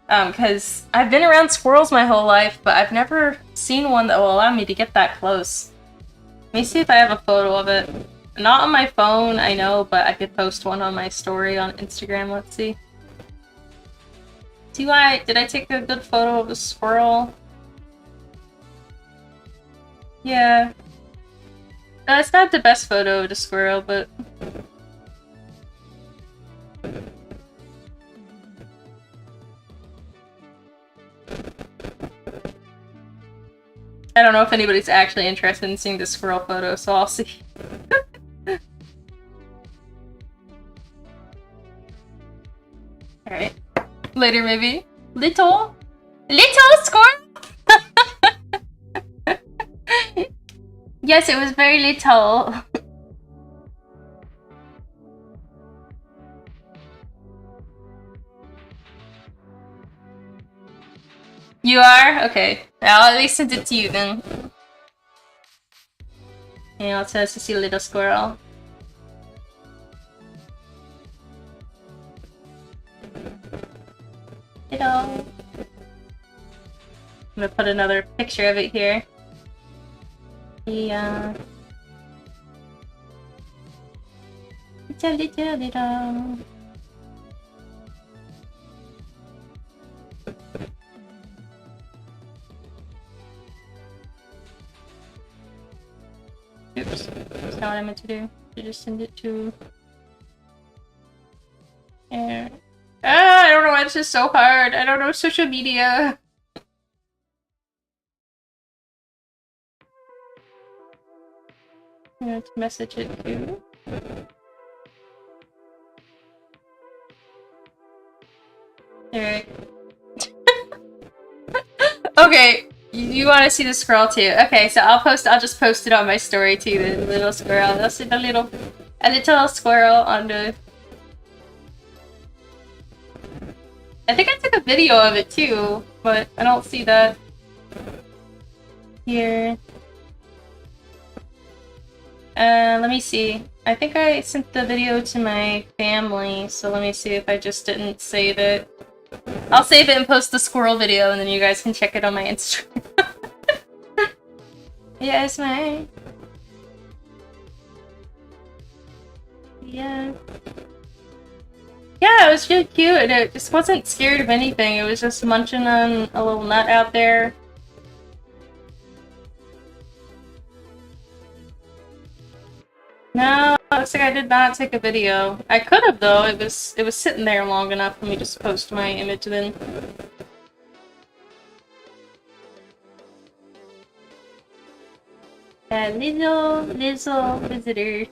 because I've been around squirrels my whole life, but I've never seen one that will allow me to get that close. Let me see if I have a photo of it. Not on my phone, I know, but I could post one on my story on Instagram. Let's see. Did I take a good photo of the squirrel? Yeah. It's not the best photo of the squirrel, but... I don't know if anybody's actually interested in seeing the squirrel photo, so I'll see. Alright. Later, maybe. Little squirrel! Yes, it was very little. You are? Okay. I'll at least send it to you then. And also to see a little squirrel. Little. I'm gonna put another picture of it here. Yeah. Little. Oops, that's not what I meant to do. I just send it to... I don't know, it's just so hard. I don't know social media. I'm going to message it too. Alright. Okay, you want to see the squirrel too. Okay, so I'll just post it on my story too, the little squirrel. I'll see a little squirrel on the... I think I took a video of it too, but I don't see that here. Let me see. I think I sent the video to my family, so let me see if I just didn't save it. I'll save it and post the squirrel video, and then you guys can check it on my Instagram. Yes, ma'am. Yeah. Yeah, it was really cute, and it just wasn't scared of anything. It was just munching on a little nut out there. No, looks like I did not take a video. I could have though. It was sitting there long enough for me to just post my image then. A little visitor.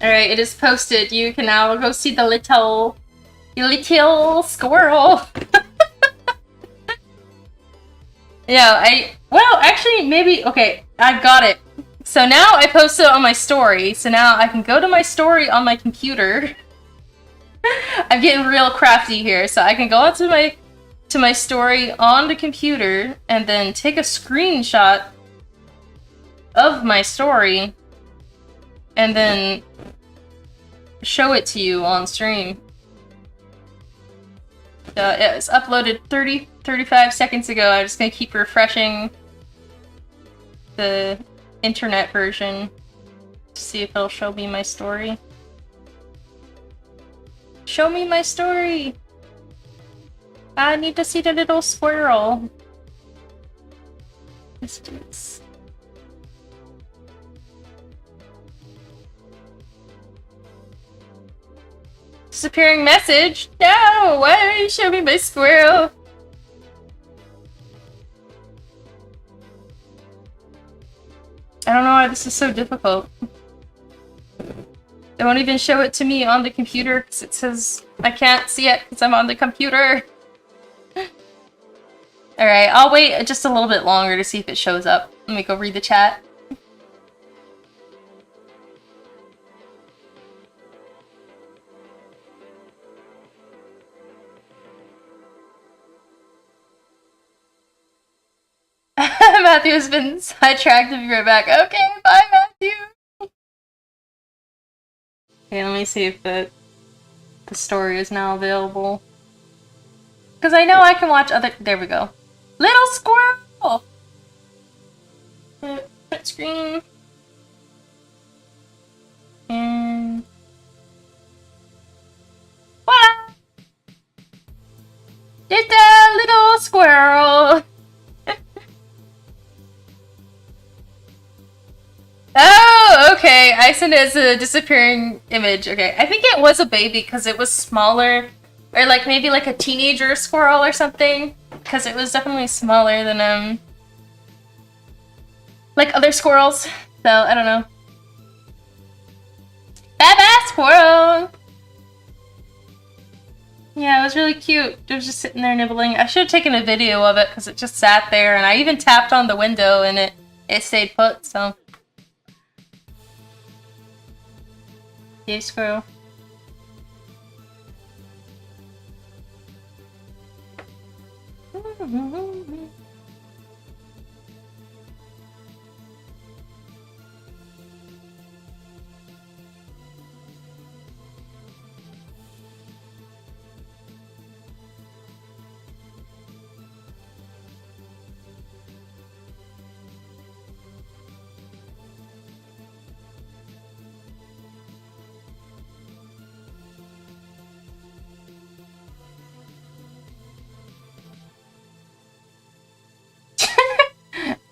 Alright, it is posted. You can now go see the little squirrel. Yeah, well, actually, maybe, okay, I got it. So now I post it on my story, so now I can go to my story on my computer. I'm getting real crafty here, so I can go onto my story on the computer, and then take a screenshot of my story, and then show it to you on stream. It was uploaded 35 seconds ago. I'm just gonna keep refreshing the internet version to see if it'll show me my story. Show me my story! I need to see the little squirrel. Let's do this. Disappearing message? No! Why don't you show me my squirrel? I don't know why this is so difficult. They won't even show it to me on the computer because it says I can't see it because I'm on the computer. Alright, I'll wait just a little bit longer to see if it shows up. Let me go read the chat. Matthew has been sidetracked. If you're back. Okay, bye Matthew! Okay, let me see if the story is now available. Because I know I can watch other- there we go. Little squirrel! Print screen. And... voila! It's a little squirrel! Oh, okay. I sent it as a disappearing image. Okay, I think it was a baby because it was smaller. Or like maybe like a teenager squirrel or something. Because it was definitely smaller than, like other squirrels. So, I don't know. Bye-bye, squirrel! Yeah, it was really cute. It was just sitting there nibbling. I should have taken a video of it because it just sat there. And I even tapped on the window and it stayed put, so... Yay, squirrel.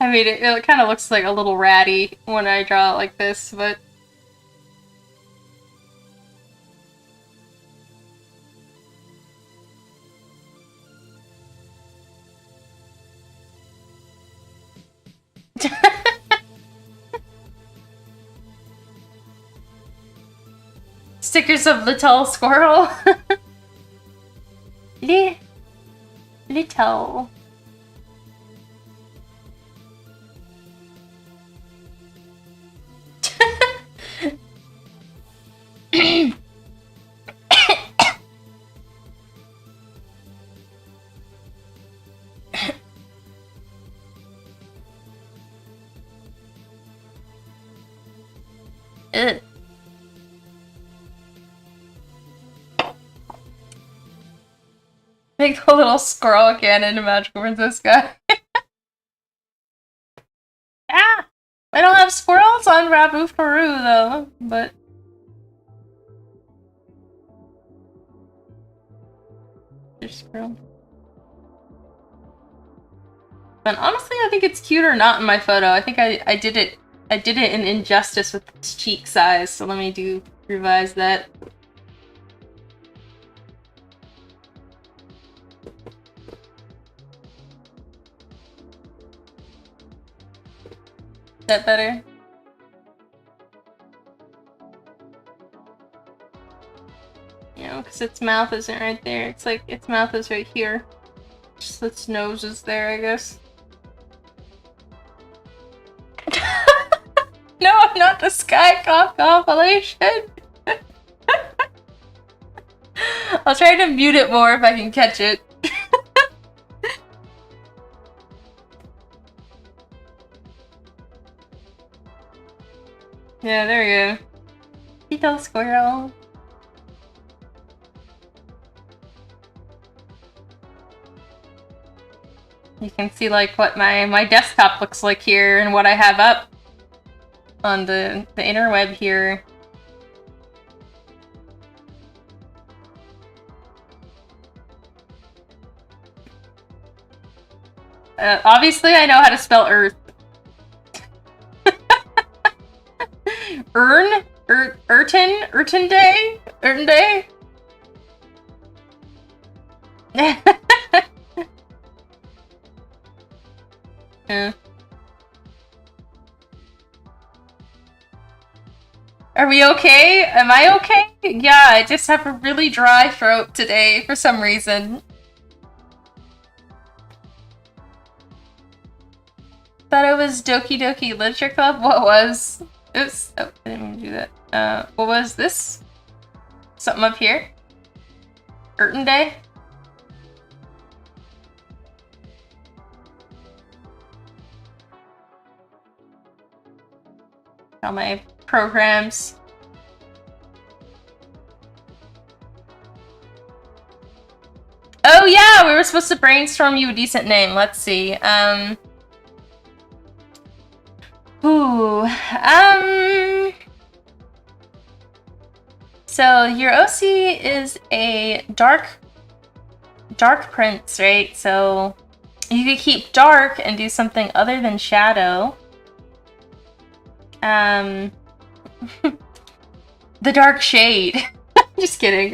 I mean, it kind of looks like a little ratty when I draw it like this, but... Stickers of little squirrel. Little. Ugh. Make the little squirrel again into Magical Princess guy. Ah! I don't have squirrels on Rabufru though, but... There's squirrel. But honestly, I think it's cute or not in my photo. I think I did it in injustice with its cheek size, so let me revise that. Is that better? You know, because its mouth isn't right there. It's like its mouth is right here. Just its nose is there, I guess. No, not the Sky Cop compilation! I'll try to mute it more if I can catch it. Yeah, there we go. Little squirrel. You can see like what my desktop looks like here and what I have up on the interweb here. Obviously I know how to spell Earth. Urton Day? Yeah. Are we okay? Am I okay? Yeah, I just have a really dry throat today for some reason. Thought it was Doki Doki Literature Club? What was? Oops. Oh, I didn't mean to do that. What was this? Something up here? Urton Day? All my programs. Oh yeah, we were supposed to brainstorm you a decent name. Let's see. So your OC is a dark prince, right? So you could keep dark and do something other than shadow. The dark shade. Just kidding.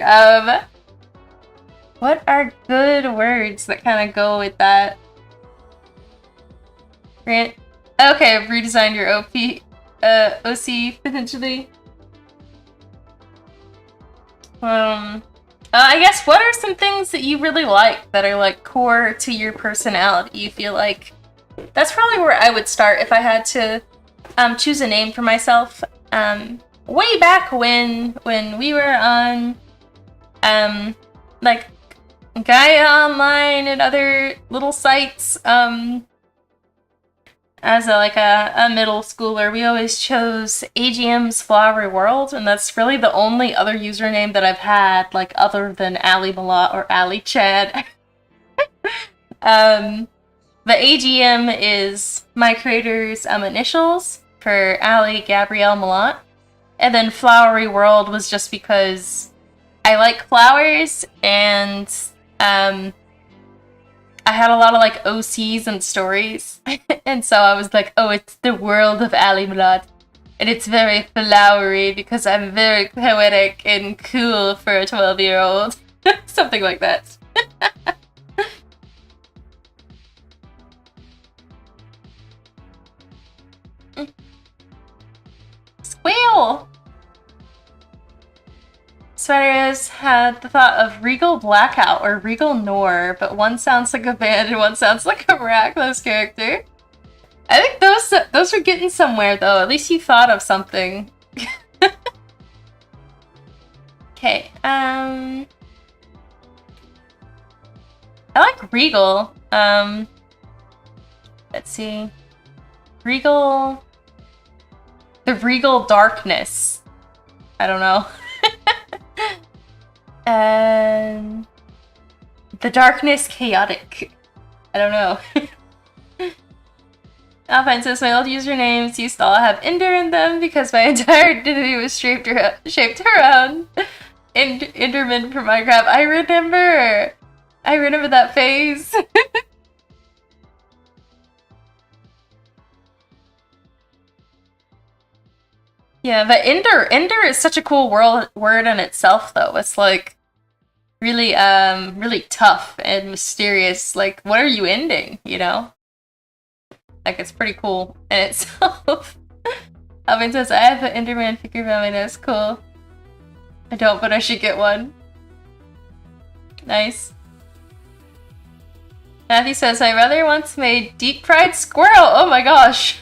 What are good words that kind of go with that? Okay, I've redesigned your OC potentially. I guess what are some things that you really like that are like core to your personality? You feel like that's probably where I would start if I had to choose a name for myself. Way back when we were on like Gaia Online and other little sites, as a middle schooler, we always chose AGM's Flowery World, and that's really the only other username that I've had, like, other than Allie Malott or Allie-chan. The AGM is my creator's initials for Allie Gabrielle Malott, and then Flowery World was just because I like flowers, and I had a lot of like OCs and stories, and so I was like, oh, it's the world of Allie Malott, and it's very flowery because I'm very poetic and cool for a 12-year-old. Something like that. Squeal! Sweaters had the thought of Regal Blackout or Regal Noir, but one sounds like a band and one sounds like a miraculous character. I think those are getting somewhere though. At least you thought of something. Okay. I like Regal. Let's see. Regal. The Regal Darkness. I don't know. And the Darkness Chaotic. I don't know. Alpine says my old usernames used to all have Ender in them because my entire identity was shaped around Enderman from Minecraft. I remember that phase. Yeah, but Ender is such a cool word in itself, though. It's like really, really tough and mysterious. Like, what are you ending? You know, like it's pretty cool in itself. Alvin says I have an Enderman figure by my nose. Cool. I don't, but I should get one. Nice. Matthew says my brother once made deep fried squirrel. Oh my gosh.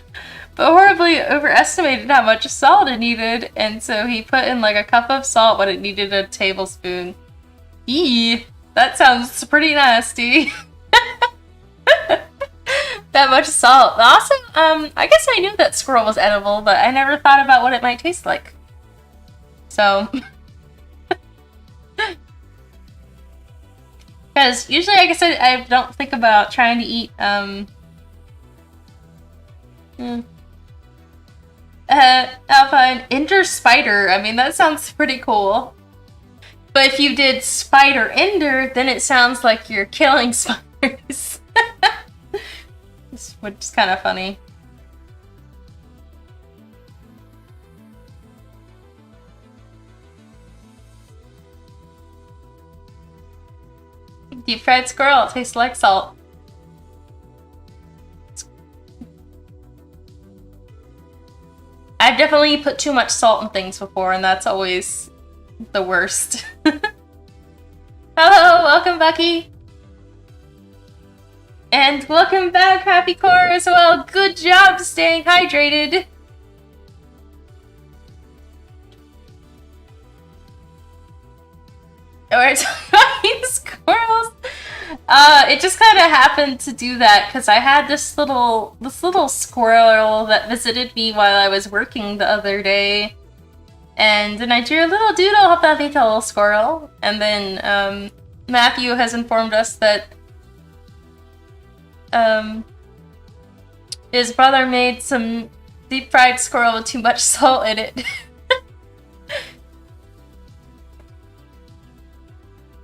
But horribly overestimated how much salt it needed, and so he put in like a cup of salt when it needed a tablespoon. Eee! That sounds pretty nasty. That much salt. Also, I guess I knew that squirrel was edible, but I never thought about what it might taste like. So... Because usually, I guess I don't think about trying to eat, Alpine Ender Spider. I mean, that sounds pretty cool. But if you did Spider Ender, then it sounds like you're killing spiders. Which is kind of funny. Deep fried squirrel tastes like salt. I've definitely put too much salt in things before, and that's always the worst. Hello, welcome, Bucky. And welcome back, Happy Core, as well. Good job staying hydrated. We're talking about squirrels. It just kind of happened to do that because I had this little squirrel that visited me while I was working the other day, and then I drew a little doodle of that little squirrel, and then Matthew has informed us that his brother made some deep fried squirrel with too much salt in it.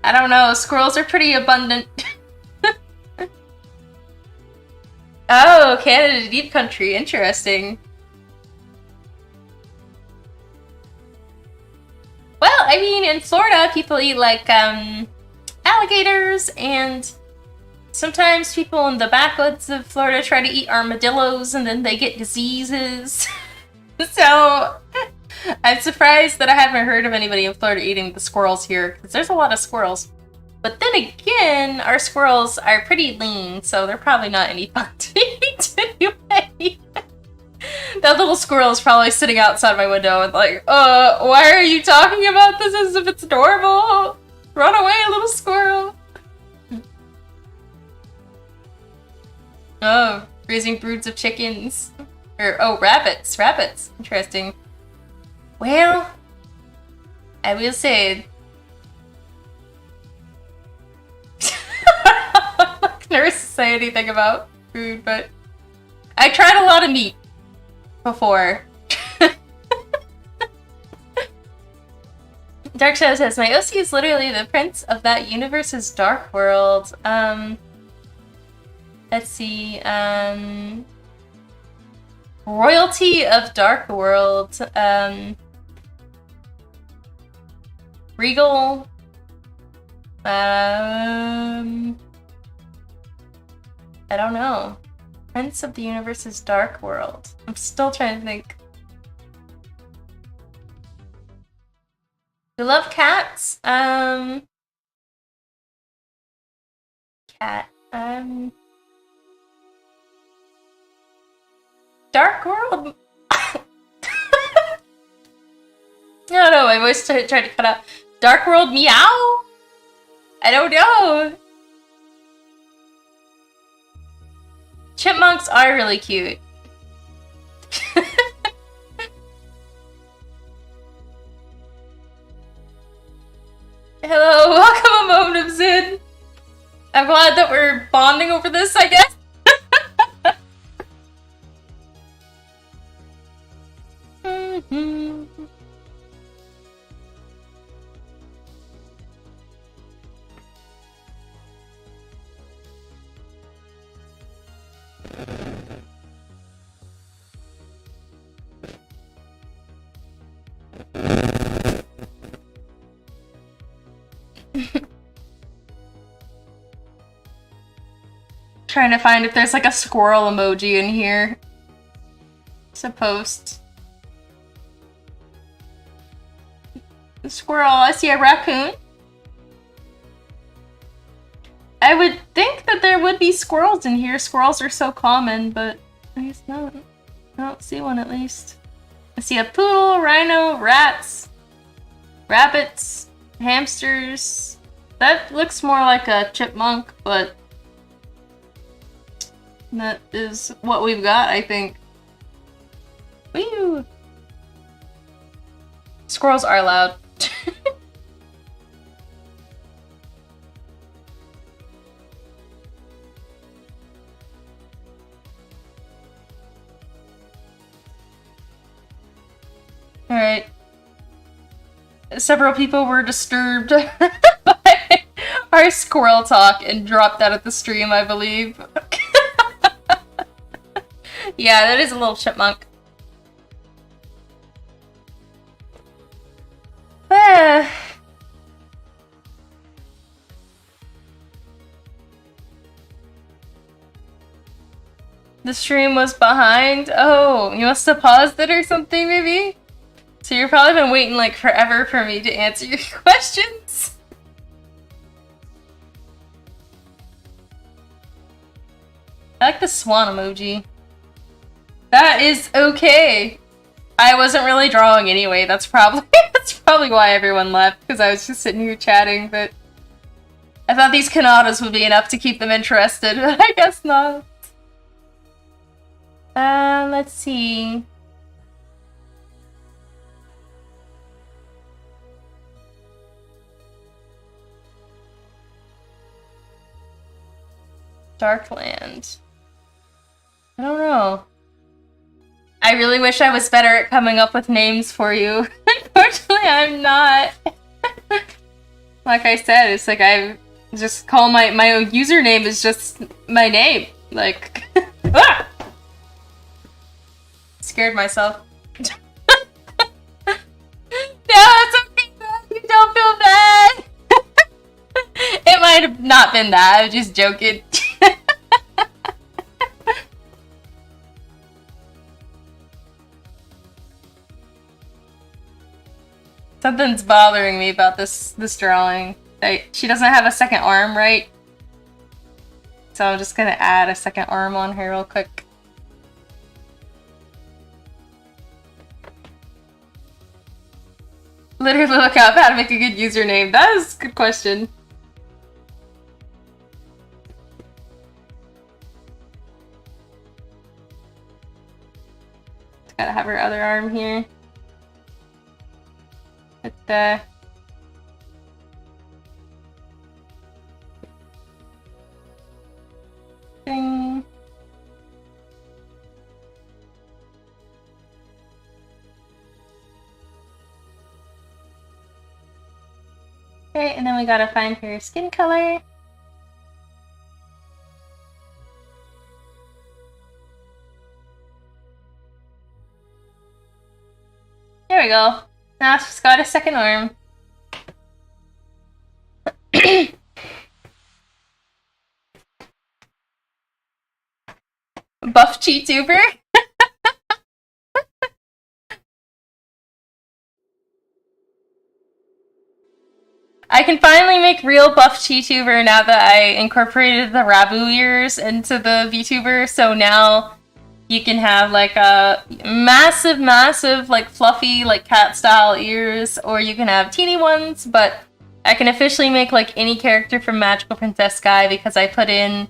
I don't know, squirrels are pretty abundant. Oh, Canada Deep Country, interesting. Well, I mean, in Florida, people eat, like, alligators, and sometimes people in the backwoods of Florida try to eat armadillos, and then they get diseases. So, I'm surprised that I haven't heard of anybody in Florida eating the squirrels here, because there's a lot of squirrels. But then again, our squirrels are pretty lean, so they're probably not any fun to eat anyway. That little squirrel is probably sitting outside my window and like, why are you talking about this as if it's normal? Run away, little squirrel. Oh, raising broods of chickens. Or, oh, rabbits. Rabbits. Interesting. Well, I will say... I'm not nervous to say anything about food, but... I tried a lot of meat before. Dark Shadow says, my OC is literally the prince of that universe's dark world. Let's see, royalty of Dark World, Regal, I don't know. Prince of the Universe's Dark World. I'm still trying to think. You love cats? Cat, Dark World? I don't know, my voice tried to cut out. Dark World meow? I don't know. Chipmunks are really cute. Hello, welcome a moment of Zen. I'm glad that we're bonding over this, I guess. Trying to find if there's like a squirrel emoji in here. It's a post. A squirrel, I see a raccoon. I would think that there would be squirrels in here. Squirrels are so common, but I guess not. I don't see one at least. I see a poodle, rhino, rats, rabbits, hamsters. That looks more like a chipmunk, but that is what we've got, I think. Woo! Squirrels are loud. Alright. Several people were disturbed by our squirrel talk and dropped out of the stream, I believe. Yeah, that is a little chipmunk. The stream was behind? Oh, you must have paused it or something, maybe? So you've probably been waiting like forever for me to answer your questions. I like the swan emoji. That is okay. I wasn't really drawing anyway. That's probably why everyone left, because I was just sitting here chatting, but I thought these Kanadas would be enough to keep them interested, but I guess not. Let's see. Darkland. I don't know. I really wish I was better at coming up with names for you. Unfortunately, I'm not. Like I said, it's like I just call my username is just my name. Like, ah! Scared myself. No, it's okay, man. You don't feel bad. It might have not been that. I was just joking. Something's bothering me about this drawing. She doesn't have a second arm, right? So I'm just gonna add a second arm on her real quick. Literally look up how to make a good username. That is a good question. Gotta have her other arm here. But thing. Okay, and then we gotta find her skin color. There we go. Now she's got a second arm. Buff Vtuber? I can finally make real buff Vtuber now that I incorporated the Rabu ears into the Vtuber, so now you can have like a massive, like fluffy, like cat-style ears, or you can have teeny ones, but I can officially make like any character from Magical Princess Sky because I put in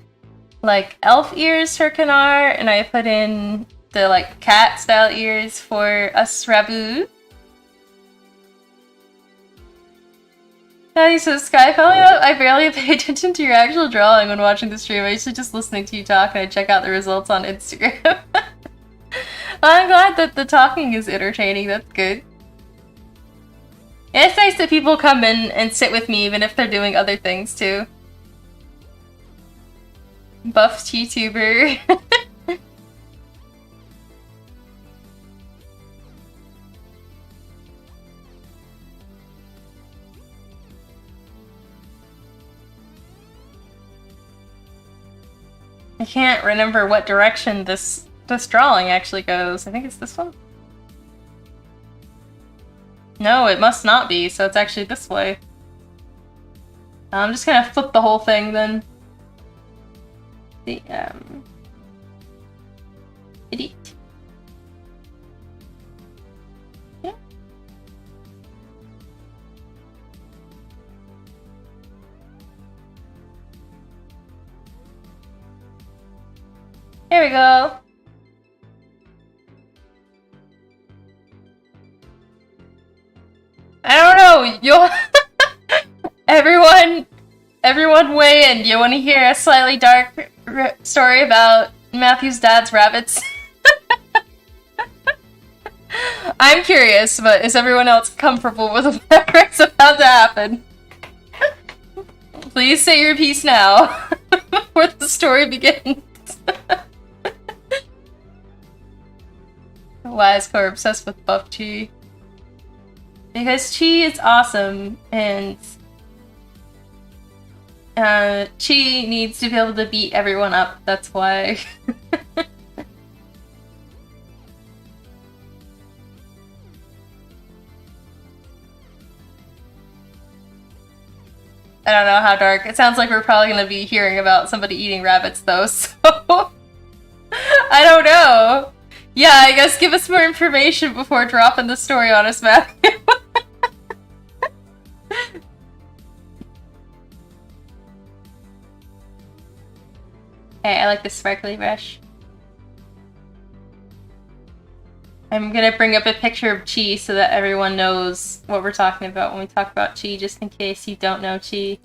like elf ears for Kanar, and I put in the like cat-style ears for us Rabu. So Sky, I barely pay attention to your actual drawing when watching the stream. I usually just listening to you talk and I check out the results on Instagram. I'm glad that the talking is entertaining. That's good. It's nice that people come in and sit with me even if they're doing other things too. Buff Vtuber. I can't remember what direction this drawing actually goes. I think it's this one. No, it must not be, so it's actually this way. I'm just gonna flip the whole thing then. The edit. Yeah. There we go. I don't know. You'll everyone weigh in. You want to hear a slightly dark story about Matthew's dad's rabbits? I'm curious, but is everyone else comfortable with whatever's about to happen? Please say your piece now, before the story begins. Why is Core obsessed with Buff Chi? Because Chi is awesome, and Chi needs to be able to beat everyone up, that's why. I don't know how dark. It sounds like we're probably gonna be hearing about somebody eating rabbits though, so I don't know. Yeah, I guess give us more information before dropping the story on us, Matthew. Hey, I like the sparkly brush. I'm gonna bring up a picture of Chi so that everyone knows what we're talking about when we talk about Chi, just in case you don't know Chi.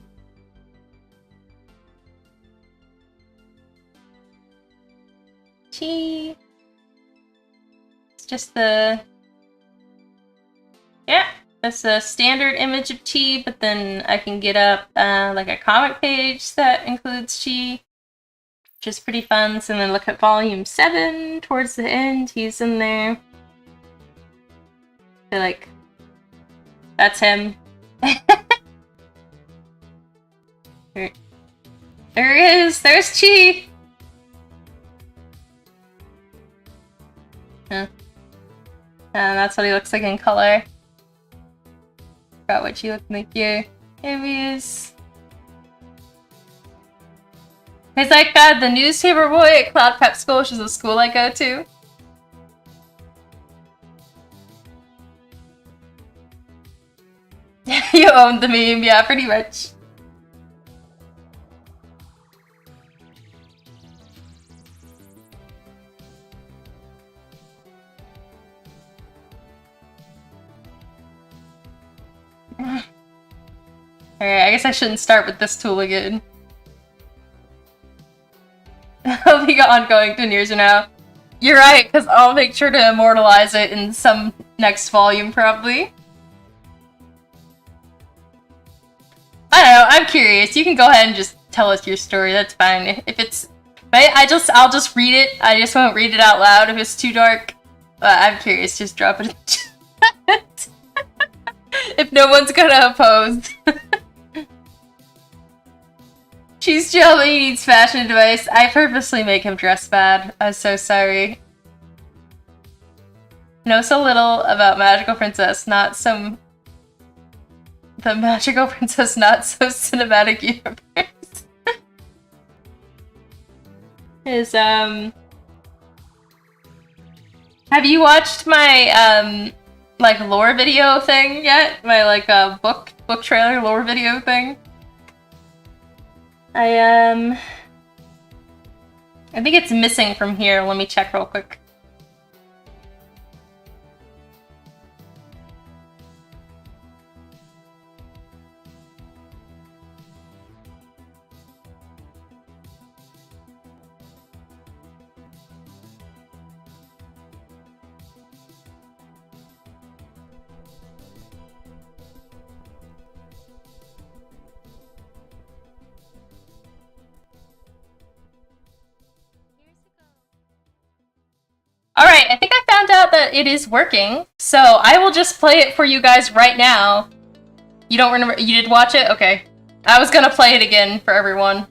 Chi. It's just the... Yeah, that's a standard image of Chi, but then I can get up like a comic page that includes Chi, which is pretty fun. So then look at volume 7 towards the end, he's in there. I feel like that's him. There he is! There's Chi! Huh. And that's what he looks like in color. Forgot what she looked like here. Here he is. He's like the newspaper boy at Cloud Prep School, which is a school I go to. You owned the meme, yeah, pretty much. Alright, I guess I shouldn't start with this tool again. I'll be ongoing 10 years from now. You're right, because I'll make sure to immortalize it in some next volume, probably. I don't know, I'm curious. You can go ahead and just tell us your story, that's fine. If it's... I'll just read it. I just won't read it out loud if it's too dark. I'm curious, just drop it in chat. If no one's gonna oppose. She's jelly, he needs fashion advice. I purposely make him dress bad. I'm so sorry. Know so little about Magical Princess, not some... The Magical Princess Not So Cinematic Universe. Have you watched my, like, lore video thing yet? My, like, book trailer lore video thing? I think it's missing from here. Let me check real quick. Alright, I think I found out that it is working, so I will just play it for you guys right now. You don't remember- you did watch it? Okay. I was gonna play it again for everyone.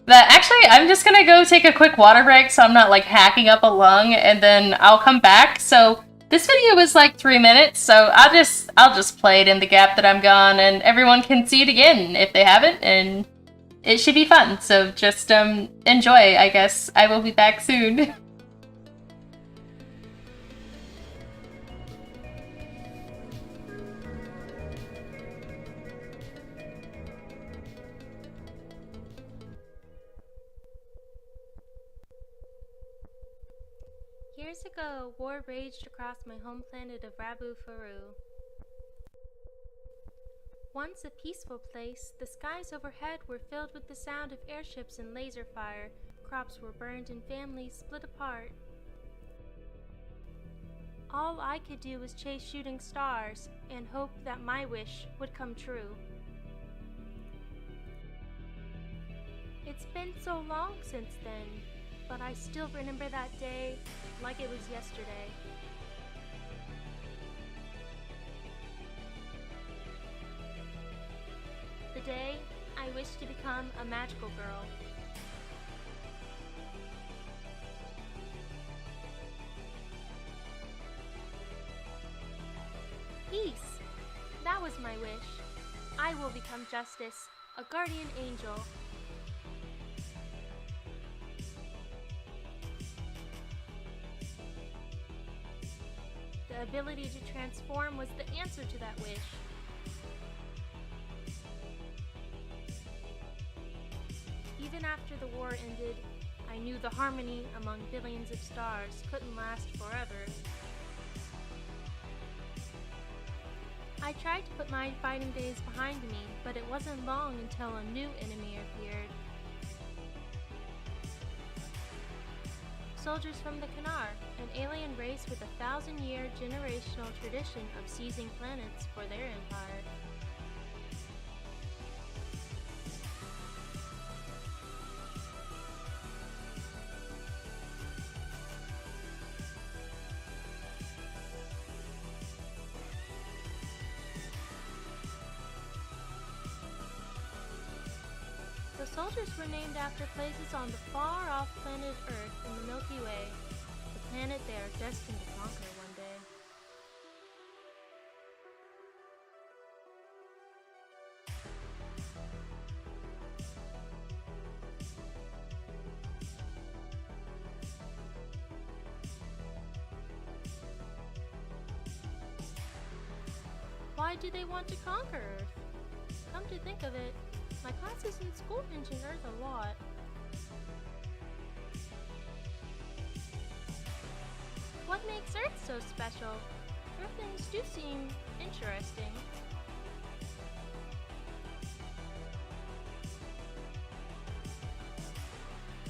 Actually, I'm just gonna go take a quick water break so I'm not, like, hacking up a lung, and then I'll come back. So, this video was like 3 minutes, so I'll just play it in the gap that I'm gone, and everyone can see it again if they haven't, and it should be fun. So just, enjoy, I guess. I will be back soon. Years ago, war raged across my home planet of Rabufru. Once a peaceful place, the skies overhead were filled with the sound of airships and laser fire. Crops were burned and families split apart. All I could do was chase shooting stars and hope that my wish would come true. It's been so long since then, but I still remember that day like it was yesterday. The day I wished to become a magical girl. Peace! That was my wish. I will become justice, a guardian angel. The ability to transform was the answer to that wish. Even after the war ended, I knew the harmony among billions of stars couldn't last forever. I tried to put my fighting days behind me, but it wasn't long until a new enemy appeared. Soldiers from the Kanar, an alien race with a 1,000-year generational tradition of seizing planets for their empire. The soldiers were named after places on the far-off planet Earth in the Milky Way, the planet they are destined to conquer one day. Why do they want to conquer Earth? Come to think of it, my classes in school mention Earth a lot. What makes Earth so special? Earthlings do seem interesting.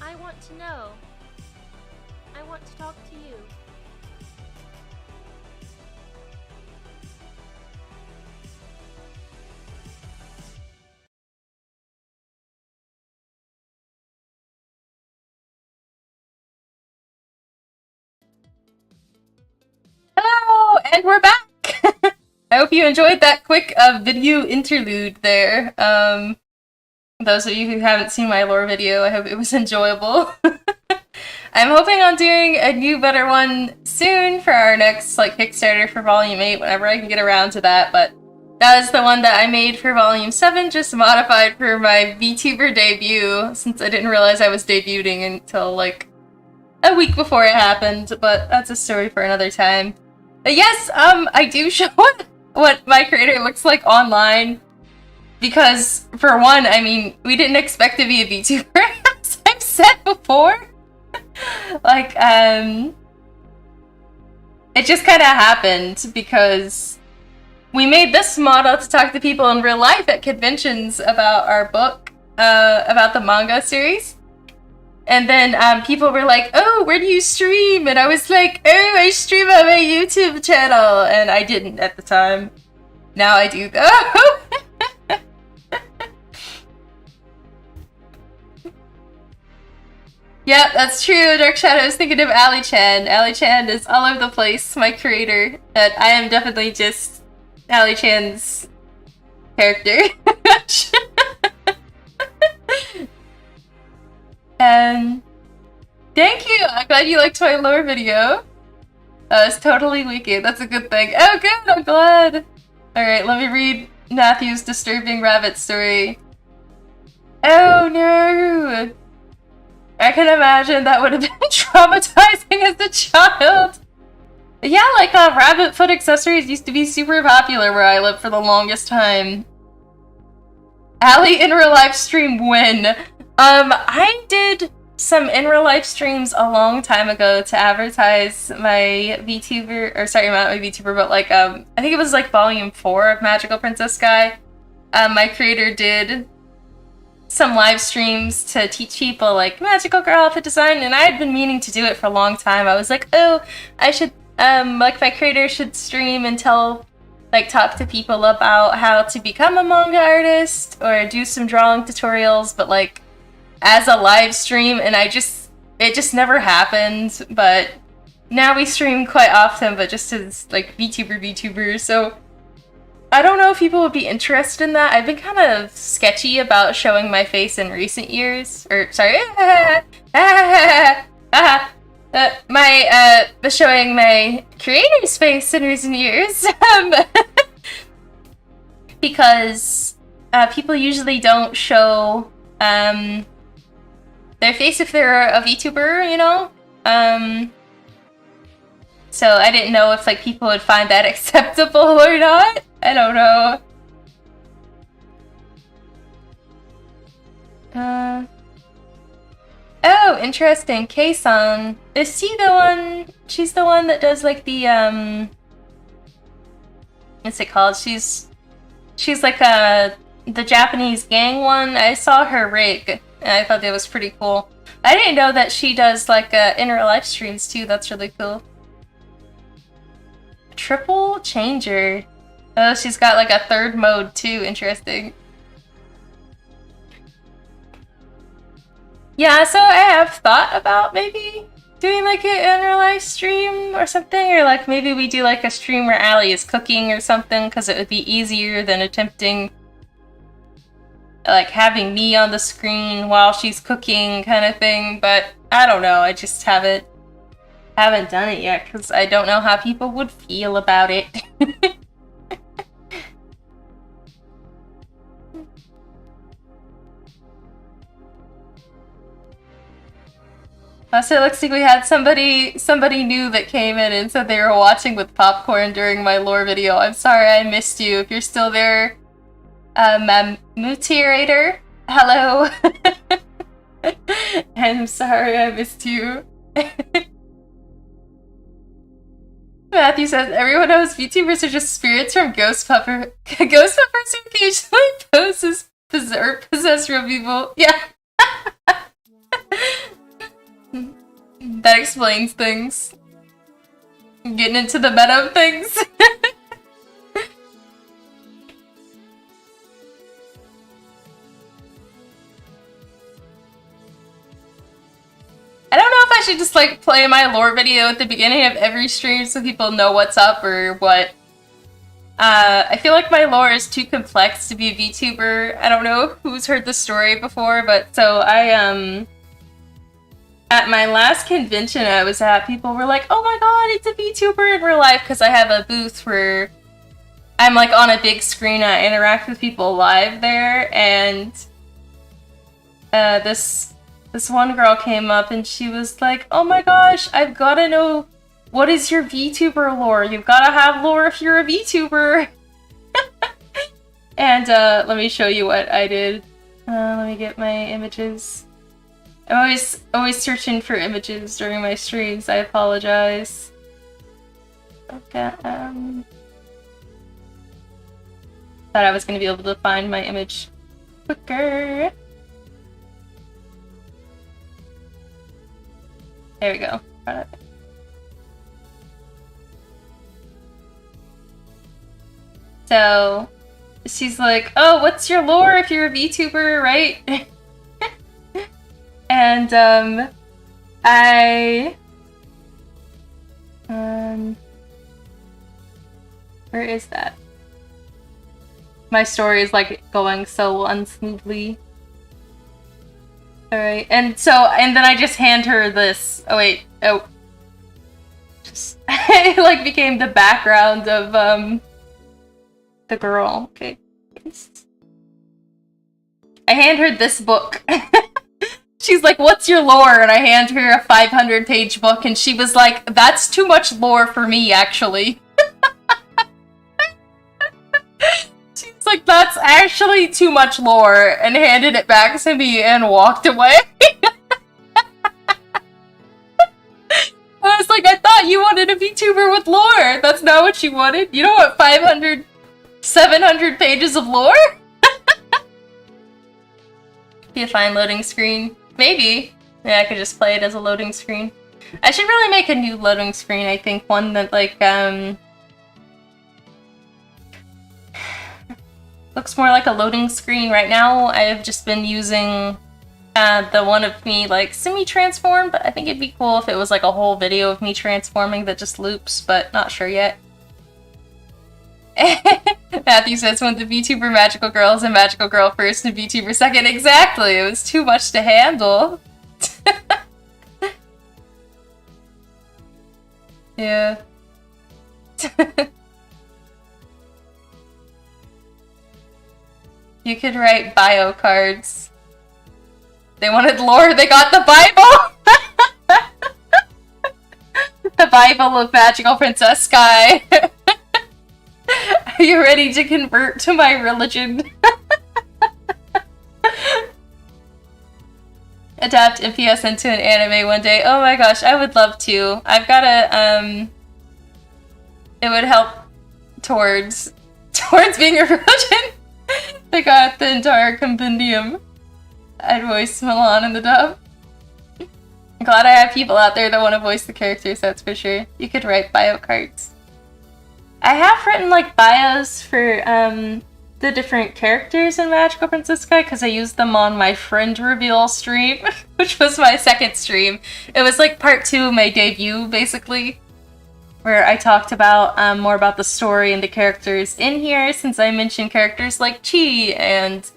I want to know. I want to talk to you. Hello, and we're back! I hope you enjoyed that quick video interlude there. Those of you who haven't seen my lore video, I hope it was enjoyable. I'm hoping on doing a new, better one soon for our next Kickstarter for Volume 8, whenever I can get around to that, but that was the one that I made for Volume 7, just modified for my VTuber debut, since I didn't realize I was debuting until, a week before it happened, but that's a story for another time. But yes, I do show what my creator looks like online, because, for one, I mean, we didn't expect to be a VTuber, as I've said before. It just kind of happened, because we made this model to talk to people in real life at conventions about our book, about the manga series. And then people were like, oh, where do you stream? And I was like, oh, I stream on my YouTube channel. And I didn't at the time. Now I do, though. Yeah, that's true. Dark Shadow is thinking of Allie-chan. Allie-chan is all over the place, my creator. But I am definitely just Allie-chan's character. And thank you! I'm glad you liked my lore video. It's totally wicked. That's a good thing. Oh good, I'm glad! Alright, let me read Matthew's disturbing rabbit story. Oh no! I can imagine that would have been traumatizing as a child. Yeah, rabbit foot accessories used to be super popular where I lived for the longest time. Allie in real life stream when? I did some in real life streams a long time ago to advertise my VTuber, or sorry, not my VTuber, but I think it was Volume 4 of Magical Princess Sky. My creator did some live streams to teach people magical girl outfit design, and I had been meaning to do it for a long time. I was like, oh, I should, my creator should stream and talk to people about how to become a manga artist, or do some drawing tutorials, but as a live stream, and it just never happened. But now we stream quite often, but just as VTuber, so I don't know if people would be interested in that. I've been kind of sketchy about showing my face in recent years, or sorry, showing my creator's face in recent years, because people usually don't show their face if they're a VTuber, you know? So I didn't know if like people would find that acceptable or not. I don't know. Oh, interesting. Kei-san. Is she the one? She's the one that does like the what's it called? She's like the Japanese gang one. I saw her rig and I thought that was pretty cool. I didn't know that she does like in real life streams too. That's really cool. Triple changer. Oh, she's got like a third mode too. Interesting. Yeah, so I have thought about maybe doing like an in real life stream or something, or like maybe we do like a stream where Allie is cooking or something, because it would be easier than attempting like having me on the screen while she's cooking kind of thing. But I don't know, I just haven't done it yet because I don't know how people would feel about it. Also, it looks like we had somebody new that came in and said they were watching with popcorn during my lore video. I'm sorry I missed you. If you're still there, Mutirator, hello. I'm sorry I missed you. Matthew says, everyone knows VTubers are just spirits from ghost puppers who occasionally pose as possess real people. Yeah. That explains things. I'm getting into the meta of things. I don't know if I should just like play my lore video at the beginning of every stream so people know what's up or what. I feel like my lore is too complex to be a VTuber. I don't know who's heard the story before, but so I at my last convention I was at, people were like, oh my god, it's a VTuber in real life, because I have a booth where I'm like on a big screen, I interact with people live there, and this one girl came up and she was like, oh my gosh, I've gotta know, what is your VTuber lore? You've gotta have lore if you're a VTuber! And let me show you what I did. Let me get my images. I'm always searching for images during my streams. I apologize. Okay. Thought I was gonna be able to find my image quicker. There we go. So she's like, "Oh, what's your lore if you're a VTuber, right?" And, where is that? My story is, like, going so unsmoothly. Alright, and then I just hand her this. Oh, wait. Oh. Just, it, like, became the background of, the girl. Okay. I hand her this book. She's like, what's your lore? And I hand her a 500-page book, and she was like, that's too much lore for me, actually. She's like, that's actually too much lore, and handed it back to me and walked away. I was like, I thought you wanted a VTuber with lore. That's not what you wanted. You don't want 500, 700 pages of lore? Be a fine loading screen. Maybe. Yeah, I could just play it as a loading screen. I should really make a new loading screen, I think. One that, like, looks more like a loading screen. Right now, I've just been using the one of me, like, semi-transformed, but I think it'd be cool if it was, like, a whole video of me transforming that just loops, but not sure yet. Matthew says, when the VTuber magical girl is a magical girl first and VTuber second. Exactly! It was too much to handle. Yeah. You could write bio cards. They wanted lore, they got the Bible! The Bible of Magical Princess Sky. Are you ready to convert to my religion? Adapt MPS into an anime one day. Oh my gosh, I would love to. I've got a, it would help towards being a religion. They got the entire compendium. I'd voice Milan in the dub. I'm glad I have people out there that want to voice the characters, that's for sure. You could write bio cards. I have written like bios for the different characters in Magical Princess Sky because I used them on my friend reveal stream, which was my second stream. It was like part 2 of my debut, basically, where I talked about more about the story and the characters in here, since I mentioned characters like Chi and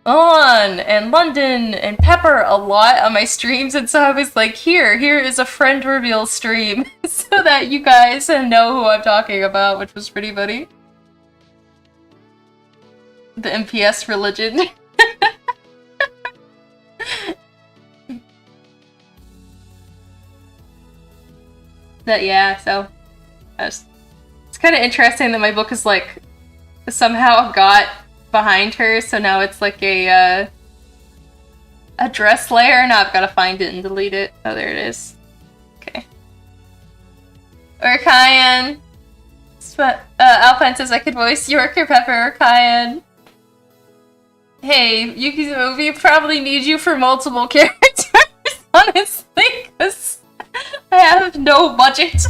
Milan and London and Pepper a lot on my streams, and so I was like, here is a friend reveal stream so that you guys know who I'm talking about, which was pretty funny. The MPS religion. But yeah, so it's kind of interesting that my book is like somehow got behind her, so now it's like a dress layer. Now I've got to find it and delete it. Oh, there it is. Okay. Urkayan. Alpine says I could voice York or Pepper or Urkayan. Hey, we probably need you for multiple characters, honestly, because I have no budget.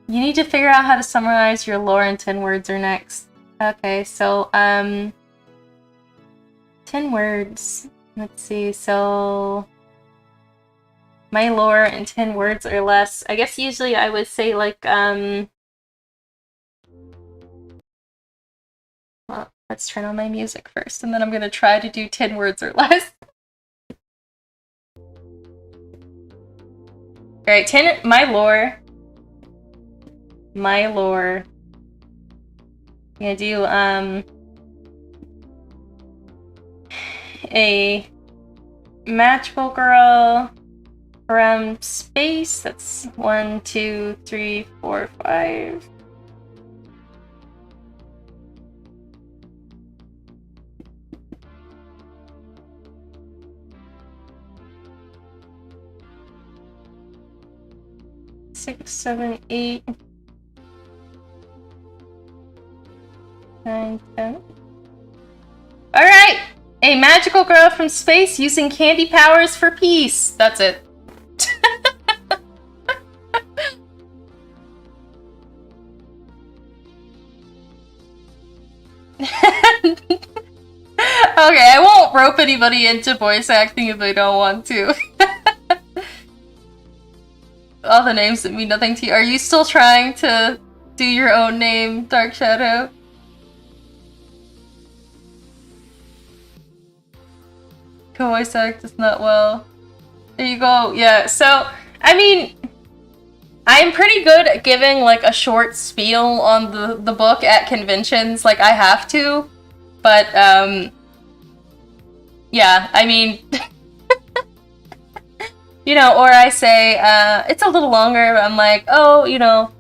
You need to figure out how to summarize your lore in 10 words or next. Okay, so, 10 words. Let's see, so... My lore in 10 words or less. I guess usually I would say, like, Well, let's turn on my music first, and then I'm gonna try to do 10 words or less. Alright, 10... My lore. I'm gonna do, a magical girl from space. That's 1, 2, 3, 4, 5. Six, 7, 8, 9, 10. Alright! A magical girl from space using candy powers for peace. That's it. Okay, I won't rope anybody into voice acting if they don't want to. All the names that mean nothing to you. Are you still trying to do your own name, Dark Shadow? Voice act is not well. There you go. Yeah, so, I mean, I'm pretty good at giving, like, a short spiel on the book at conventions. Like, I have to. But, yeah, I mean... You know, or I say, it's a little longer, but I'm like, oh, you know,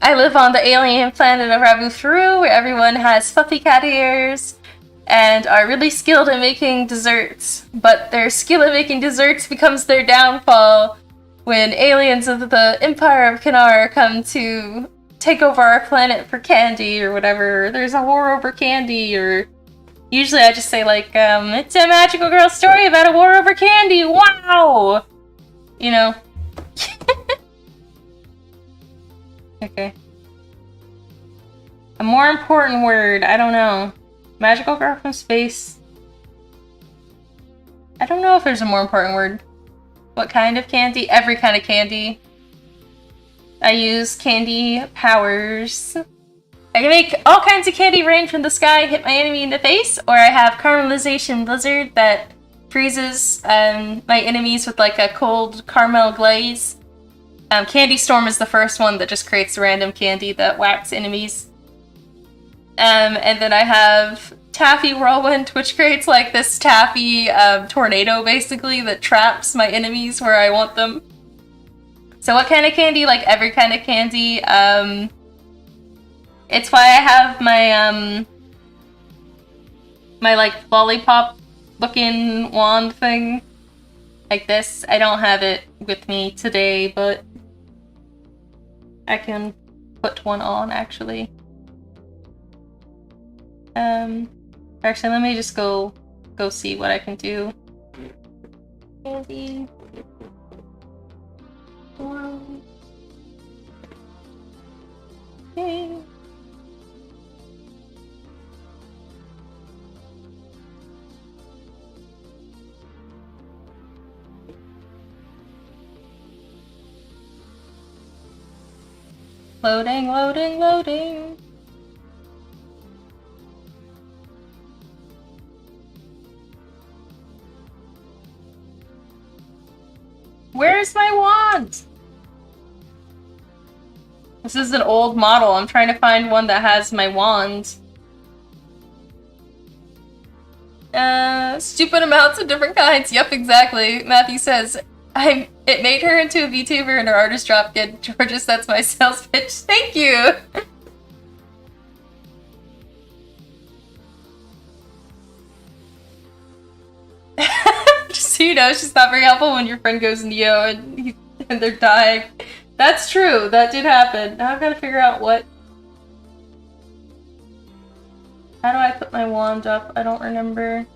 I live on the alien planet of Rabufru, where everyone has fluffy cat ears and are really skilled at making desserts, but their skill at making desserts becomes their downfall when aliens of the Empire of Kanar come to take over our planet for candy or whatever. There's a war over candy, or... Usually I just say, like, it's a magical girl story about a war over candy, wow! You know. Okay. A more important word, I don't know. Magical girl from space. I don't know if there's a more important word. What kind of candy? Every kind of candy. I use candy powers. I can make all kinds of candy rain from the sky, hit my enemy in the face, or I have caramelization blizzard that freezes my enemies with like a cold caramel glaze. Candy Storm is the first one that just creates random candy that whacks enemies. And then I have Taffy Whirlwind, which creates like this taffy tornado basically that traps my enemies where I want them. So what kind of candy? Like every kind of candy. It's why I have my my like lollipop looking wand thing. Like this. I don't have it with me today, but I can put one on actually. Actually, let me just go see what I can do. Candy. Okay. Loading, loading, loading. Where's my wand? This is an old model. I'm trying to find one that has my wand. Stupid amounts of different kinds. Yep, exactly. Matthew says, it made her into a VTuber and her artist dropped it. Georges, that's my sales pitch. Thank you! Just so you know, she's not very helpful when your friend goes Neo and they're dying. That's true, that did happen. Now I've got to figure out what... How do I put my wand up? I don't remember.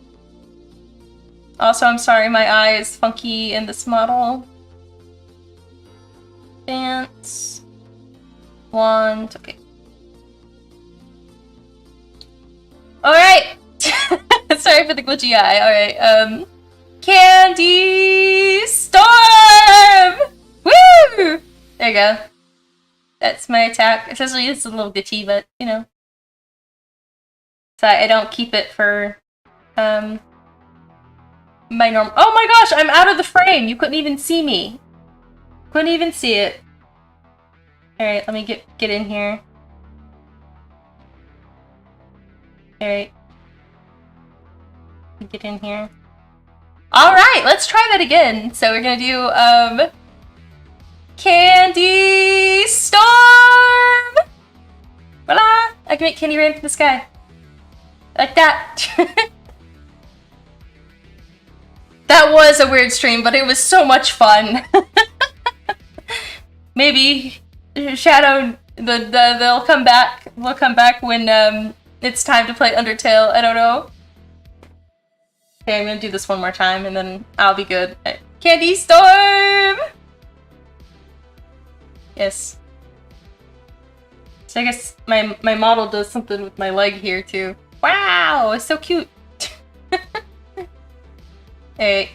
Also, I'm sorry, my eye is funky in this model. Dance. Wand. Okay. Alright! Sorry for the glitchy eye. Alright, Candy Storm! Woo! There you go. That's my attack. Essentially, it's a little glitchy, but, you know. So I don't keep it for, my normal- Oh my gosh, I'm out of the frame! You couldn't even see me. Couldn't even see it. Alright, let me get in here. Alright. Get in here. Alright, let's try that again. So we're gonna do, Candy Storm! Voila! I can make candy rain from the sky. Like that. That was a weird stream, but it was so much fun. Maybe Shadow, they'll come back. They'll come back when it's time to play Undertale. I don't know. Okay, I'm gonna do this one more time, and then I'll be good. Candy Storm. Yes. So I guess my model does something with my leg here too. Wow, it's so cute. Hey.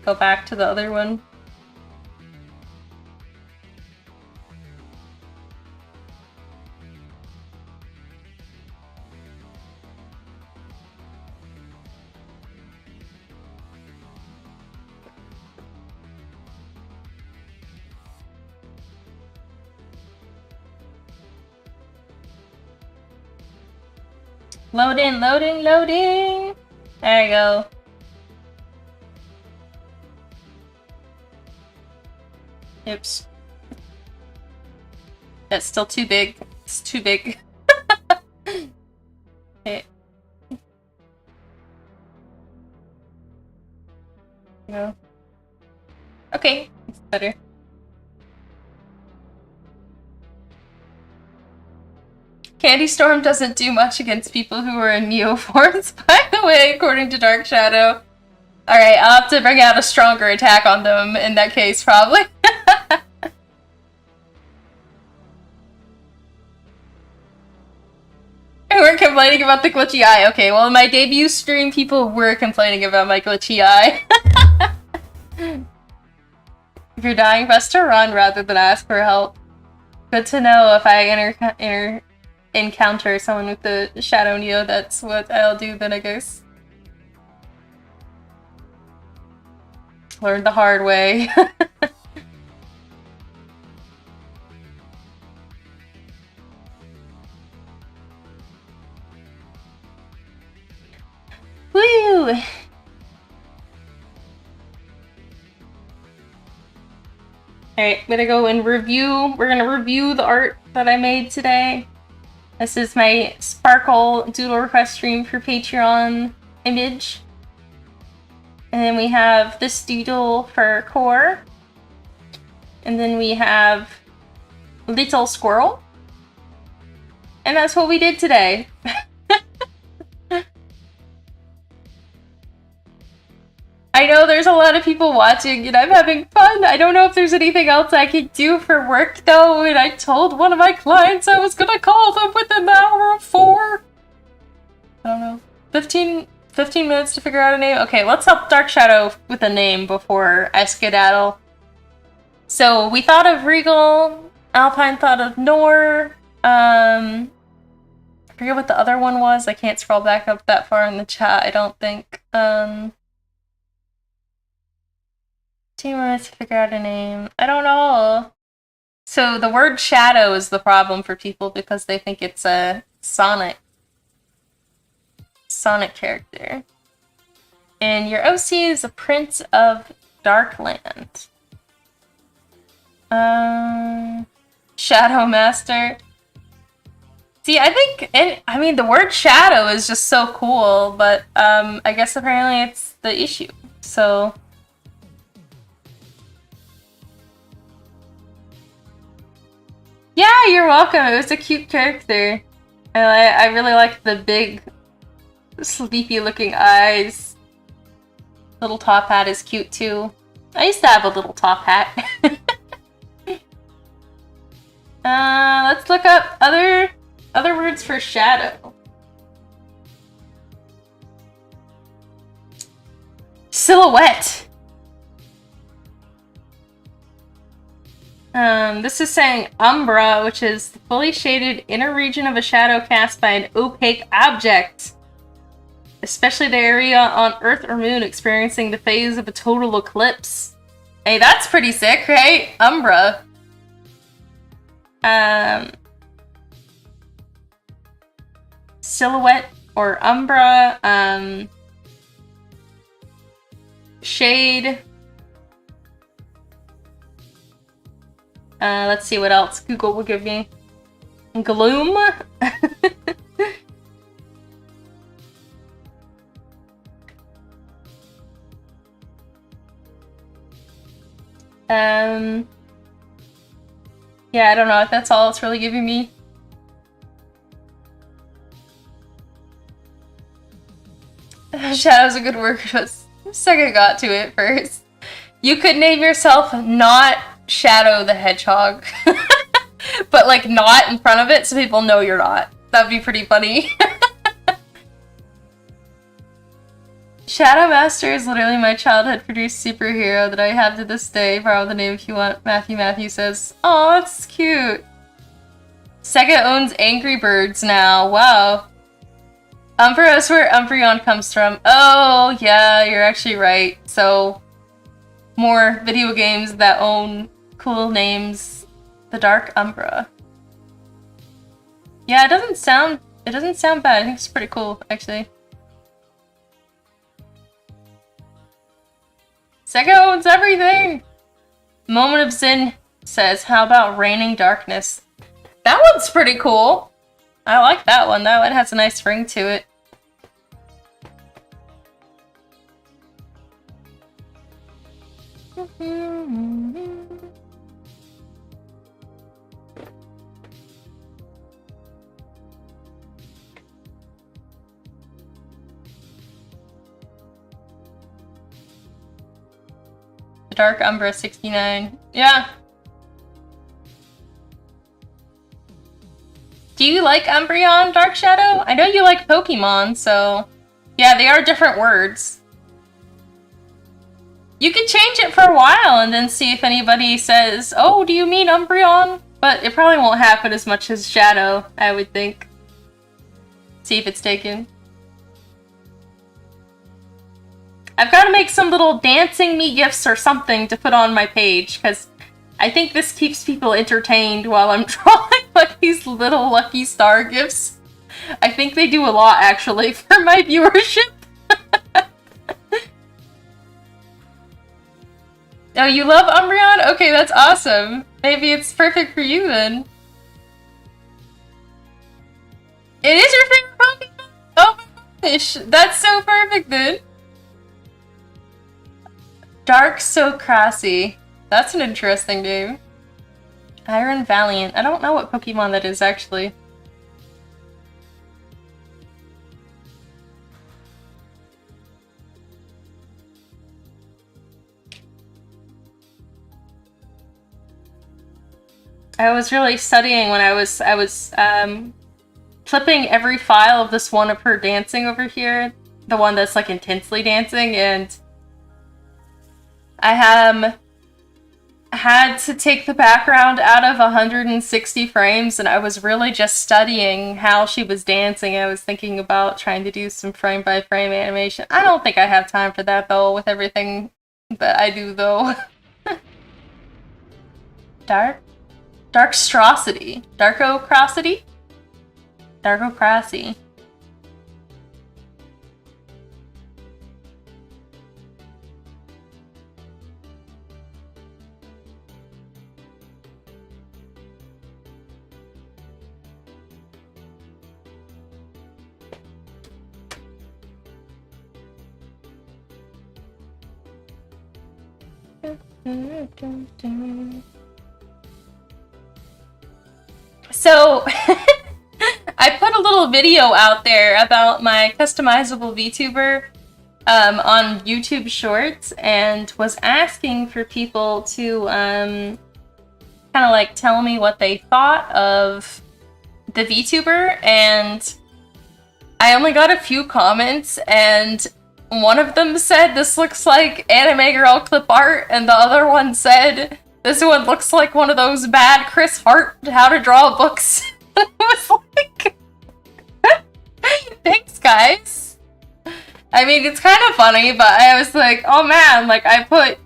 Go back to the other one. Loading, loading, loading! There you go. Oops. That's still too big. It's too big. Okay. No. Okay, it's better. Candy Storm doesn't do much against people who are in Neo forms, by the way, according to Dark Shadow. Alright, I'll have to bring out a stronger attack on them in that case, probably. We weren't complaining about the glitchy eye. Okay, well, in my debut stream, people were complaining about my glitchy eye. If you're dying, best to run rather than ask for help. Good to know if I encounter someone with the Shadow Neo, that's what I'll do then, I guess. Learned the hard way. Alright, I'm gonna go and we're gonna review the art that I made today. This is my Sparkle Doodle Request stream for Patreon image. And then we have this doodle for core. And then we have Little Squirrel. And that's what we did today. I know there's a lot of people watching and I'm having fun. I don't know if there's anything else I could do for work though, and I told one of my clients I was gonna call them within an hour of 4. I don't know. 15 minutes to figure out a name? Okay, let's help Dark Shadow with a name before I skedaddle. So we thought of Regal, Alpine thought of Nor, I forget what the other one was. I can't scroll back up that far in the chat, I don't think. 2 minutes to figure out a name. I don't know. So the word shadow is the problem for people because they think it's a Sonic character. And your OC is a Prince of Darkland. Shadow Master. See, I think, I mean, the word shadow is just so cool, but I guess apparently it's the issue. So yeah, you're welcome. It was a cute character. I really liked the big, sleepy looking eyes. Little top hat is cute too. I used to have a little top hat. Let's look up other words for shadow. Silhouette. This is saying umbra, which is the fully shaded inner region of a shadow cast by an opaque object. Especially the area on Earth or Moon experiencing the phase of a total eclipse. Hey, that's pretty sick, right? Umbra. Silhouette or umbra. Shade. Let's see what else Google will give me. Gloom? Yeah, I don't know if that's all it's really giving me. Shadow's a good word, but second got to it first. You could name yourself not Shadow the Hedgehog. But like not in front of it so people know you're not. That'd be pretty funny. Shadow Master is literally my childhood produced superhero that I have to this day. Borrow the name if you want. Matthew says, "Oh, that's cute." Sega owns Angry Birds now. Wow. Umbra is where Umbreon comes from. Oh, yeah, you're actually right. So, more video games that own cool names. The Dark Umbra. Yeah, it doesn't sound bad. I think it's pretty cool, actually. Sega owns everything! Moment of Zen says, how about Raining Darkness? That one's pretty cool. I like that one. That one has a nice ring to it. Dark Umbra 69. Yeah. Do you like Umbreon, Dark Shadow? I know you like Pokemon, so... Yeah, they are different words. You could change it for a while and then see if anybody says, oh, do you mean Umbreon? But it probably won't happen as much as Shadow, I would think. See if it's taken. I've got to make some little dancing me gifs or something to put on my page, because I think this keeps people entertained while I'm drawing like these little lucky star gifs. I think they do a lot, actually, for my viewership. Oh, you love Umbreon? Okay, that's awesome. Maybe it's perfect for you then. It is your favorite Pokemon? Oh my gosh, that's so perfect then. Dark So Crassy. That's an interesting name. Iron Valiant. I don't know what Pokemon that is actually. I was really studying when I was flipping every file of this one of her dancing over here, the one that's like intensely dancing, and I had to take the background out of 160 frames, and I was really just studying how she was dancing. I was thinking about trying to do some frame by frame animation. I don't think I have time for that though, with everything that I do though. Darkstrosity. Darkocrosity? Darkocrassy. So, I put a little video out there about my customizable VTuber on YouTube Shorts, and was asking for people to kind of like tell me what they thought of the VTuber, and I only got a few comments, and one of them said this looks like anime girl clip art, and the other one said this one looks like one of those bad Chris Hart how to draw books. I was like, thanks guys. I mean, it's kind of funny, but I was like, oh man, like I put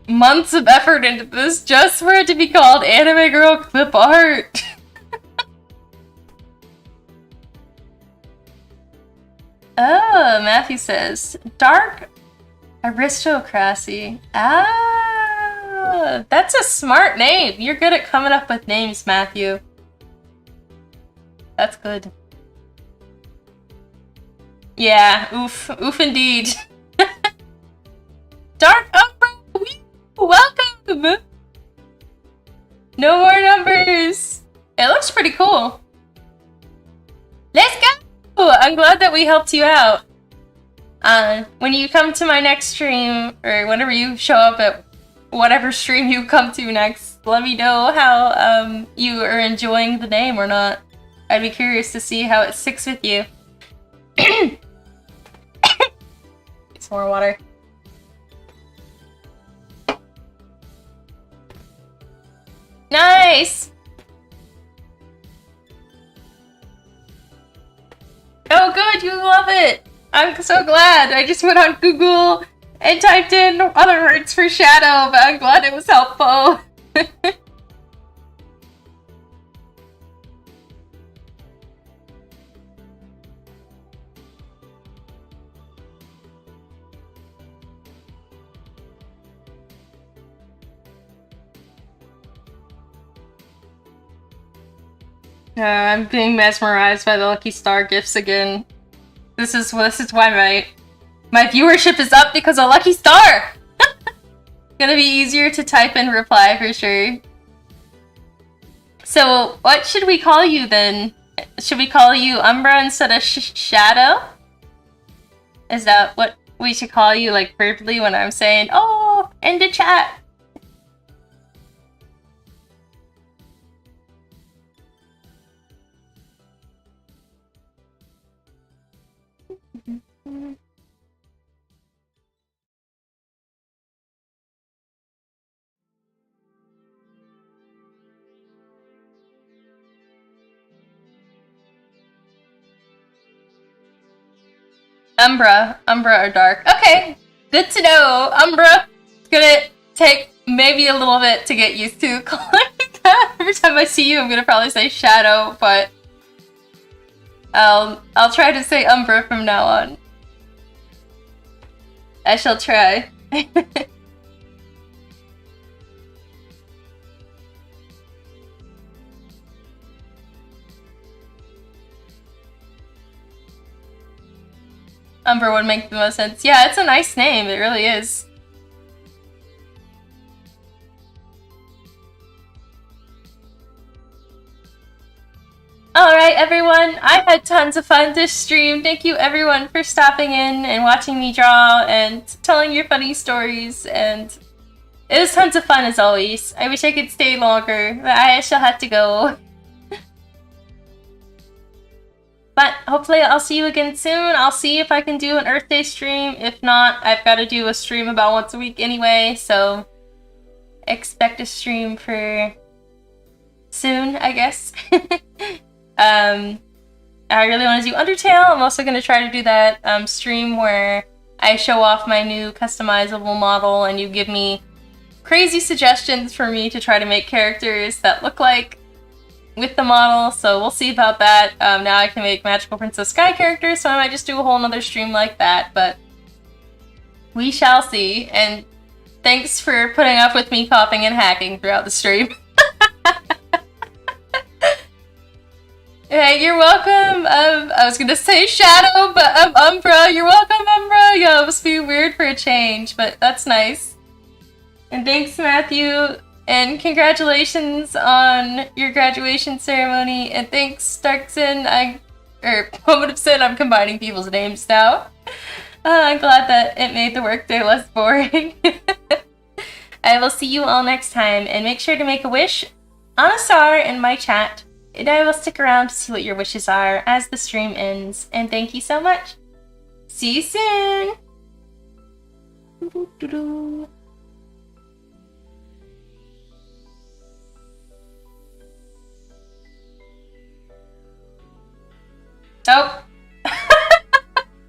months of effort into this just for it to be called anime girl clip art. Oh, Matthew says, dark aristocracy. Ah, that's a smart name. You're good at coming up with names, Matthew. That's good. Yeah, oof. Oof indeed. Dark Umbra, welcome! No more numbers. It looks pretty cool. Let's go! I'm glad that we helped you out. When you come to my next stream, or whenever you show up at whatever stream you come to next, let me know how you are enjoying the name or not. I'd be curious to see how it sticks with you. Get some more water. Nice! Oh good, you love it! I'm so glad. I just went on Google and typed in other words for shadow, but I'm glad it was helpful. I'm being mesmerized by the Lucky Star gifts again. This is why my viewership is up, because of Lucky Star! Gonna be easier to type and reply for sure. So, what should we call you then? Should we call you Umbra instead of Shadow? Is that what we should call you, like, verbally when I'm saying, oh, in the chat? Umbra or Dark. Okay, good to know. Umbra. It's gonna take maybe a little bit to get used to calling that. Every time I see you, I'm gonna probably say Shadow, but I'll try to say Umbra from now on. I shall try. Umbra would make the most sense. Yeah, it's a nice name. It really is. Alright, everyone. I had tons of fun this stream. Thank you, everyone, for stopping in and watching me draw and telling your funny stories. And it was tons of fun, as always. I wish I could stay longer, but I shall have to go. But hopefully I'll see you again soon. I'll see if I can do an Earth Day stream. If not, I've got to do a stream about once a week anyway, so expect a stream for soon, I guess. I really want to do Undertale. I'm also going to try to do that stream where I show off my new customizable model and you give me crazy suggestions for me to try to make characters that look like with the model, so we'll see about that. Now I can make Magical Princess Sky characters, so I might just do a whole nother stream like that, but we shall see. And thanks for putting up with me coughing and hacking throughout the stream. Hey, you're welcome. I was gonna say Shadow, but Umbra. You're welcome, Umbra. Yeah, it must be weird for a change, but that's nice. And thanks, Matthew. And congratulations on your graduation ceremony. And thanks, Darkson. Homophobia, I'm combining people's names now. I'm glad that it made the workday less boring. I will see you all next time, and make sure to make a wish on a star in my chat. And I will stick around to see what your wishes are as the stream ends. And thank you so much. See you soon! Oh!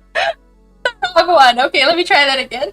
The wrong one. Okay, let me try that again.